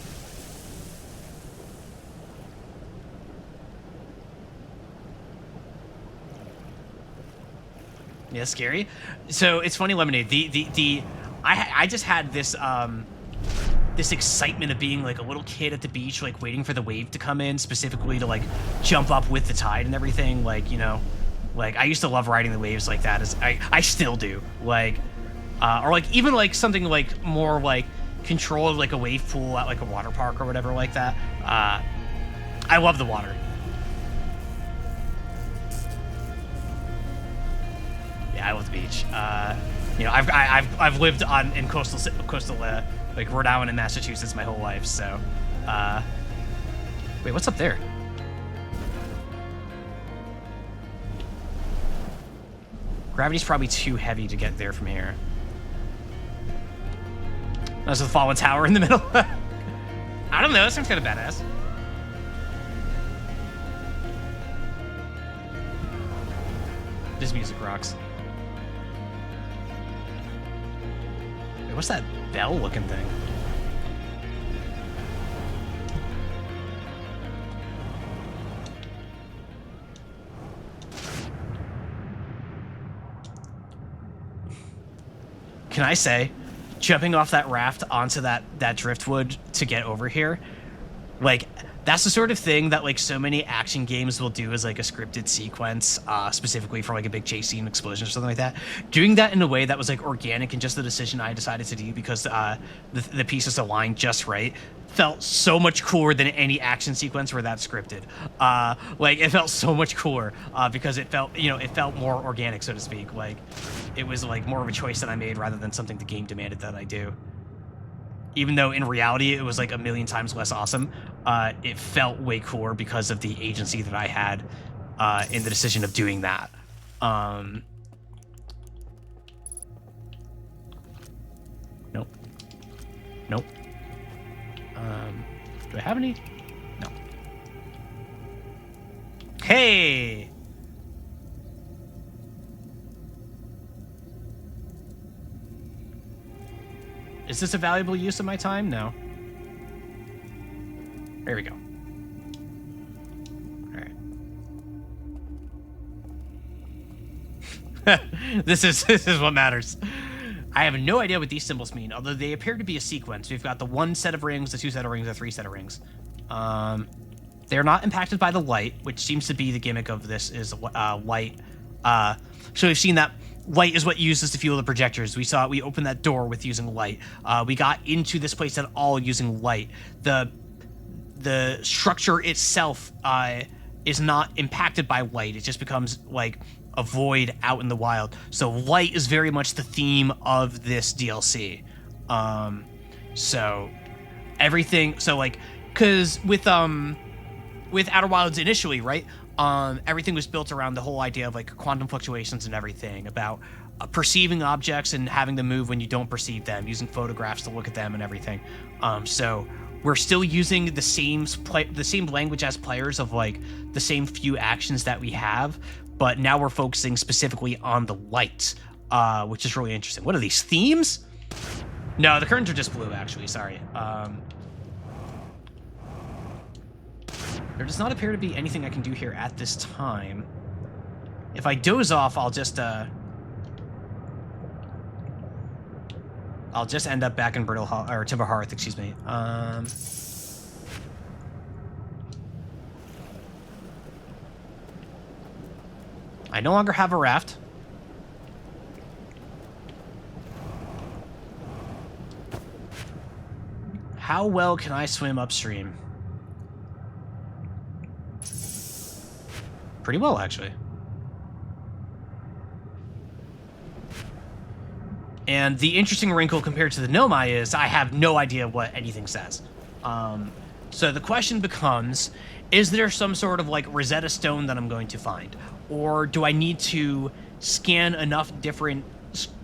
S1: Yeah, scary. So it's funny, Lemonade. I just had this this excitement of being like a little kid at the beach, like waiting for the wave to come in, specifically to like jump up with the tide and everything. Like, you know, like I used to love riding the waves like that. As I still do. Like, or like even like something like more like controlled, like a wave pool at like a water park or whatever like that. I love the water. Yeah, I love the beach. You know, I've lived in coastal like Rhode Island and Massachusetts my whole life. So, wait, what's up there? Gravity's probably too heavy to get there from here. There's a fallen tower in the middle. I don't know. That seems kind of badass. This music rocks. Wait, what's that bell-looking thing? Can I say, jumping off that raft onto that driftwood to get over here, like, that's the sort of thing that like so many action games will do as like a scripted sequence, specifically for like a big chase scene, explosion or something like that. Doing that in a way that was like organic and just the decision I decided to do because the pieces aligned just right felt so much cooler than any action sequence where that's scripted. Like it felt so much cooler because it felt, you know, it felt more organic, so to speak. Like it was like more of a choice that I made rather than something the game demanded that I do. Even though in reality it was like a million times less awesome, it felt way cooler because of the agency that I had in the decision of doing that. Nope. Nope. Do I have any? No. Hey! Is this a valuable use of my time? No. There we go. All right. This is what matters. I have no idea what these symbols mean, although they appear to be a sequence. We've got the 1 set of rings, the 2 set of rings, the 3 set of rings. They're not impacted by the light, which seems to be the gimmick of this is light. So we've seen that light is what uses to fuel the projectors. We saw it. We opened that door with using light. We got into this place at all using light. The structure itself is not impacted by light. It just becomes like a void out in the wild. So light is very much the theme of this DLC. So everything. So like, because with Outer Wilds initially, right? Everything was built around the whole idea of like quantum fluctuations and everything, about perceiving objects and having them move when you don't perceive them, using photographs to look at them and everything. So we're still using the same language as players of like the same few actions that we have, but now we're focusing specifically on the light, which is really interesting. What are these, themes? No, the curtains are just blue, actually. Sorry. There does not appear to be anything I can do here at this time. If I doze off, I'll just end up back in Timber Hearth, excuse me. I no longer have a raft. How well can I swim upstream? Pretty well, actually. And the interesting wrinkle compared to the Nomai is I have no idea what anything says. So the question becomes, is there some sort of like Rosetta Stone that I'm going to find? Or do I need to scan enough different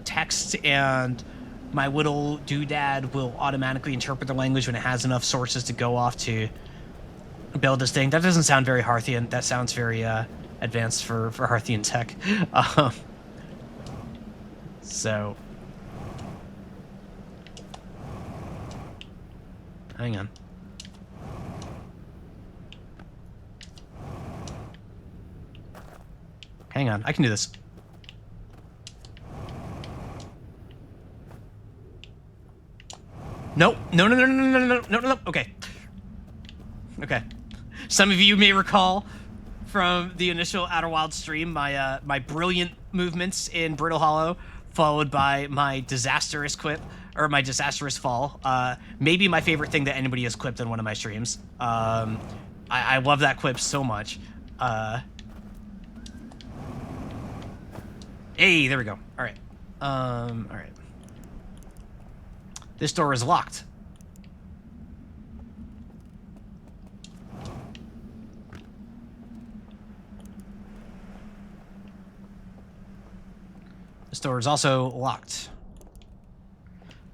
S1: texts and my little doodad will automatically interpret the language when it has enough sources to go off to build this thing? That doesn't sound very Hearthian. That sounds very advanced for Hearthian tech. So... hang on. Hang on, I can do this. No. No. Okay. Okay. Some of you may recall from the initial Outer Wilds stream my brilliant movements in Brittle Hollow, followed by my disastrous quip, or my disastrous fall. Maybe my favorite thing that anybody has quipped in one of my streams. I love that quip so much. Hey, there we go. All right. All right. This door is locked. This door is also locked.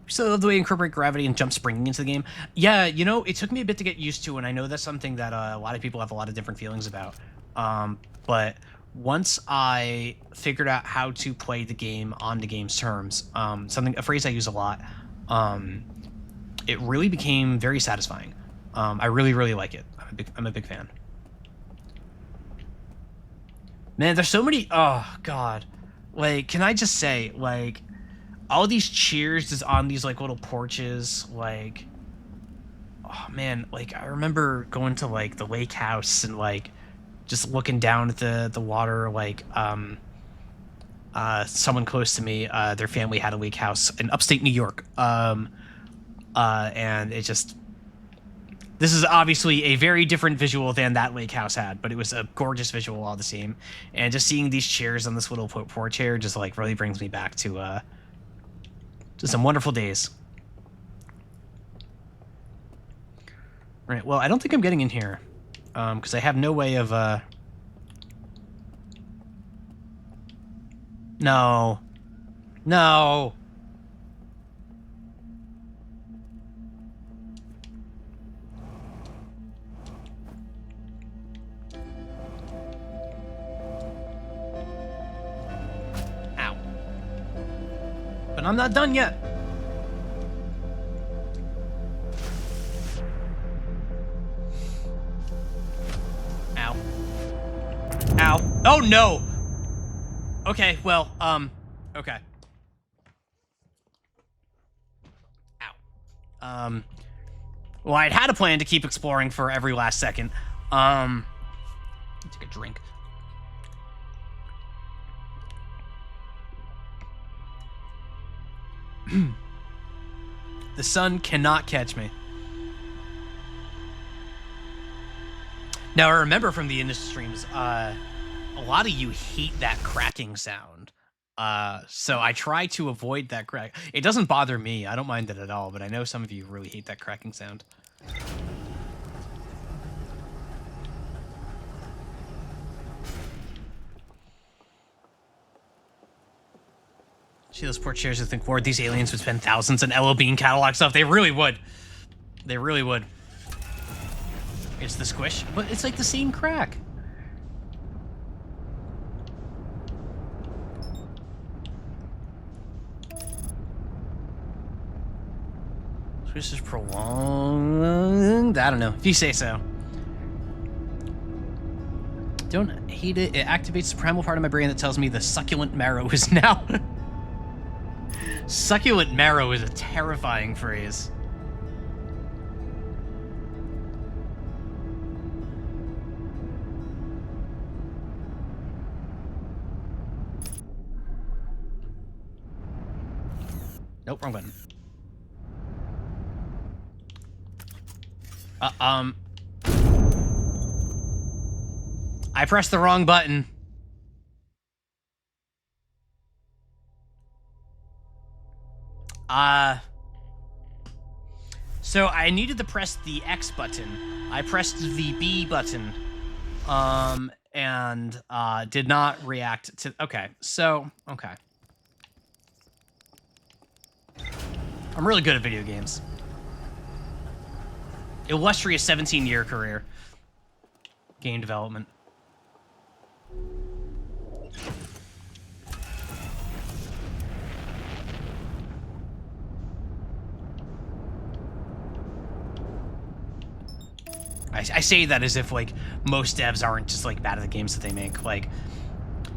S1: So I love the way you incorporate gravity and jump springing into the game. Yeah, you know, it took me a bit to get used to, and I know that's something that a lot of people have a lot of different feelings about. But once I figured out how to play the game on the game's terms, a phrase I use a lot, it really became very satisfying. I really, really like it. I'm a big fan. Man, there's so many. Oh God, like, can I just say, like, all these cheers is on these like little porches, like, oh man, like I remember going to like the lake house and like just looking down at the water, like someone close to me, their family had a lake house in upstate New York, and it just, this is obviously a very different visual than that lake house had, but it was a gorgeous visual all the same. And just seeing these chairs on this little porch here just like really brings me back to some wonderful days. Right, well, I don't think I'm getting in here, because I have no way of, No. No! Ow. But I'm not done yet. Ow. Ow. Oh no! Okay, well, okay. Ow. Well, I'd had a plan to keep exploring for every last second. Take a drink. The sun cannot catch me. Now, I remember from the initial streams, a lot of you hate that cracking sound. So I try to avoid that crack. It doesn't bother me. I don't mind it at all, but I know some of you really hate that cracking sound. See those poor chairs who think, Ward, these aliens would spend thousands on LL Bean catalog stuff. They really would. They really would. It's the squish, but it's like the same crack. Squish is prolonged. I don't know. If you say so. Don't hate it. It activates the primal part of my brain that tells me the succulent marrow is now. Succulent marrow is a terrifying phrase. Nope, wrong button. I pressed the wrong button. So I needed to press the X button. I pressed the B button, and did not react to. Okay, so okay. I'm really good at video games. Illustrious 17-year career. Game development. I say that as if, like, most devs aren't just, like, bad at the games that they make. Like,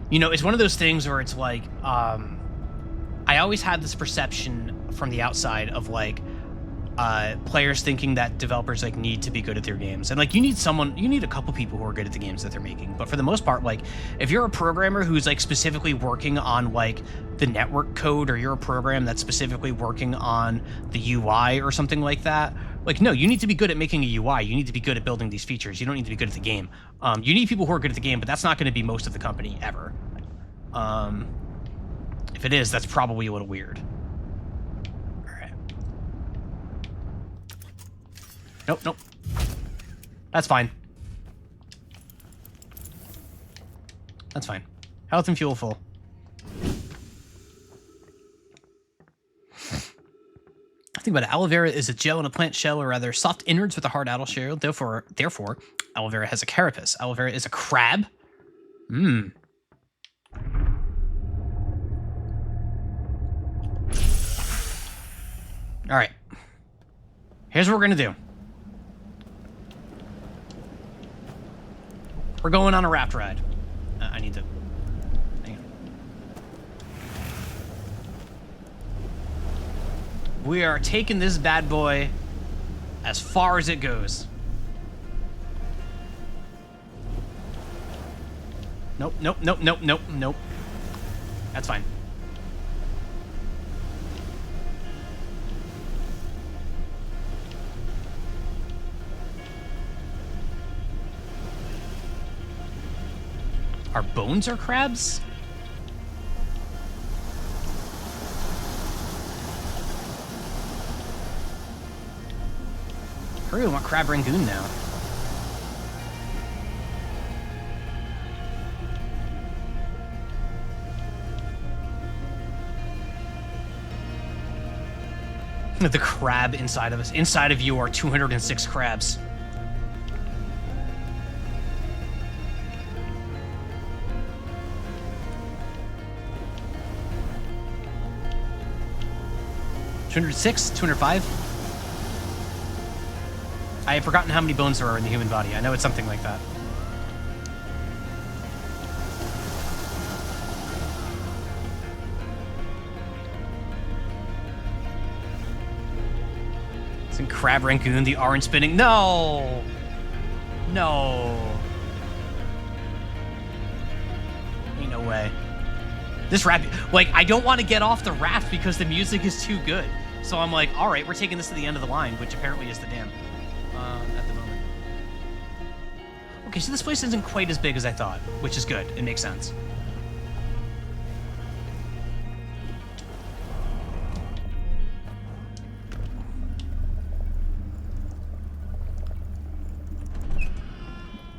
S1: you know, it's one of those things where it's like, I always had this perception from the outside of, like, players thinking that developers like need to be good at their games, and like you need a couple people who are good at the games that they're making. But for the most part, like if you're a programmer who's like specifically working on like the network code, or you're a program that's specifically working on the UI or something like that, like no, you need to be good at making a UI. You need to be good at building these features. You don't need to be good at the game. You need people who are good at the game, but that's not going to be most of the company ever. If it is, that's probably a little weird. Nope. That's fine. That's fine. Health and fuel full. I think about it. Aloe vera is a gel in a plant shell, or rather soft innards with a hard outer shell. Therefore, aloe vera has a carapace. Aloe vera is a crab. Mmm. All right. Here's what we're gonna do. We're going on a raft ride. I need to... Hang on. We are taking this bad boy as far as it goes. Nope. That's fine. Our bones are crabs? Hurry, I want crab rangoon now. The crab inside of us. Inside of you are 206 crabs. $206, 205. I have forgotten how many bones there are in the human body. I know it's something like that. It's in crab rangoon, the orange spinning. No! No. Ain't no way. This raft, like, I don't want to get off the raft because the music is too good. So I'm like, all right, we're taking this to the end of the line, which apparently is the dam at the moment. Okay, so this place isn't quite as big as I thought, which is good. It makes sense.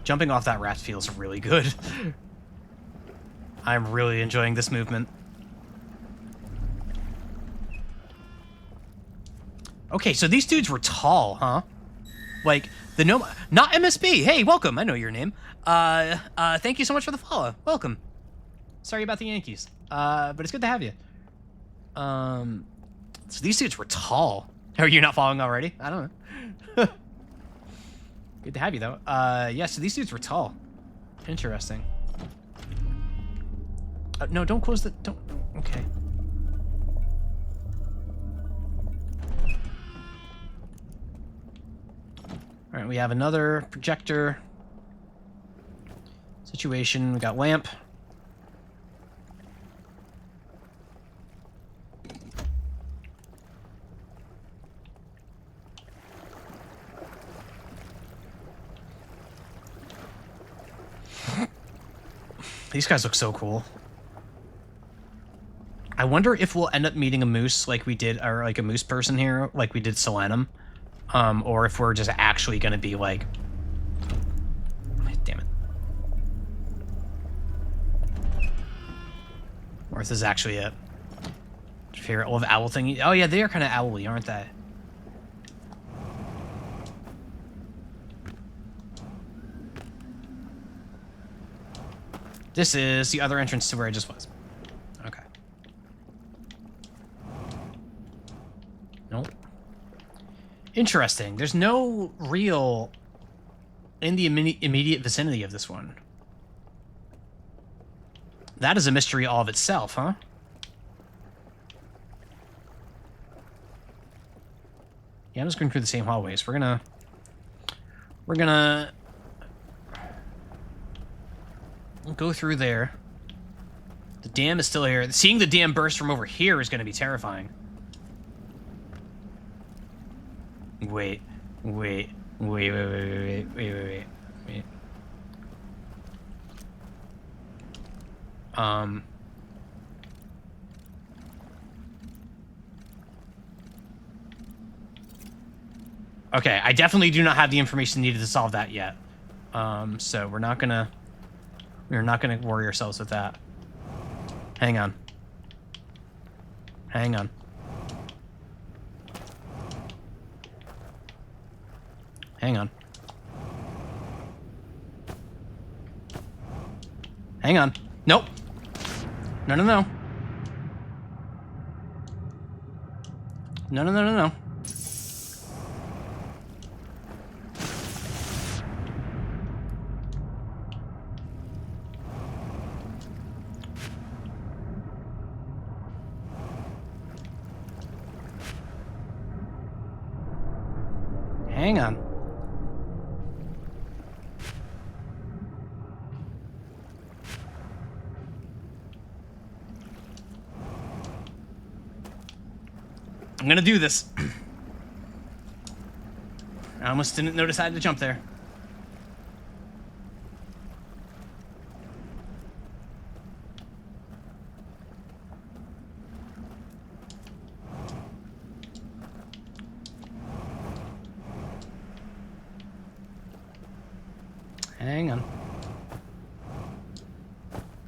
S1: Jumping off that raft feels really good. I'm really enjoying this movement. Okay, so these dudes were tall, huh? Like, the no... Not MSB! Hey, welcome! I know your name. Thank you so much for the follow. Welcome. Sorry about the Yankees. But it's good to have you. So these dudes were tall. Are you not following already? I don't know. Good to have you, though. Yeah, so these dudes were tall. Interesting. No, don't close the... Don't... Okay. All right, we have another projector situation. We got lamp. These guys look so cool. I wonder if we'll end up meeting a moose like we did, or like a moose person here, like we did Solanum. Or if we're just actually going to be like... Damn it. Or if this is actually it. Favorite old owl thingy? Oh yeah, they are kind of owly, aren't they? This is the other entrance to where I just was. Okay. Nope. Interesting. There's no real in the immediate vicinity of this one. That is a mystery all of itself, huh? Yeah, I'm just going through the same hallways. We're gonna go through there. The dam is still here. Seeing the dam burst from over here is gonna be terrifying. Wait. Okay, I definitely do not have the information needed to solve that yet. So we're not gonna worry ourselves with that. Hang on. Hang on. Hang on. Hang on. Nope. No. No. Hang on. I'm gonna do this. I almost didn't notice I had to jump there. Hang on.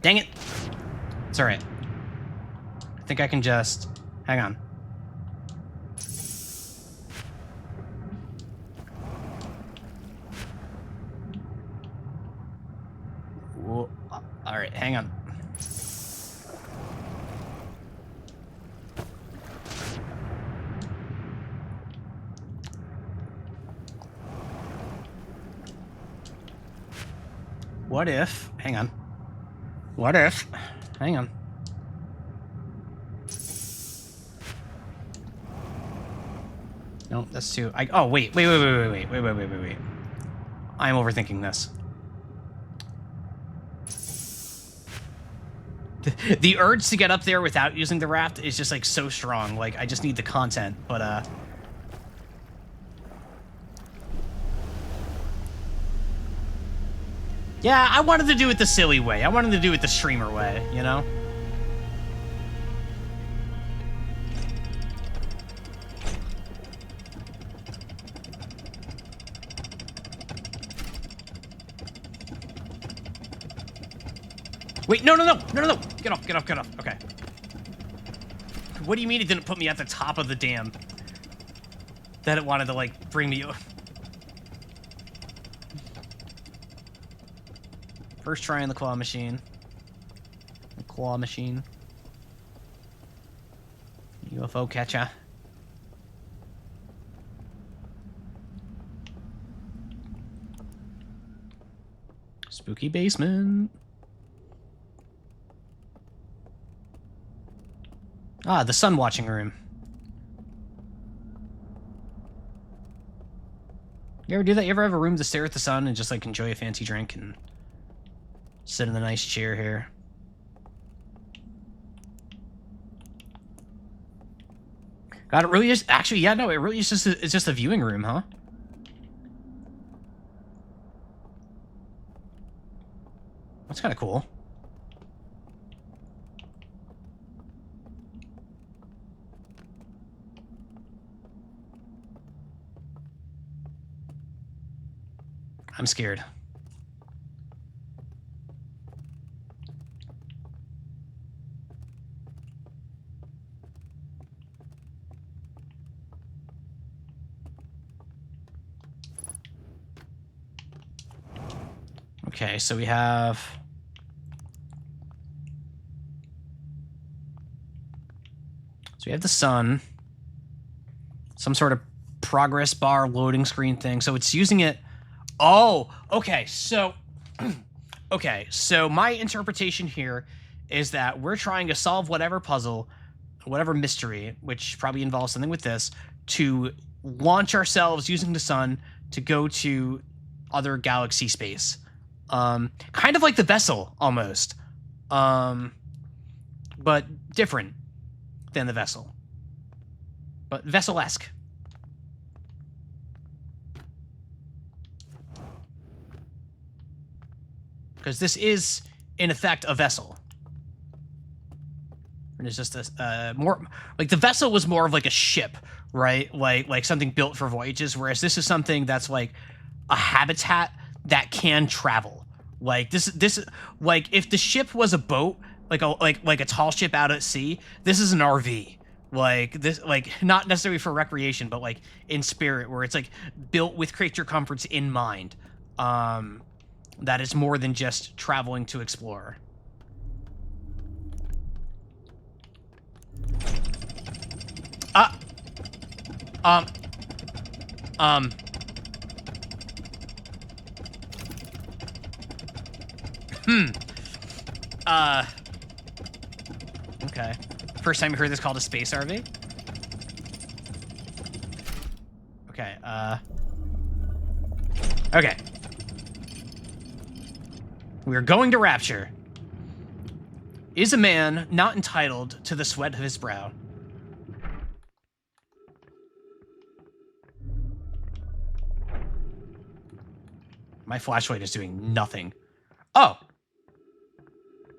S1: Dang it! It's alright. I think I can just... Hang on. Alright, hang on. What if... Hang on. What if... Hang on. No, that's too... Oh, wait. I'm overthinking this. The urge to get up there without using the raft is just, like, so strong. Like, I just need the content, but, yeah, I wanted to do it the silly way. I wanted to do it the streamer way, you know? Wait, no. Get off. Okay. What do you mean it didn't put me at the top of the dam? That it wanted to, like, bring me... First try on the claw machine. UFO catcher. Spooky basement. Ah, the sun watching room. You ever do that? You ever have a room to stare at the sun and just, like, enjoy a fancy drink and sit in a nice chair here? God, it really is... Actually, yeah, no, it really is just it's just a viewing room, huh? That's kind of cool. I'm scared. Okay, so we have... So we have the sun. Some sort of progress bar loading screen thing. So it's using it... Oh, okay, so... Okay, so my interpretation here is that we're trying to solve whatever puzzle, whatever mystery, which probably involves something with this, to launch ourselves using the sun to go to other galaxy space. Kind of like the vessel, almost. But different than the vessel. But vessel-esque. Because this is, in effect, a vessel. And it's just a more like the vessel was more of like a ship, right? Like something built for voyages, whereas this is something that's like a habitat that can travel. Like this like if the ship was a boat, like a tall ship out at sea, this is an RV. Like this, like not necessarily for recreation, but like in spirit, where it's like built with creature comforts in mind. That is more than just traveling to explore. Okay. First time you heard this called a space RV? Okay, okay. We're going to Rapture. Is a man not entitled to the sweat of his brow? My flashlight is doing nothing. Oh.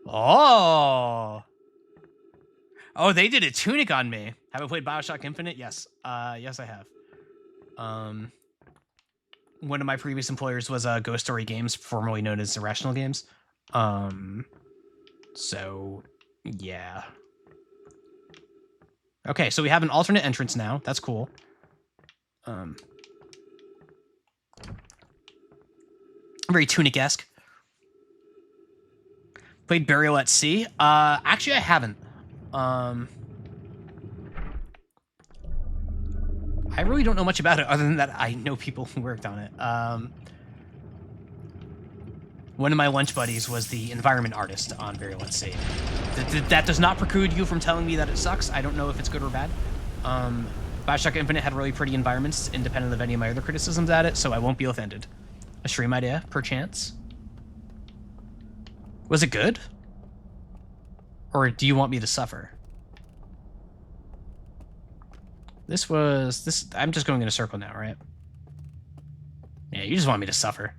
S1: Oh. Oh, they did a tunic on me. Have I played BioShock Infinite? Yes. Yes, I have. One of my previous employers was Ghost Story Games, formerly known as Irrational Games. So, yeah. Okay, so we have an alternate entrance now. That's cool. Very Tunic-esque. Played Burial at Sea? Actually, I haven't. I really don't know much about it, other than that I know people who worked on it. One of my lunch buddies was the environment artist on Burial at Sea. That does not preclude you from telling me that it sucks. I don't know if it's good or bad. BioShock Infinite had really pretty environments, independent of any of my other criticisms at it, so I won't be offended. A stream idea, perchance. Was it good? Or do you want me to suffer? I'm just going in a circle now, right? Yeah, you just want me to suffer.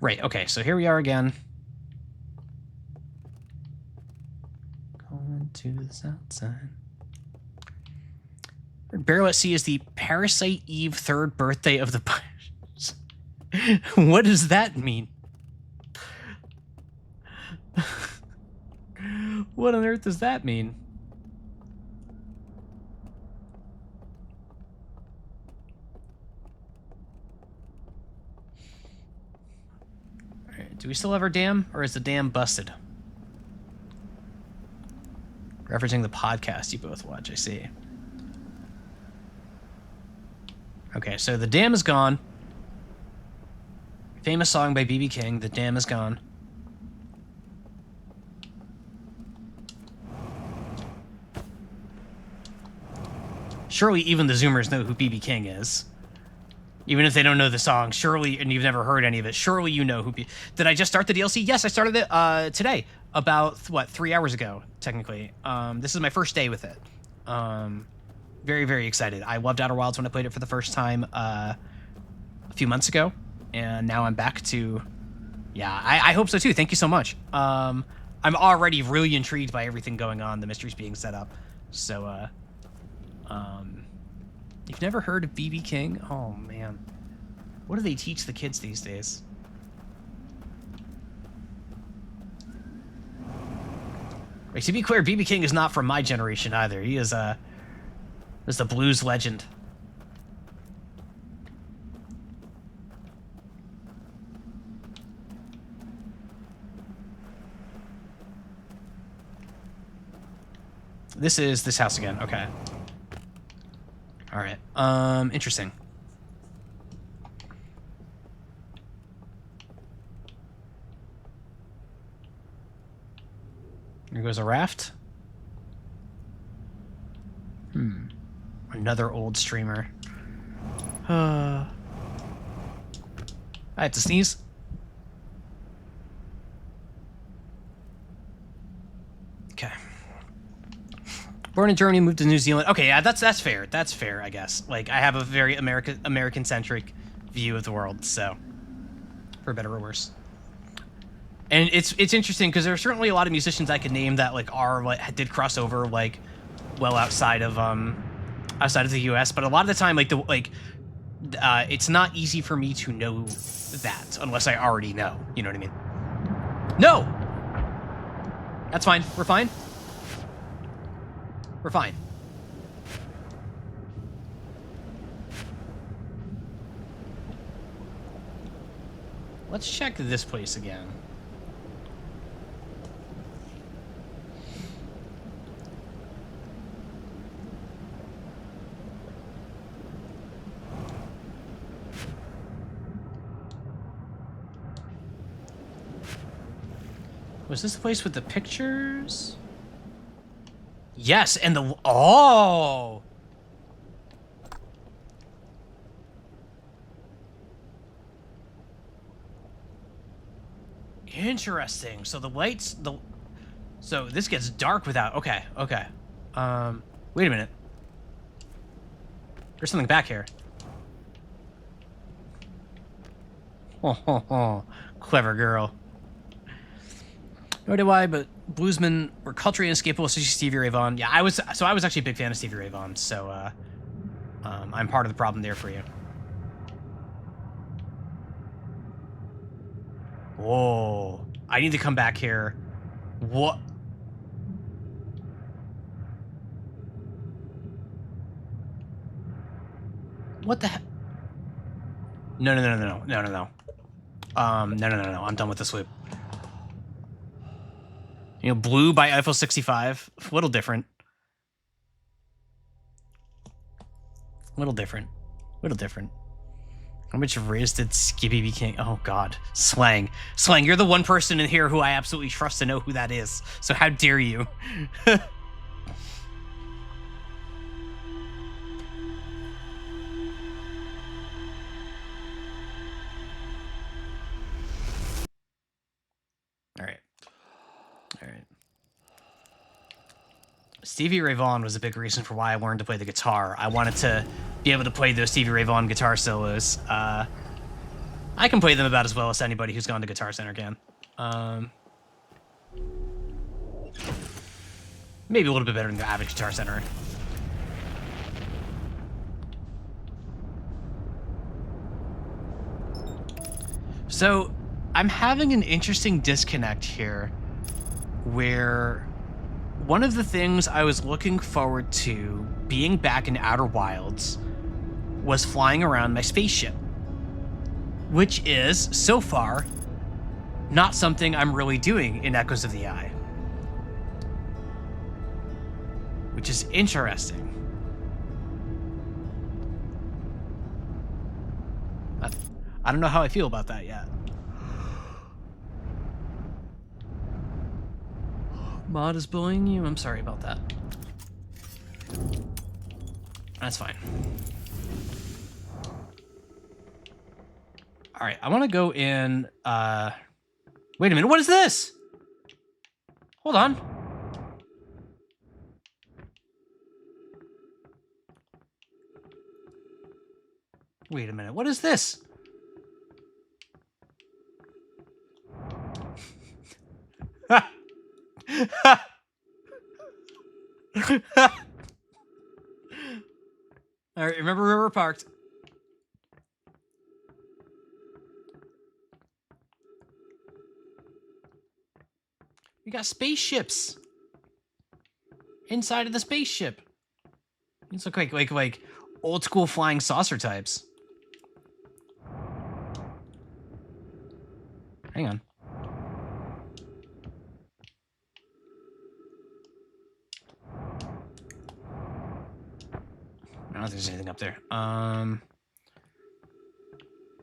S1: Right, okay, so here we are again. Going to the south side. Burial at Sea is the Parasite Eve third birthday of the... What does that mean? What on earth does that mean? Alright, do we still have our dam, or is the dam busted? Referencing the podcast you both watch, I see. Okay, so the dam is gone. Famous song by B.B. King, The Dam is Gone. Surely even the Zoomers know who B.B. King is. Even if they don't know the song, surely, and you've never heard any of it, surely you know who Did I just start the DLC? Yes, I started it today. About, what, 3 hours ago, technically. This is my first day with it. Very, very excited. I loved Outer Wilds when I played it for the first time a few months ago. And now I'm back to... Yeah, I hope so too. Thank you so much. I'm already really intrigued by everything going on, the mysteries being set up. So, you've never heard of B.B. King? Oh, man. What do they teach the kids these days? Wait, to be clear, B.B. King is not from my generation either. He is the blues legend. This is this house again. Okay. All right. Interesting. There goes a raft. Another old streamer. I had to sneeze. Okay. Born in Germany, moved to New Zealand. Okay, yeah, that's fair. That's fair, I guess. Like, I have a very American-centric view of the world, so for better or worse. And it's interesting because there are certainly a lot of musicians I could name that did cross over well outside of the U.S. But a lot of the time, it's not easy for me to know that unless I already know. You know what I mean? No, that's fine. We're fine. We're fine. Let's check this place again. Was this the place with the pictures? Yes, and the... Oh! Interesting. So the lights... So this gets dark without... Okay, okay. Wait a minute. There's something back here. Oh, clever girl. Nor do I, but bluesmen were culturally inescapable, such as Stevie Ray Vaughan. Yeah, I was actually a big fan of Stevie Ray Vaughan, so I'm part of the problem there for you. Whoa. I need to come back here. What? What the heck? No. No. I'm done with this loop. You know, Blue by Eiffel 65. A little different. Little different. How much Riz did Skippy be king? Oh, God. Slang. Slang, you're the one person in here who I absolutely trust to know who that is. So how dare you? All right. Stevie Ray Vaughan was a big reason for why I learned to play the guitar. I wanted to be able to play those Stevie Ray Vaughan guitar solos. I can play them about as well as anybody who's gone to Guitar Center can. Maybe a little bit better than the average Guitar Center. So, I'm having an interesting disconnect here where one of the things I was looking forward to being back in Outer Wilds was flying around my spaceship, which is, so far, not something I'm really doing in Echoes of the Eye. Which is interesting. I don't know how I feel about that yet. Mod is bullying you? I'm sorry about that. That's fine. Alright, I want to go in... Wait a minute, what is this? Hold on. Wait a minute, what is this? All right, remember where we're parked. We got spaceships inside of the spaceship. These look like old school flying saucer types. Hang on. I don't think there's anything up there.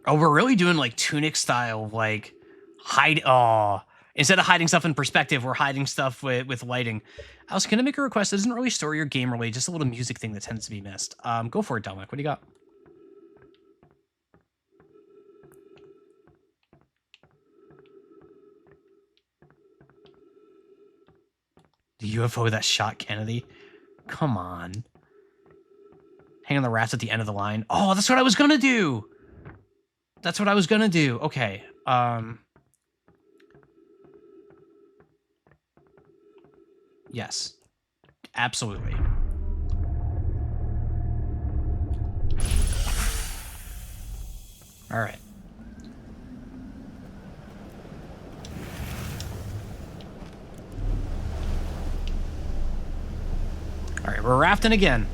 S1: Oh, we're really doing like Tunic style, like hide. Oh, Instead of hiding stuff in perspective, we're hiding stuff with lighting. I was gonna make a request that isn't really story or game related, just a little music thing that tends to be missed. Go for it, Dominic. What do you got? The UFO that shot Kennedy? Come on. Hang on the rafts at the end of the line. Oh, that's what I was gonna do! That's what I was gonna do. Okay. Yes. Absolutely. All right. All right, we're rafting again.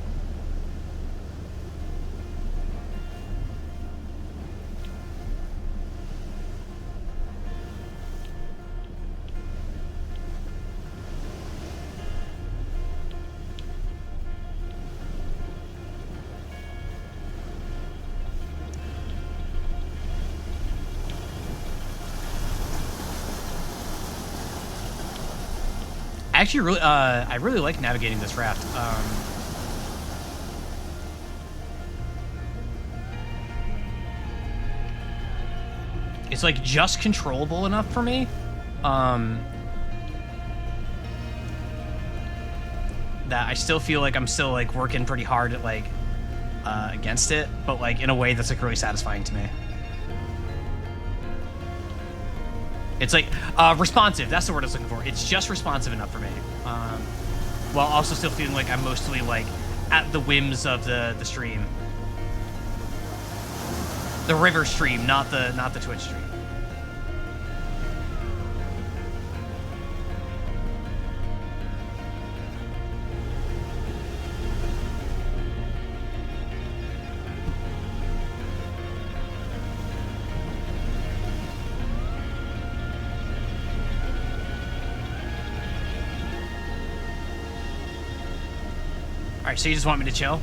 S1: Actually, I really like navigating this raft. It's like just controllable enough for me. That I still feel like I'm still like working pretty hard at like against it, but like in a way that's like really satisfying to me. It's like responsive. That's the word I was looking for. It's just responsive enough for me, while also still feeling like I'm mostly like at the whims of the stream, the river stream, not the Twitch stream. All right, so you just want me to chill?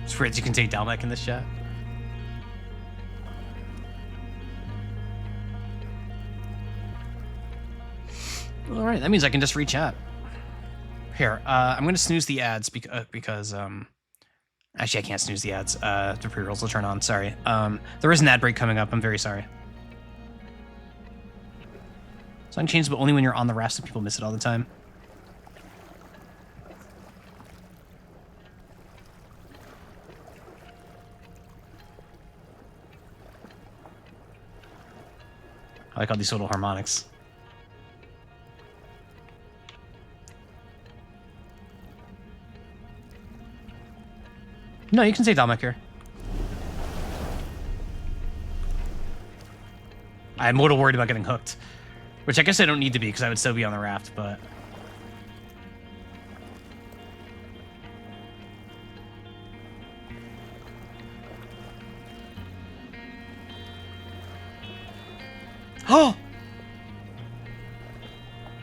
S1: Fritz, you can take Dalmec in this chat. All right, that means I can just re-chat. Here, I'm gonna snooze the ads because actually I can't snooze the ads. The pre-rolls will turn on. Sorry. There is an ad break coming up. I'm very sorry. So I can change, but only when you're on the raft, so people miss it all the time. I like all these little harmonics. No, you can say Dalmec here. I'm a little worried about getting hooked. Which I guess I don't need to be, because I would still be on the raft, but... Oh!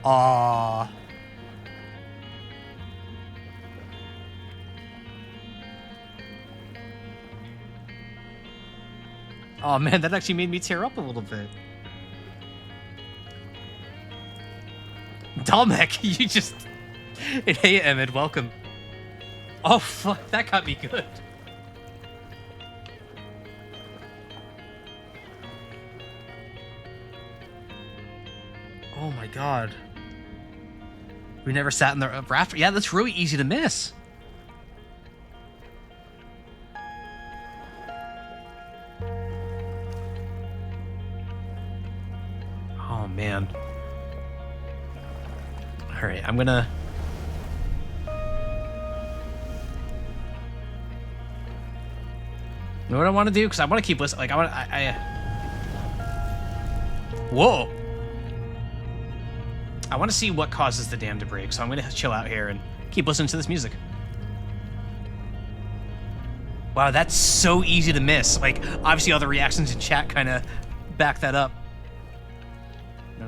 S1: Aww. Oh man, that actually made me tear up a little bit. Dalmec, you just... Hey, Emmett, welcome. Oh, fuck, that got me good. Oh my god. We never sat in the raft. Yeah, that's really easy to miss. Oh man. All right, I'm gonna... You know what I want to do? Because I want to keep listening. Like, Whoa! I want to see what causes the dam to break, so I'm going to chill out here and keep listening to this music. Wow, that's so easy to miss. Like, obviously all the reactions in chat kind of back that up. No.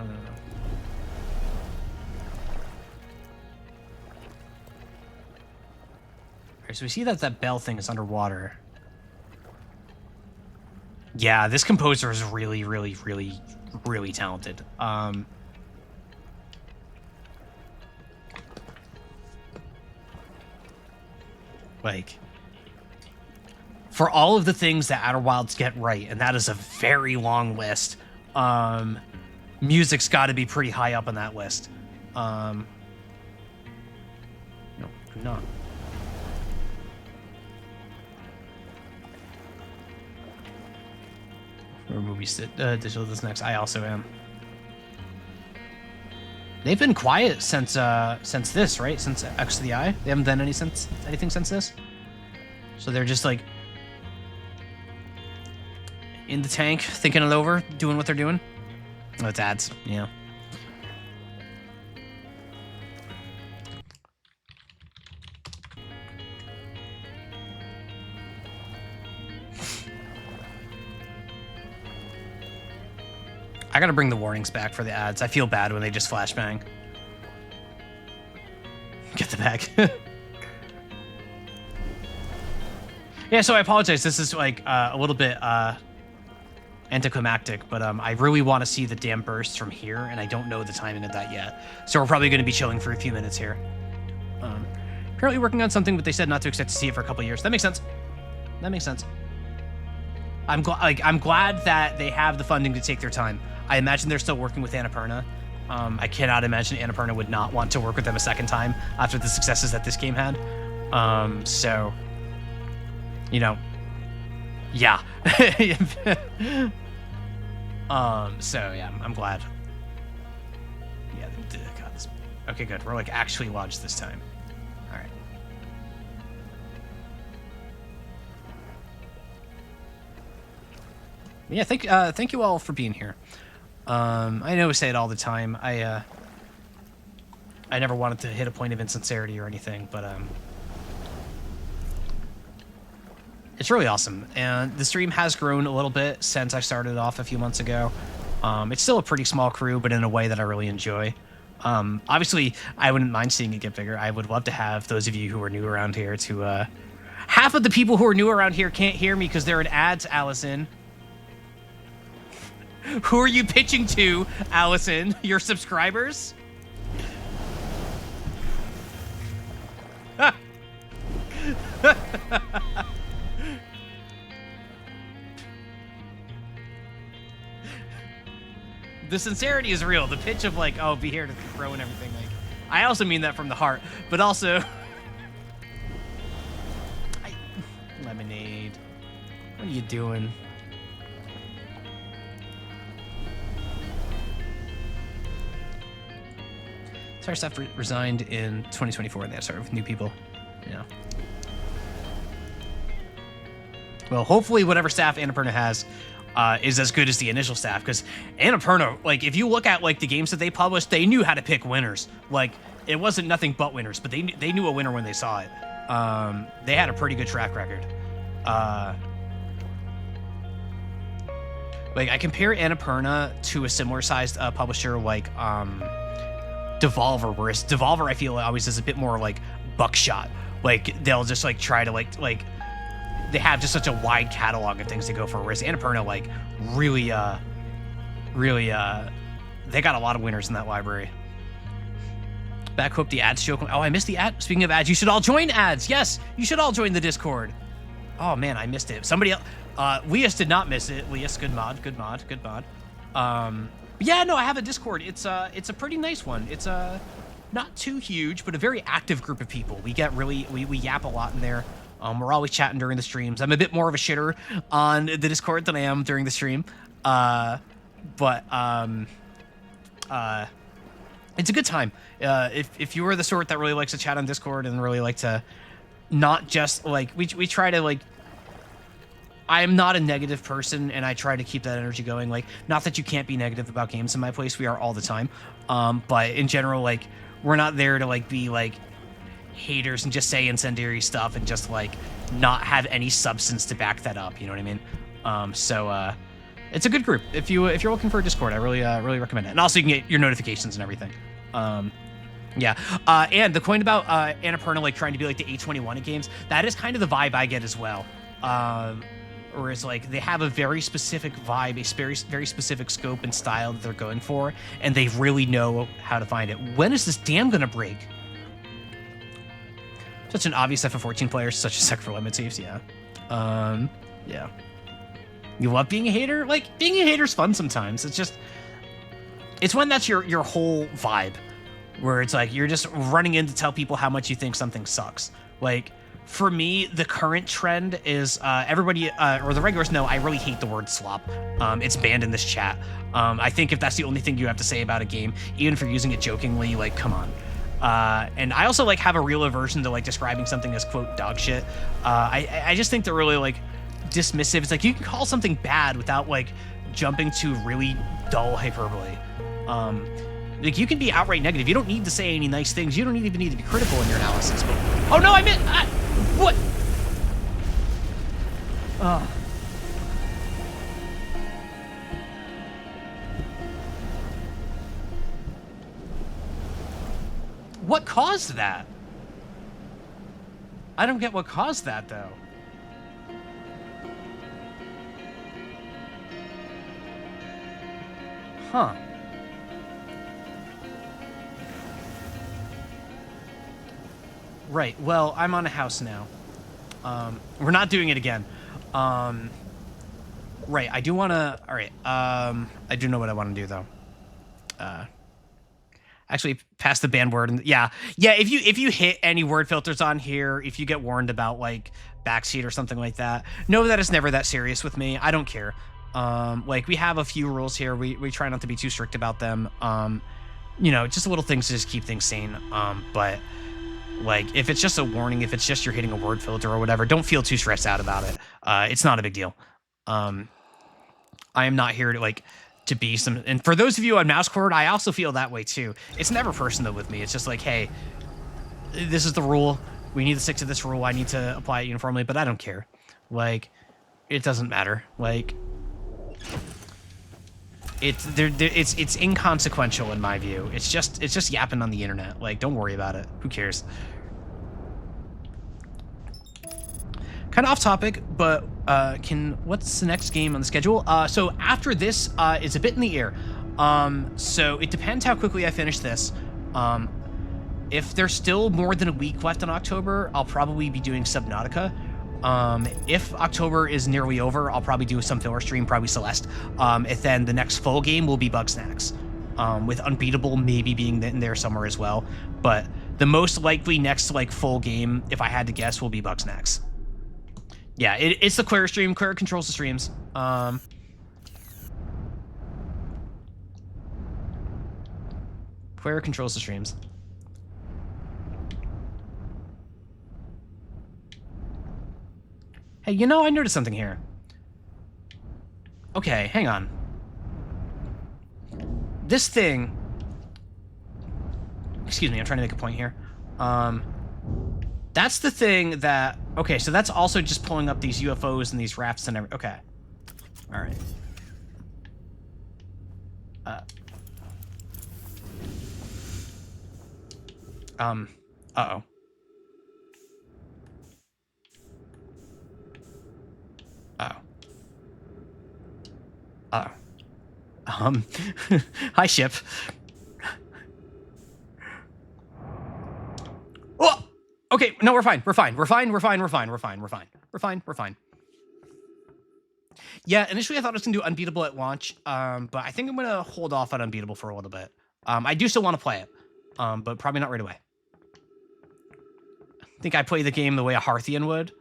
S1: Alright, so we see that bell thing is underwater. Yeah, this composer is really, really, really, really talented. Like, for all of the things that Outer Wilds get right, and that is a very long list, music's got to be pretty high up on that list. No, I'm not. Or movies digital this next. I also am. They've been quiet since this, right? Since X to the Eye. They haven't done anything since this. So they're just like in the tank, thinking it over, doing what they're doing. Oh, it's ads, yeah. I gotta bring the warnings back for the ads. I feel bad when they just flashbang. Get the bag. Yeah, so I apologize. This is like a little bit anticlimactic, but I really want to see the damn burst from here, and I don't know the timing of that yet. So we're probably going to be chilling for a few minutes here. Apparently working on something, but they said not to expect to see it for a couple years. That makes sense. That makes sense. I'm glad that they have the funding to take their time. I imagine they're still working with Annapurna. I cannot imagine Annapurna would not want to work with them a second time after the successes that this game had. So, you know, yeah. So yeah, I'm glad. Yeah, God, this, okay, good. We're like actually lodged this time. All right. Yeah, thank you all for being here. I know we say it all the time. I never wanted to hit a point of insincerity or anything, but it's really awesome. And the stream has grown a little bit since I started off a few months ago. It's still a pretty small crew, but in a way that I really enjoy. Obviously, I wouldn't mind seeing it get bigger. I would love to have those of you who are new around here to... half of the people who are new around here can't hear me because they're in ads, Allison. Who are you pitching to, Allison? Your subscribers? The sincerity is real. The pitch of like, oh, be here to grow and everything. Like, I also mean that from the heart, but also, Lemonade, what are you doing? Sorry, staff resigned in 2024. They have started with new people. Yeah. Well, hopefully, whatever staff Annapurna has is as good as the initial staff, because Annapurna, like, if you look at like the games that they published, they knew how to pick winners. Like, it wasn't nothing but winners, but they knew a winner when they saw it. They had a pretty good track record. Like, I compare Annapurna to a similar sized publisher like Devolver, whereas Devolver I feel always is a bit more like buckshot. Like, they'll just like try to like they have just such a wide catalog of things to go for, whereas Annapurna like really they got a lot of winners in that library. Back hope the ads joke. Oh, I missed the ad. Speaking of ads, you should all join ads. Yes, you should all join the Discord. Oh man, I missed it. Somebody else, Leas did not miss it. Leas, good mod. Yeah, no, I have a Discord. It's a pretty nice one. It's not too huge, but a very active group of people. We get really, we yap a lot in there. We're always chatting during the streams. I'm a bit more of a shitter on the Discord than I am during the stream. But it's a good time. If you are the sort that really likes to chat on Discord and really like to not just like, we try to like, I am not a negative person, and I try to keep that energy going. Like, not that you can't be negative about games in my place. We are all the time. But in general, like, we're not there to like be like haters and just say incendiary stuff and just like not have any substance to back that up. You know what I mean? So it's a good group. If you're looking for a Discord, I really recommend it. And also you can get your notifications and everything. Yeah. And the point about Annapurna like trying to be like the A21 of games, that is kind of the vibe I get as well. or it's like they have a very specific vibe, a very specific scope and style that they're going for, and they really know how to find it. When is this dam gonna break? Such an obvious FF14 player, such a sucker for limit saves, yeah. Yeah. You love being a hater? Like, being a hater's fun sometimes. It's just, it's when that's your whole vibe, where it's like you're just running in to tell people how much you think something sucks. Like, for me, the current trend is everybody, or the regulars know, I really hate the word slop. It's banned in this chat. I think if that's the only thing you have to say about a game, even for using it jokingly, like, come on. And I also, like, have a real aversion to, like, describing something as, quote, dog shit. I just think they're really, like, dismissive. It's like, you can call something bad without, like, jumping to really dull hyperbole. Like, you can be outright negative. You don't need to say any nice things. You don't even need to be critical in your analysis. But, oh, no, I meant... what? What caused that? I don't get what caused that, though. Huh. Right, well, I'm on a house now. We're not doing it again. Right, I do want to... All right, I do know what I want to do, though. Actually, pass the ban word. And yeah, if you hit any word filters on here, if you get warned about, like, backseat or something like that, know that it's never that serious with me. I don't care. Like, we have a few rules here. We try not to be too strict about them. You know, just little things to just keep things sane. But... like, if it's just a warning, if it's just you're hitting a word filter or whatever, don't feel too stressed out about it. It's not a big deal. I am not here to, like, to be some... And for those of you on Mousecord, I also feel that way, too. It's never personal with me. It's just like, hey, this is the rule. We need to stick to this rule. I need to apply it uniformly, but I don't care. Like, it doesn't matter. Like... It's inconsequential in my view. It's just yapping on the internet. Like, don't worry about it. Who cares? Kind of off topic, but what's the next game on the schedule? So after this is a bit in the air. So it depends how quickly I finish this. If there's still more than a week left in October, I'll probably be doing Subnautica. If October is nearly over, I'll probably do some filler stream, probably Celeste. And then the next full game will be Bugsnax, with Unbeatable maybe being in there somewhere as well. But the most likely next, like, full game, if I had to guess, will be Bugsnax. Yeah, it's the Queer stream. Queer controls the streams. Queer controls the streams. Hey, you know, I noticed something here. Okay, hang on. This thing... Excuse me, I'm trying to make a point here. That's the thing that... Okay, so that's also just pulling up these UFOs and these rafts and everything. Okay. Alright. Uh-oh. Hi, ship. Oh! Okay, no, we're fine. We're fine. Yeah, initially I thought I was gonna do Unbeatable at launch, but I think I'm gonna hold off on Unbeatable for a little bit. I do still want to play it, but probably not right away. I think I play the game the way a Hearthian would.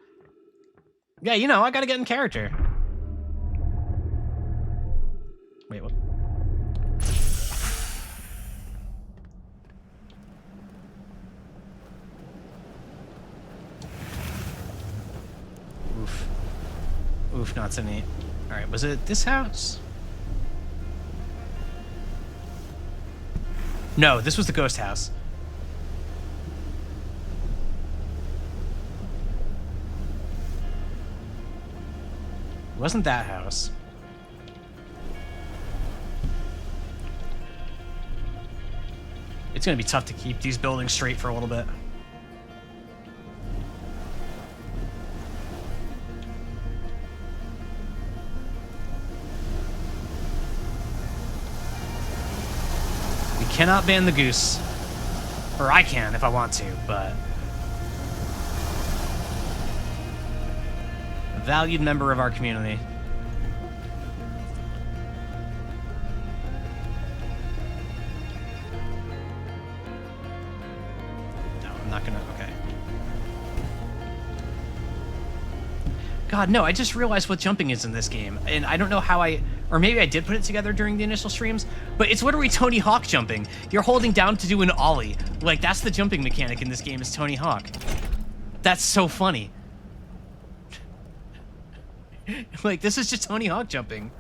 S1: Yeah, you know, I gotta get in character. Wait, what? Oof. Oof, not so neat. Alright, was it this house? No, this was the ghost house. It wasn't that house. It's gonna be tough to keep these buildings straight for a little bit. cannot ban the goose. Or I can if I want to, but... a valued member of our community. No, I'm not gonna... okay. God, no, I just realized what jumping is in this game, and I don't know how or maybe I did put it together during the initial streams, but it's literally Tony Hawk jumping. You're holding down to do an ollie. Like, that's the jumping mechanic in this game, is Tony Hawk. That's so funny. Like, this is just Tony Hawk jumping.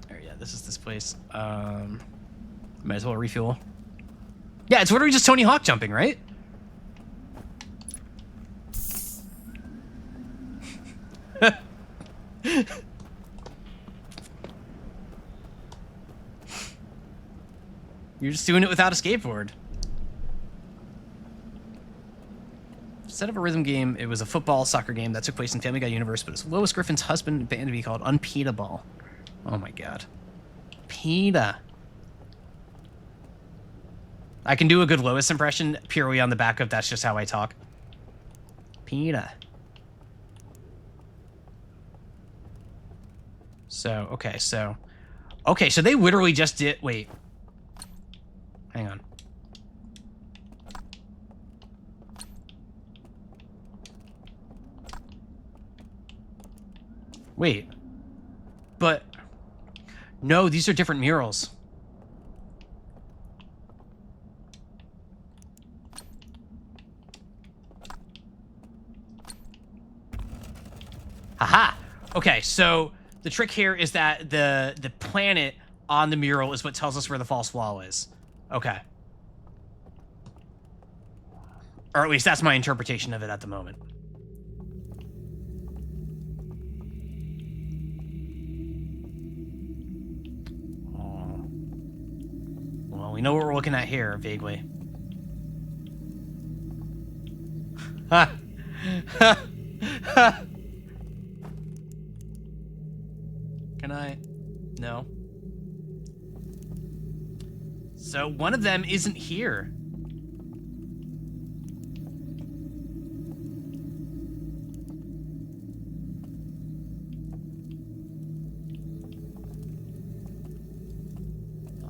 S1: Alright, yeah, this is this place. Might as well refuel. Yeah, it's literally just Tony Hawk jumping, right? You're just doing it without a skateboard. Instead of a rhythm game, it was a football soccer game that took place in Family Guy universe, but it's Lois Griffin's husband band to be called Unpeta Ball. Oh my god. PETA. I can do a good Lois impression purely on the back of that's just how I talk. PETA. So, okay, so... okay, so they literally just did... wait. Hang on. Wait. But... no, these are different murals. Haha! Okay, so... the trick here is that the planet on the mural is what tells us where the false wall is. Okay. Or at least that's my interpretation of it at the moment. Oh. Well, we know what we're looking at here, vaguely. Ha! Ha! Ha! Can I? No. So one of them isn't here.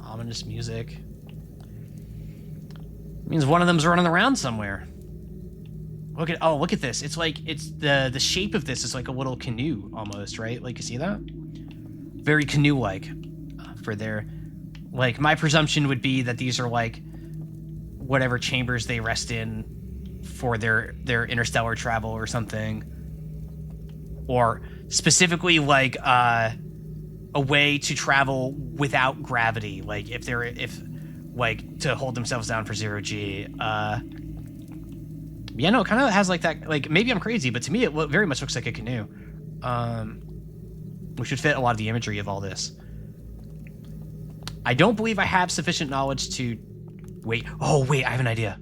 S1: Ominous music. Means one of them's running around somewhere. Look at, oh, look at this. It's like, it's the shape of this is like a little canoe almost, right? Like, you see that? Very canoe-like for their, like, my presumption would be that these are like whatever chambers they rest in for their interstellar travel or something, or specifically like a way to travel without gravity, like if like to hold themselves down for 0G. Yeah, no, it kind of has like that, like, maybe I'm crazy, but to me it very much looks like a canoe. Which would fit a lot of the imagery of all this. I don't believe I have sufficient knowledge to... wait. Oh, wait, I have an idea.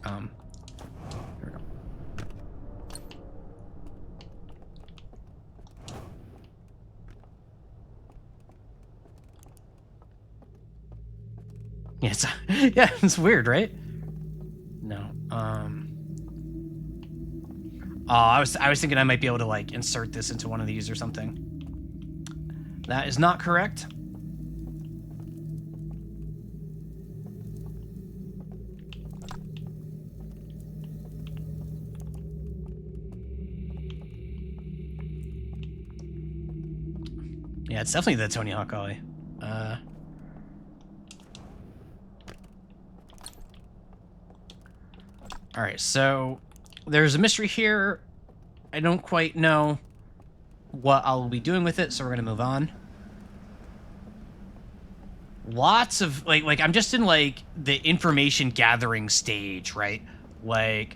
S1: Here we go. Yeah, yeah, it's weird, right? No. Oh, I was thinking I might be able to like insert this into one of these or something. That is not correct. Yeah, it's definitely the Tony Hawk Ollie. All right, so there's a mystery here. I don't quite know what I'll be doing with it, so we're gonna move on. Lots of like I'm just in like the information gathering stage, right? Like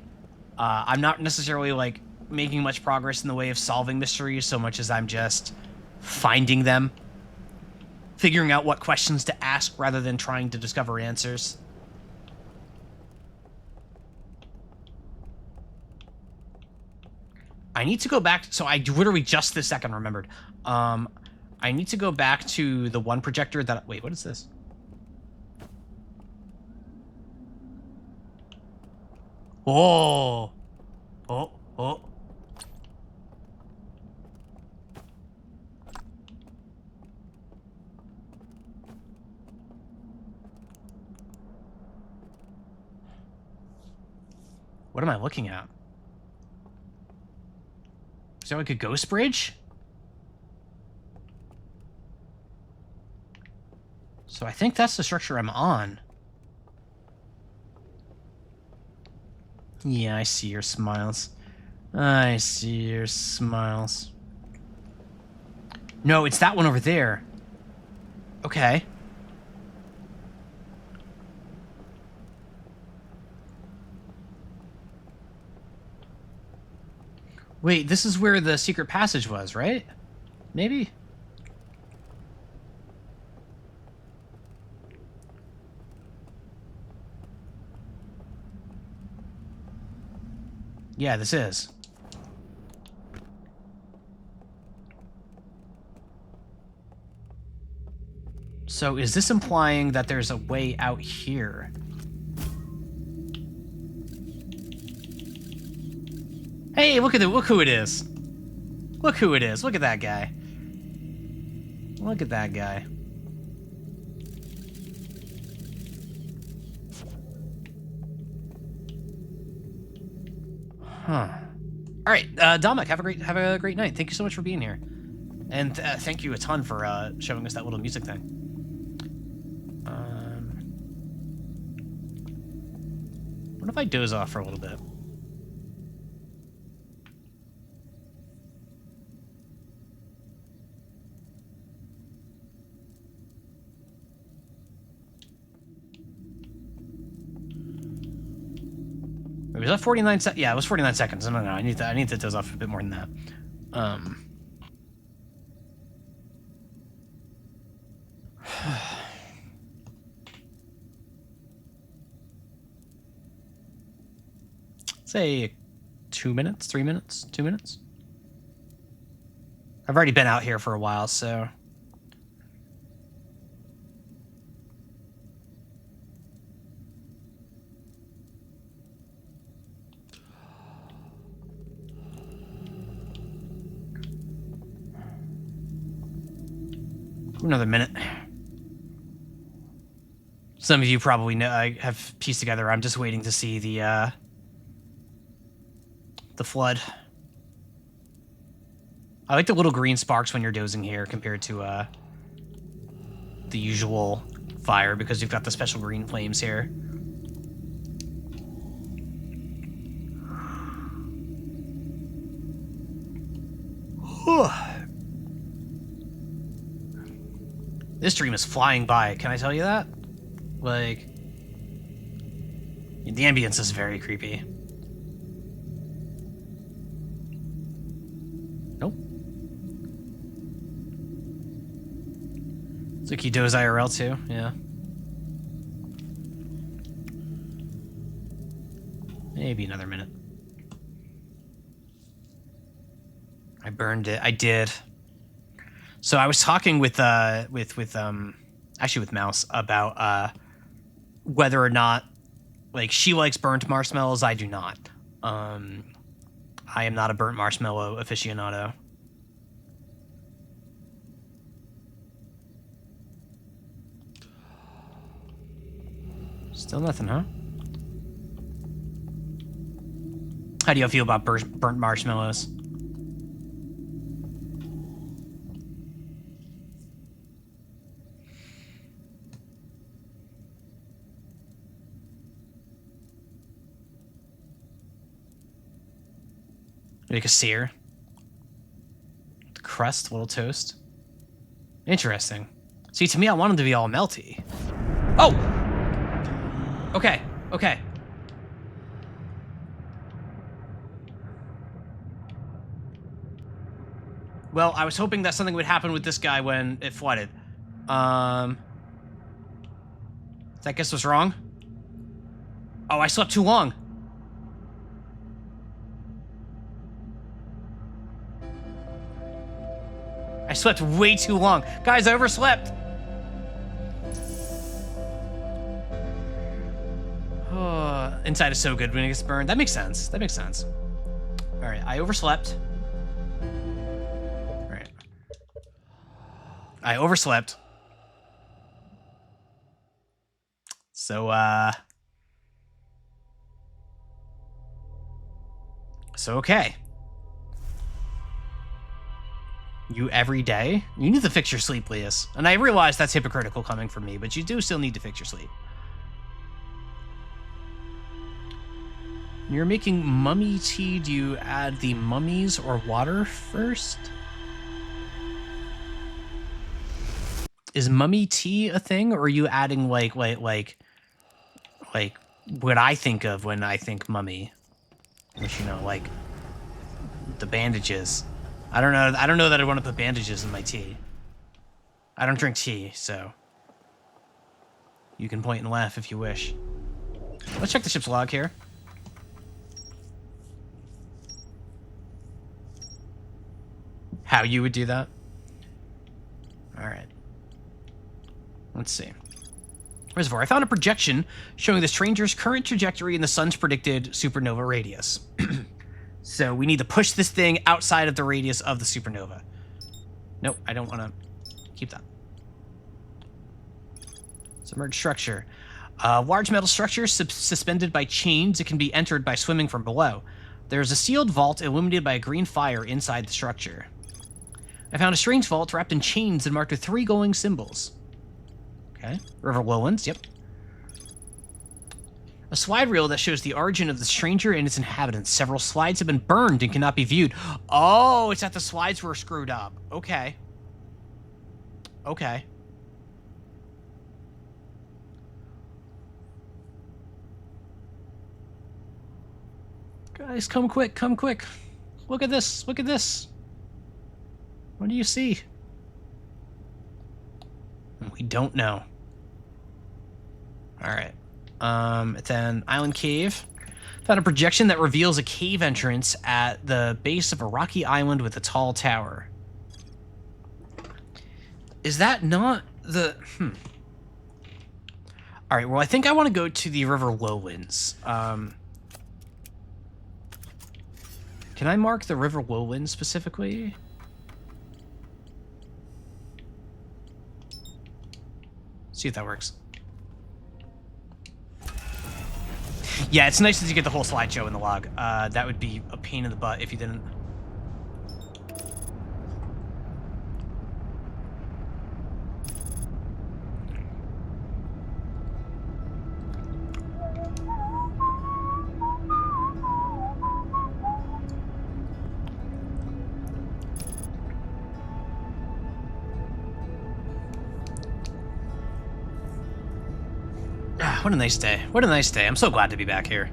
S1: I'm not necessarily like making much progress in the way of solving mysteries so much as I'm just finding them, figuring out what questions to ask rather than trying to discover answers. I need to go back. So I literally just this second remembered. I need to go back to the one projector that... Wait, what is this? Oh. Oh, oh. What am I looking at? Is there like a ghost bridge? So I think that's the structure I'm on. Yeah, I see your smiles. I see your smiles. No, it's that one over there. Okay. Wait, this is where the secret passage was, right? Maybe? Yeah, this is. So is this implying that there's a way out here? Hey, look who it is. Look who it is. Look at that guy. Look at that guy. Huh. All right, Dominic, have a great night. Thank you so much for being here, and thank you a ton for showing us that little music thing. What if I doze off for a little bit? Was that 49 seconds? Yeah, it was 49 seconds. No, I need to doze off a bit more than that. Say 2 minutes, 3 minutes, 2 minutes. I've already been out here for a while, so. Another minute. Some of you probably know, I have pieced together. I'm just waiting to see the flood. I like the little green sparks when you're dozing here compared to the usual fire because you've got the special green flames here. This dream is flying by, can I tell you that? Like, the ambience is very creepy. Nope. It's like you doze IRL too, yeah. Maybe another minute. I burned it. I did. So I was talking with actually with Mouse about whether or not, like, she likes burnt marshmallows. I do not. I am not a burnt marshmallow aficionado. Still nothing, huh? How do you feel about burnt marshmallows? Make a sear. The crust, little toast. Interesting. See, to me, I want them to be all melty. Oh! Okay, okay. Well, I was hoping that something would happen with this guy when it flooded. That guess was wrong. Oh, I slept too long. I slept way too long. Guys, I overslept. Oh, inside is so good when it gets burned. That makes sense. That makes sense. All right, I overslept. All right. I overslept. So, okay. You every day? You need to fix your sleep, Leas. And I realize that's hypocritical coming from me, but you do still need to fix your sleep. When you're making mummy tea, do you add the mummies or water first? Is mummy tea a thing, or are you adding like what I think of when I think mummy? Which, you know, like the bandages. I don't know that I want to put bandages in my tea. I don't drink tea, so you can point and laugh if you wish. Let's check the ship's log here. How you would do that? All right. Let's see. Reservoir. I found a projection showing the stranger's current trajectory in the sun's predicted supernova radius. So we need to push this thing outside of the radius of the supernova. Nope, I don't want to keep that. Submerged structure. Large metal structure suspended by chains. It can be entered by swimming from below. There's a sealed vault illuminated by a green fire inside the structure. I found a strange vault wrapped in chains and marked with 3 glowing symbols. Okay. River Lowlands, yep. A slide reel that shows the origin of the stranger and its inhabitants. Several slides have been burned and cannot be viewed. Oh, it's that the slides were screwed up. Okay. Okay. Guys, come quick, come quick. Look at this, look at this. What do you see? We don't know. All right. Then Island Cave. Found a projection that reveals a cave entrance at the base of a rocky island with a tall tower. Is that not the... All right, well, I think I want to go to the River Lowlands. Can I mark the River Lowlands specifically? See if that works. Yeah, it's nice that you get the whole slideshow in the log. That would be a pain in the butt if you didn't. What a nice day. What a nice day. I'm so glad to be back here.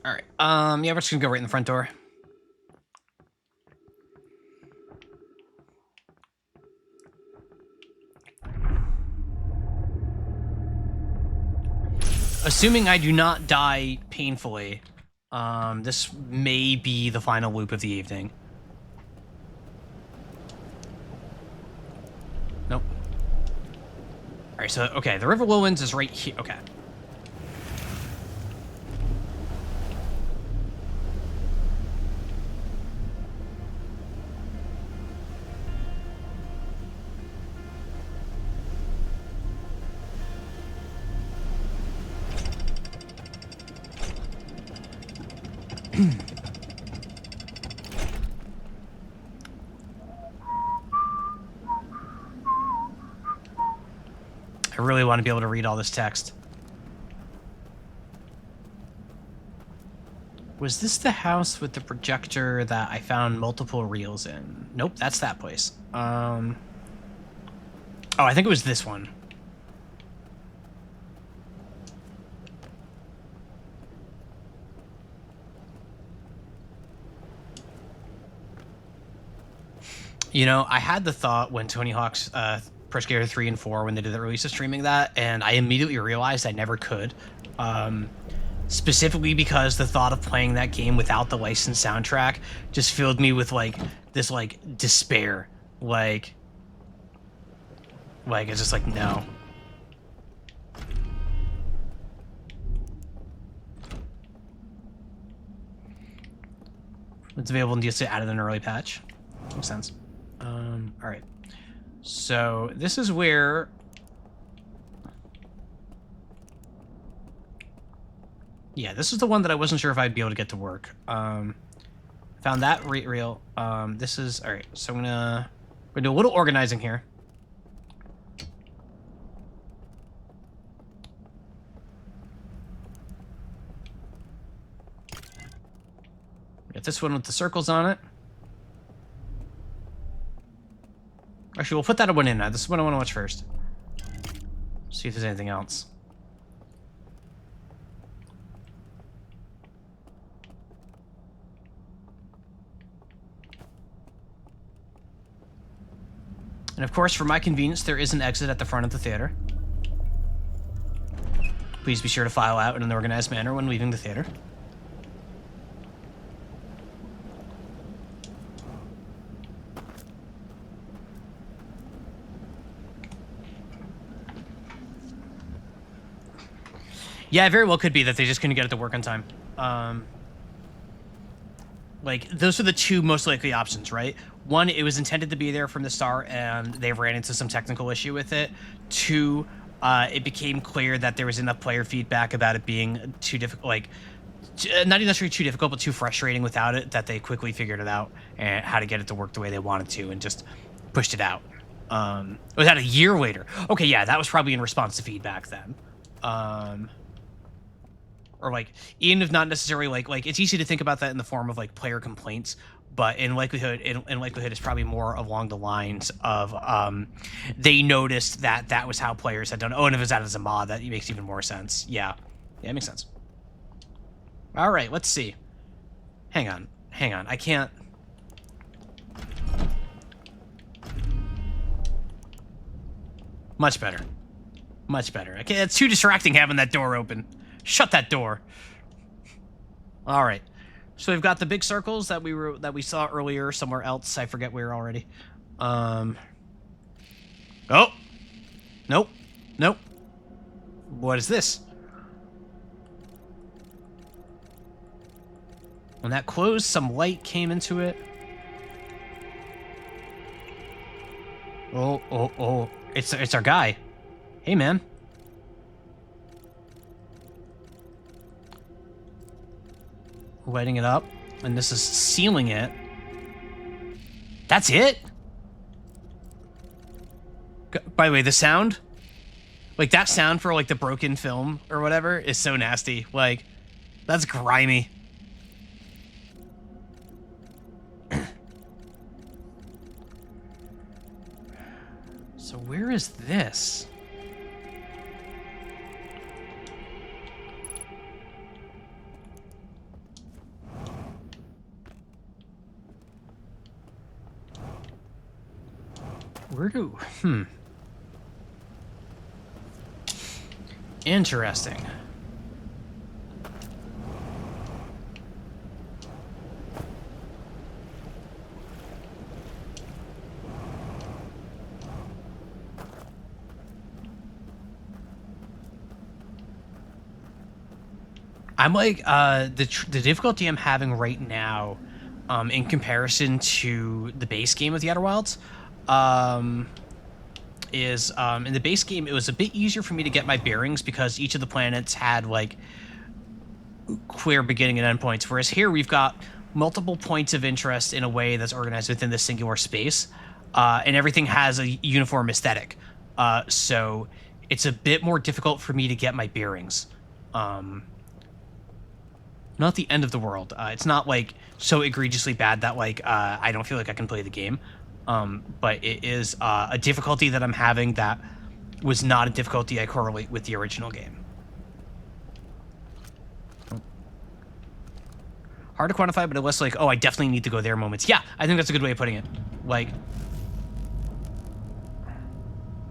S1: All right. Yeah, we're just gonna go right in the front door. Assuming I do not die painfully, this may be the final loop of the evening. Nope. All right, so, okay, the River Lowlands is right here. Okay. I really want to be able to read all this text. Was this the house with the projector that I found multiple reels in? Nope, that's that place. Oh, I think it was this one. You know, I had the thought when Tony Hawk's Pro Skater 3 and 4, when they did the release of streaming that, and I immediately realized I never could. Specifically because the thought of playing that game without the licensed soundtrack just filled me with, like, this, like, despair. Like, it's just like, no. It's available in DLC added in an early patch. Makes sense. Alright. So, this is where... Yeah, this is the one that I wasn't sure if I'd be able to get to work. Found that real. This is... Alright, so I'm gonna do a little organizing here. Get this one with the circles on it. Actually, we'll put that one in now. This is what I want to watch first. See if there's anything else. And of course, for my convenience, there is an exit at the front of the theater. Please be sure to file out in an organized manner when leaving the theater. Yeah, it very well could be that they just couldn't get it to work on time. Like, those are the two most likely options, right? One, it was intended to be there from the start, and they ran into some technical issue with it. Two, it became clear that there was enough player feedback about it being too difficult, like, not even necessarily too difficult, but too frustrating without it, that they quickly figured it out and how to get it to work the way they wanted to, and just pushed it out. It was out a year later. Okay, yeah, that was probably in response to feedback then. Or, like, even if not necessarily, like it's easy to think about that in the form of, like, player complaints, but in likelihood, it's probably more along the lines of, they noticed that that was how players had done. Oh, and if it's out as a mod, that makes even more sense. Yeah, it makes sense. All right, let's see. Hang on, I can't... Much better. Okay, it's too distracting having that door open. Shut that door. All right. So we've got the big circles that we saw earlier somewhere else. I forget where already. Oh. Nope. What is this? When that closed, some light came into it. Oh. It's our guy. Hey, man. Lighting it up, and this is sealing it. That's it? By the way, the sound, like that sound for like the broken film or whatever is so nasty. Like, that's grimy. So where is this? Interesting. I'm like, the difficulty I'm having right now, in comparison to the base game of The Outer Wilds, is in the base game, it was a bit easier for me to get my bearings because each of the planets had, like, clear beginning and end points, whereas here we've got multiple points of interest in a way that's organized within this singular space, and everything has a uniform aesthetic. So it's a bit more difficult for me to get my bearings. Not the end of the world. It's not, like, so egregiously bad that, like, I don't feel like I can play the game. But it is a difficulty that I'm having that was not a difficulty I correlate with the original game. Hard to quantify, but it was like, oh, I definitely need to go there moments. Yeah, I think that's a good way of putting it. Like,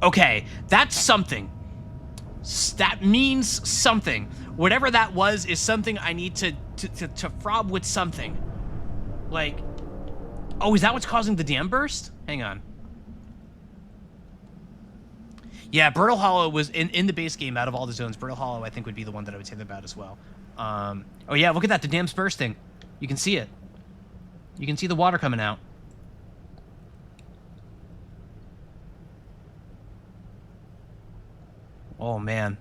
S1: Okay, that's something. That means something. Whatever that was is something I need to frob with something. Like, oh, is that what's causing the dam burst? Hang on. Yeah, Brittle Hollow was in the base game. Out of all the zones, Brittle Hollow I think would be the one that I would say about as well. Oh yeah, look at that. The dam's bursting. You can see it. You can see the water coming out. Oh man.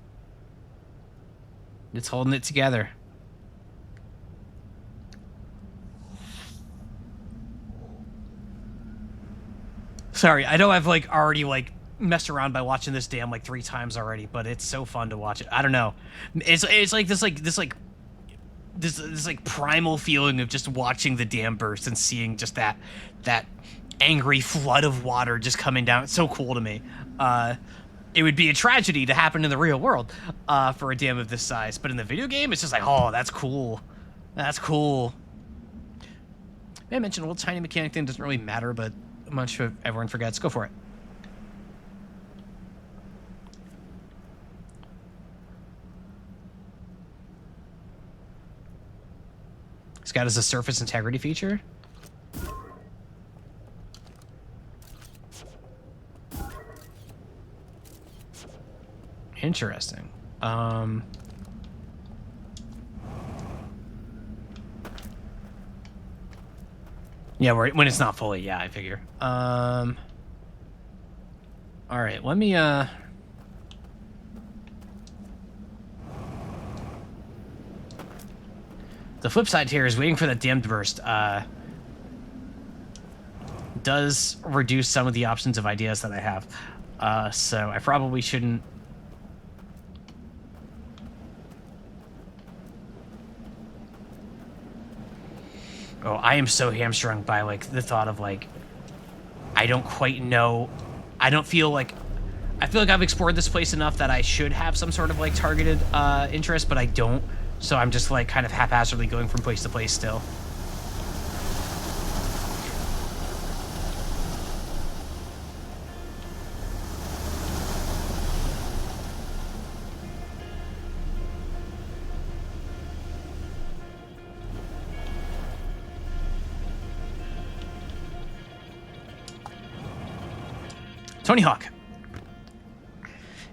S1: It's holding it together. Sorry, I know I've like already like messed around by watching this dam like 3 times already, but it's so fun to watch it. I don't know. It's like this primal feeling of just watching the dam burst and seeing just that angry flood of water just coming down. It's so cool to me. It would be a tragedy to happen in the real world for a dam of this size, but in the video game, it's just like, oh, that's cool. That's cool. May I mention a little tiny mechanic thing doesn't really matter, but I'm sure everyone forgets. Go for it. Scout is a surface integrity feature. Interesting. Yeah, when it's not fully, yeah, I figure. All right, let me the flip side here is waiting for that dam to burst. Does reduce some of the options of ideas that I have. So I probably shouldn't. Oh, I am so hamstrung by like the thought of like, I don't quite know. I feel like I've explored this place enough that I should have some sort of like targeted interest, but I don't. So I'm just like kind of haphazardly going from place to place still. Tony Hawk.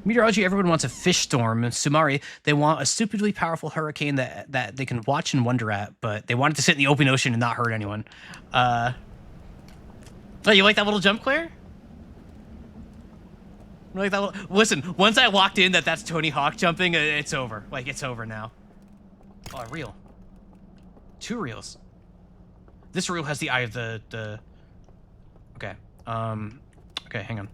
S1: Meteorology, everyone wants a fish storm. Sumari, they want a stupidly powerful hurricane that they can watch and wonder at, but they want it to sit in the open ocean and not hurt anyone. Oh, you like that little jump, Claire? You like that little... Listen, once I locked in that's Tony Hawk jumping, it's over. Like, it's over now. Oh, a reel. 2 reels. This reel has the eye of the... Okay. Okay, hang on.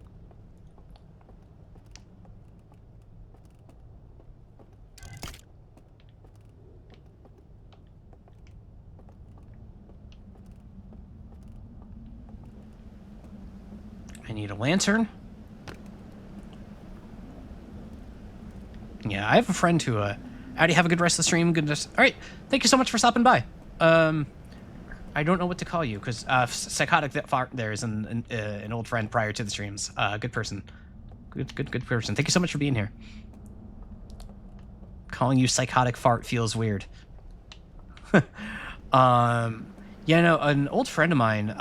S1: I need a lantern. Yeah, I have a friend who, Howdy, have a good rest of the stream. All right, thank you so much for stopping by. I don't know what to call you, because Psychotic there is an old friend prior to the streams. Good person. Good person. Thank you so much for being here. Calling you Psychotic Fart feels weird. Yeah, no, an old friend of mine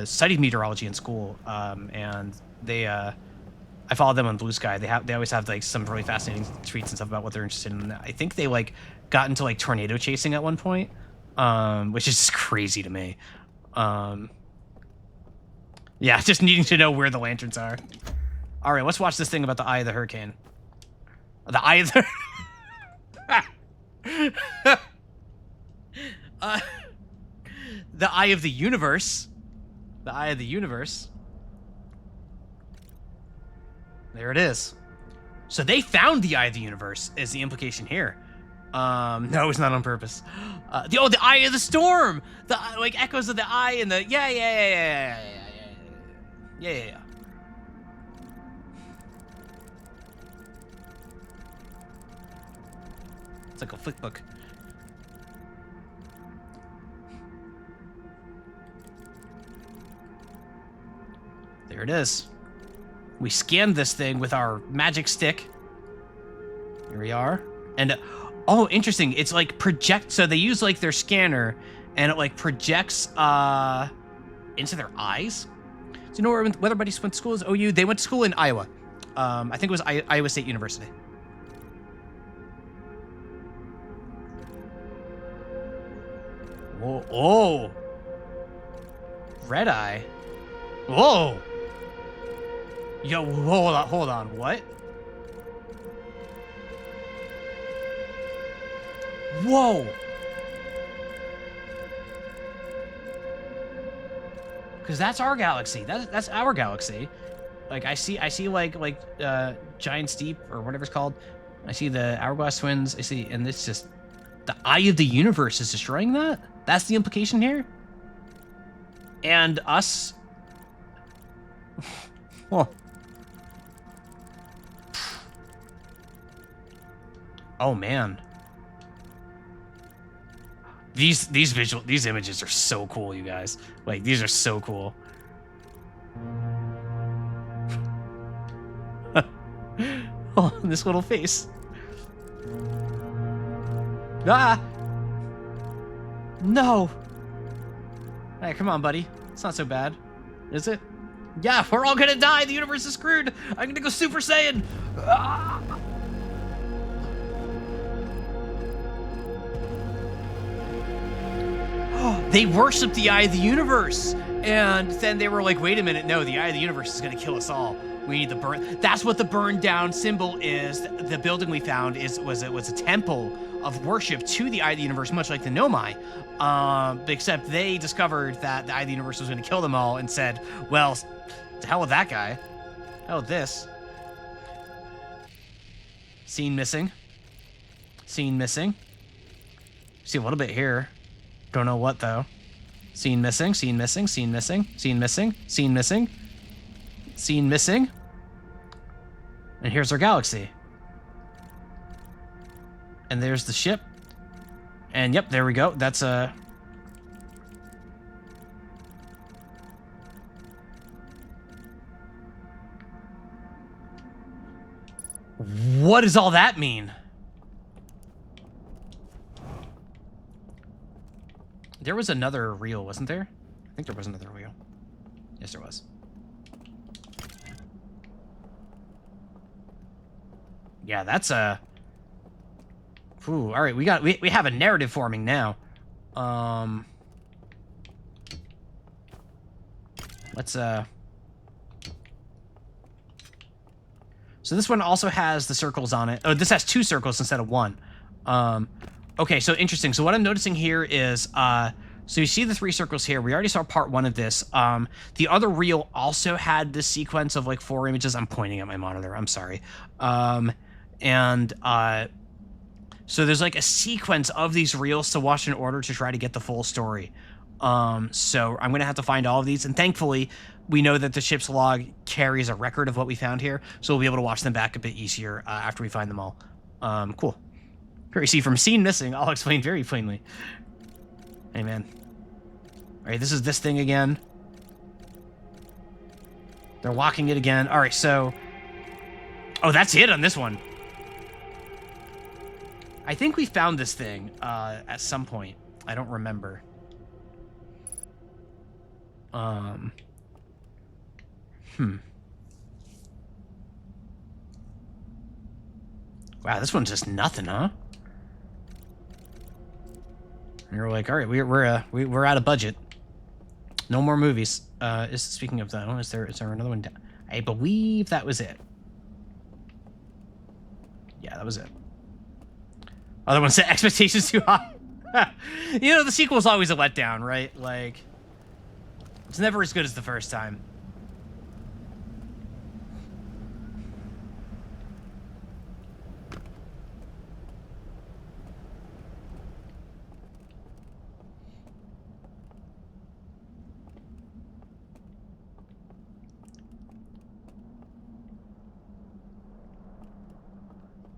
S1: studied meteorology in school, and they, I followed them on Blue Sky. They always have like some really fascinating tweets and stuff about what they're interested in. I think they like got into like tornado chasing at one point, which is just crazy to me. Yeah, just needing to know where the lanterns are. All right, let's watch this thing about the eye of the hurricane. The eye of the... the eye of the universe. The eye of the universe. There it is. So they found the eye of the universe is the implication here. No, it's not on purpose. The eye of the storm. The like echoes of the eye and the yeah. It's like a flick book. There it is. We scanned this thing with our magic stick. Here we are. And, oh, interesting. It's like so they use like their scanner and it like projects into their eyes. Do you know where everybody went to school? Is OU? They went to school in Iowa. I think it was Iowa State University. Whoa. Oh. Red Eye. Whoa. Yo, hold on. What? Whoa. Because that's our galaxy. That's our galaxy. Like I see like Giant Steep or whatever it's called. I see the Hourglass Twins. I see, and it's just the Eye of the Universe is destroying that. That's the implication here. And us. Oh. Oh man. These images are so cool, you guys. Like, these are so cool. Oh, this little face. Ah! No! Hey, come on, buddy. It's not so bad. Is it? Yeah, we're all gonna die. The universe is screwed. I'm gonna go Super Saiyan. Ah! They worship the Eye of the Universe. And then they were like, wait a minute, no, the Eye of the Universe is gonna kill us all. We need the burn. That's what the burned down symbol is. The building we found was a temple of worship to the Eye of the Universe, much like the Nomai. Except they discovered that the Eye of the Universe was gonna kill them all and said, well, to hell with that guy. Hell with this. Scene missing. Scene missing. See a little bit here. Don't know what though. Scene missing, scene missing, scene missing, scene missing, scene missing, scene missing. And here's our galaxy. And there's the ship. And yep, there we go. That's a... What does all that mean? There was another reel, wasn't there? I think there was another reel. Yes, there was. Yeah, that's a... Ooh, all right, we have a narrative forming now. Let's So this one also has the circles on it. Oh, this has 2 circles instead of 1. Okay, so interesting. So what I'm noticing here is, so you see the 3 circles here. We already saw part 1 of this. The other reel also had this sequence of like 4 images. I'm pointing at my monitor. I'm sorry. So there's like a sequence of these reels to watch in order to try to get the full story. So I'm gonna have to find all of these, and thankfully we know that the ship's log carries a record of what we found here, so we'll be able to watch them back a bit easier after we find them all. Cool. Here you see from scene missing, I'll explain very plainly. Hey man. Alright, this is this thing again. They're locking it again. Alright, so... Oh, that's it on this one. I think we found this thing at some point. I don't remember. Wow, this one's just nothing, huh? And you're like, all right, we're out of budget. No more movies. Speaking of that, is there another one? I believe that was it. Yeah, that was it. Other one set expectations too high. You know, the sequel's always a letdown, right? Like, it's never as good as the first time.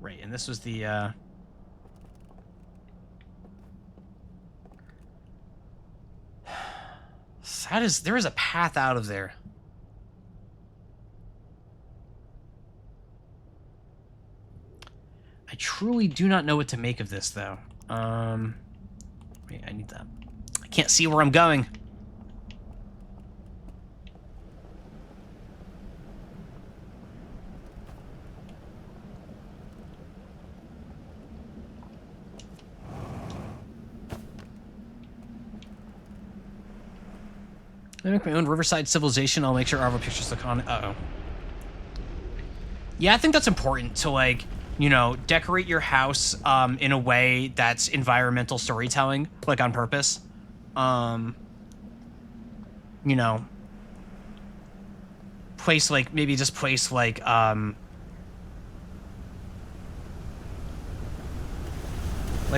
S1: Right, and this was the, there is a path out of there. I truly do not know what to make of this, though. Wait, I need that. I can't see where I'm going. I make my own Riverside civilization. I'll make sure our pictures look on it. Uh-oh. Yeah, I think that's important to, like, you know, decorate your house in a way that's environmental storytelling, like on purpose. You know, place like, maybe just place like, like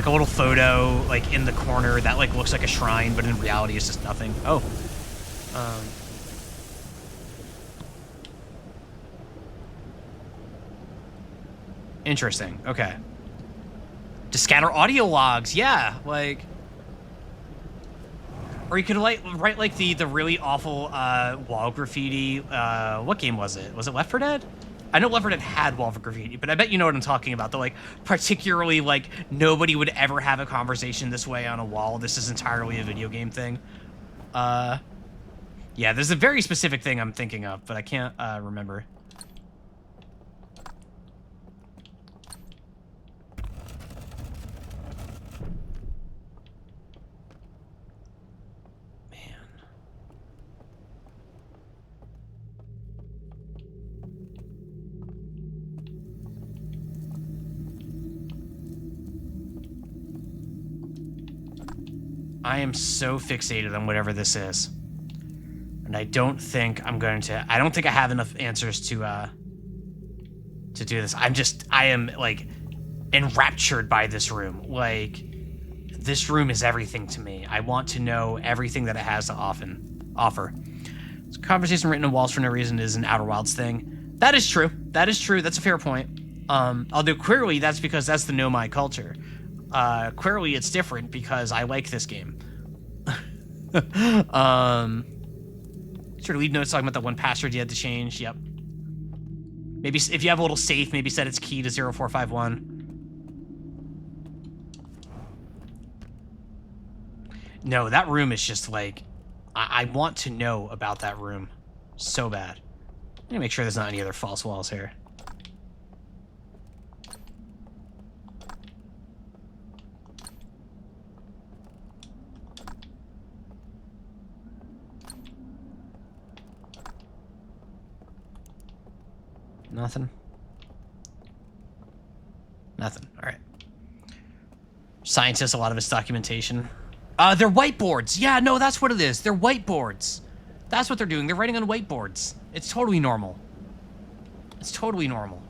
S1: a little photo, like, in the corner that, like, looks like a shrine, but in reality it's just nothing. Oh. Interesting. Okay. To scatter audio logs, yeah, like, or you could like write like the really awful wall graffiti. What game was it? Was it Left 4 Dead? I know Left 4 Dead had wall graffiti, but I bet you know what I'm talking about. The like particularly like nobody would ever have a conversation this way on a wall. This is entirely a video game thing. Yeah, there's a very specific thing I'm thinking of, but I can't remember. I am so fixated on whatever this is. And I don't think I'm going to... I don't think I have enough answers to do this. I am, like, enraptured by this room. Like, this room is everything to me. I want to know everything that it has to offer. So conversation written on walls for no reason is an Outer Wilds thing. That is true. That is true. That's a fair point. Although clearly that's because that's the Nomai culture. Clearly it's different because I like this game. Sort of leave notes talking about that one password you had to change. Yep. Maybe if you have a little safe, maybe set its key to 0451. No, that room is just like, I want to know about that room so bad. I'm gonna make sure there's not any other false walls here. Nothing? Nothing. All right. Scientists, a lot of it's documentation. They're whiteboards. Yeah, no, that's what it is. They're whiteboards. That's what they're doing. They're writing on whiteboards. It's totally normal. It's totally normal.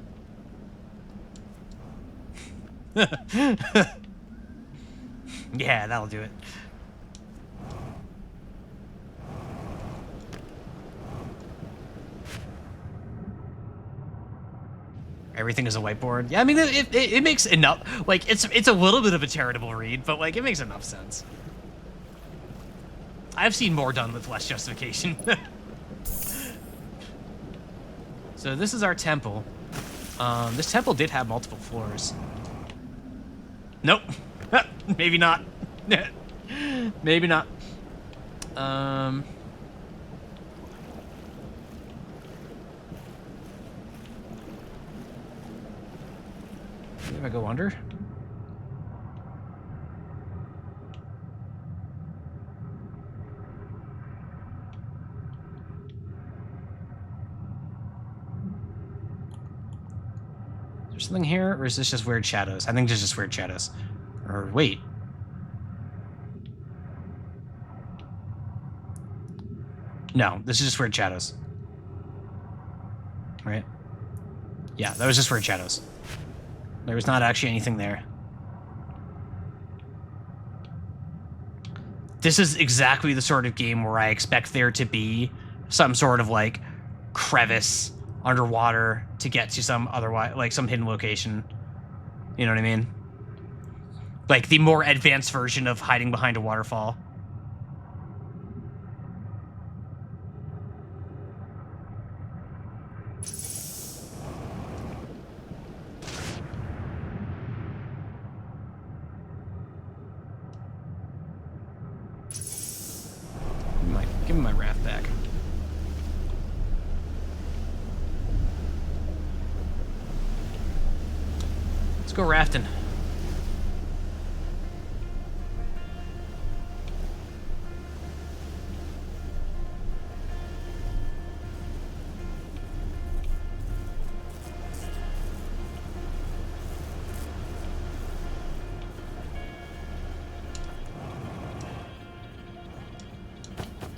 S1: Yeah, that'll do it. Everything is a whiteboard. Yeah, I mean, it makes enough, like, it's a little bit of a charitable read, but, like, it makes enough sense. I've seen more done with less justification. So this is our temple. This temple did have multiple floors. Nope. Maybe not. Maybe not. If I go under? Is there something here, or is this just weird shadows? I think it's just weird shadows. Or wait. No, this is just weird shadows. Right? Yeah, that was just weird shadows. There was not actually anything there. This is exactly the sort of game where I expect there to be some sort of, like, crevice underwater to get to some otherwise, like, some hidden location. You know what I mean? Like, the more advanced version of hiding behind a waterfall. Give me my raft back. Let's go rafting.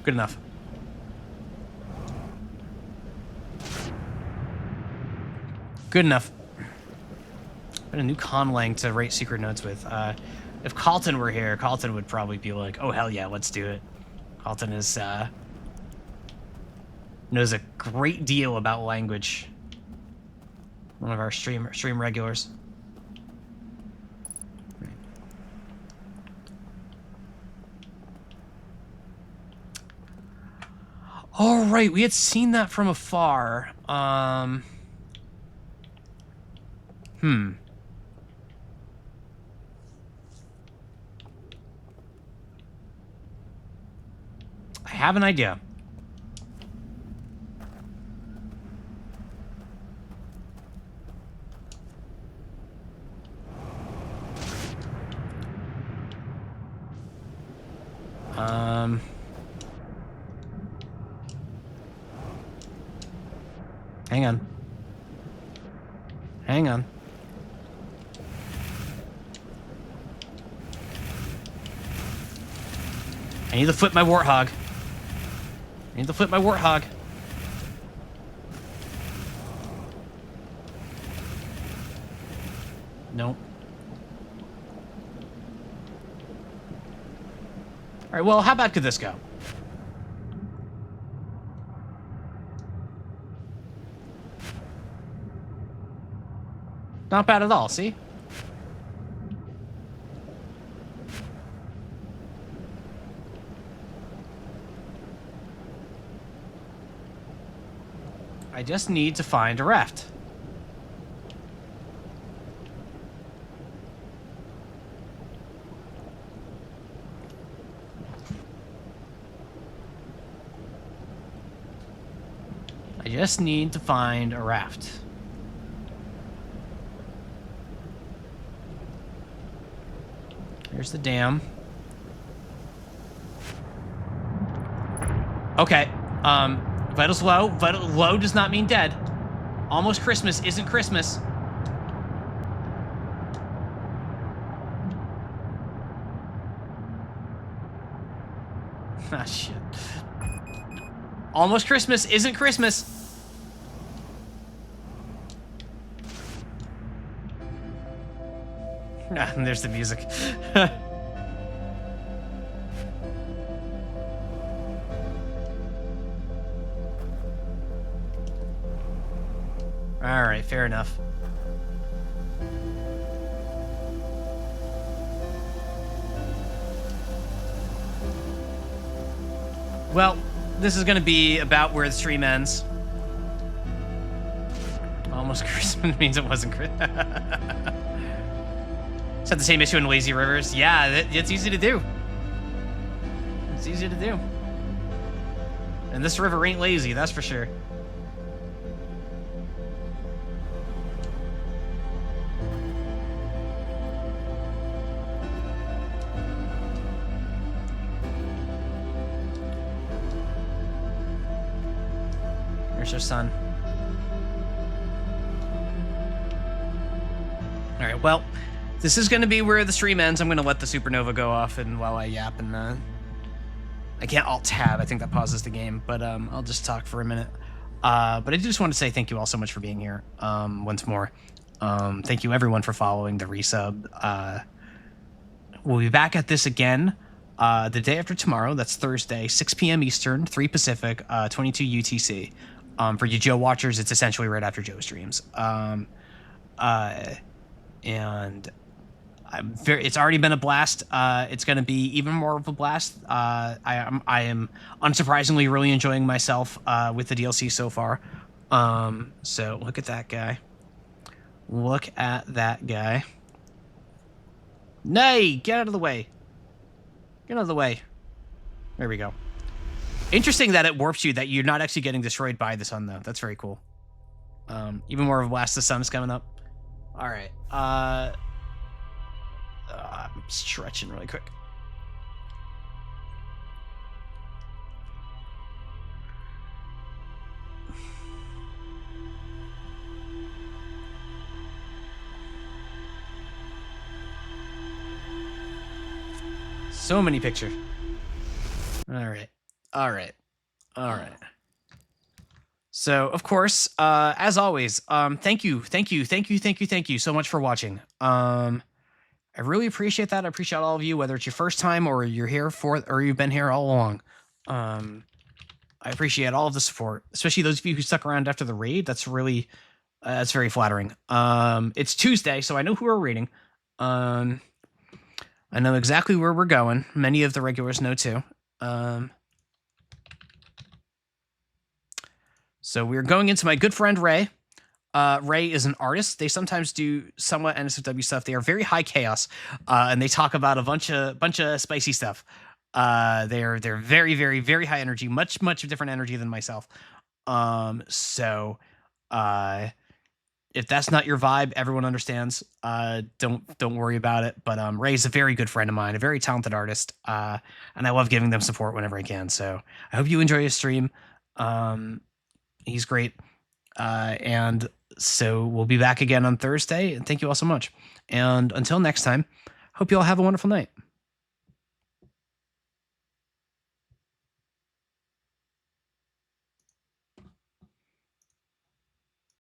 S1: Good enough. Good enough. Got a new conlang to rate secret notes with. If Carlton were here, Carlton would probably be like, "Oh hell yeah, let's do it." Carlton is knows a great deal about language. One of our stream regulars. All right, we had seen that from afar. I have an idea. Hang on. Hang on. I need to flip my warthog. I need to flip my warthog. Nope. All right, well, how bad could this go? Not bad at all, see? I just need to find a raft. I just need to find a raft. Here's the dam. Okay. Vital's low. Vital low does not mean dead. Almost Christmas isn't Christmas. Ah, shit. Almost Christmas isn't Christmas. Ah, and there's the music. All right, fair enough. Well, this is going to be about where the stream ends. Almost Christmas means it wasn't Christmas. Is that the same issue in Lazy Rivers? Yeah, it's easy to do. It's easy to do. And this river ain't lazy, that's for sure. There's our sun. All right, well, this is going to be where the stream ends. I'm going to let the supernova go off, and while I yap, and I can't alt-tab. I think that pauses the game, but I'll just talk for a minute. But I just want to say thank you all so much for being here once more. Thank you, everyone, for following the resub. We'll be back at this again the day after tomorrow. That's Thursday, 6 p.m. Eastern, 3 Pacific, 22 UTC. For you Joe watchers, it's essentially right after Joe streams. And it's already been a blast. It's going to be even more of a blast. I am unsurprisingly really enjoying myself with the DLC so far. So look at that guy. Look at that guy. Nay, get out of the way. Get out of the way. There we go. Interesting that it warps you, that you're not actually getting destroyed by the sun, though. That's very cool. Even more of Blast the Sun is coming up. All right. I'm stretching really quick. So many pictures. All right. All right. All right. So, of course, as always, thank you so much for watching. I really appreciate that. I appreciate all of you, whether it's your first time or you're here or you've been here all along. I appreciate all of the support, especially those of you who stuck around after the raid. That's really, that's very flattering. It's Tuesday, so I know who we're raiding. I know exactly where we're going. Many of the regulars know too. So we're going into my good friend Ray. Ray is an artist. They sometimes do somewhat NSFW stuff. They are very high chaos, and they talk about a bunch of spicy stuff. They're very, very, very high energy, much different energy than myself. So if that's not your vibe, everyone understands. Don't worry about it. But Ray's a very good friend of mine, a very talented artist, and I love giving them support whenever I can. So I hope you enjoy his stream. He's great. And so we'll be back again on Thursday. And thank you all so much. And until next time, hope you all have a wonderful night.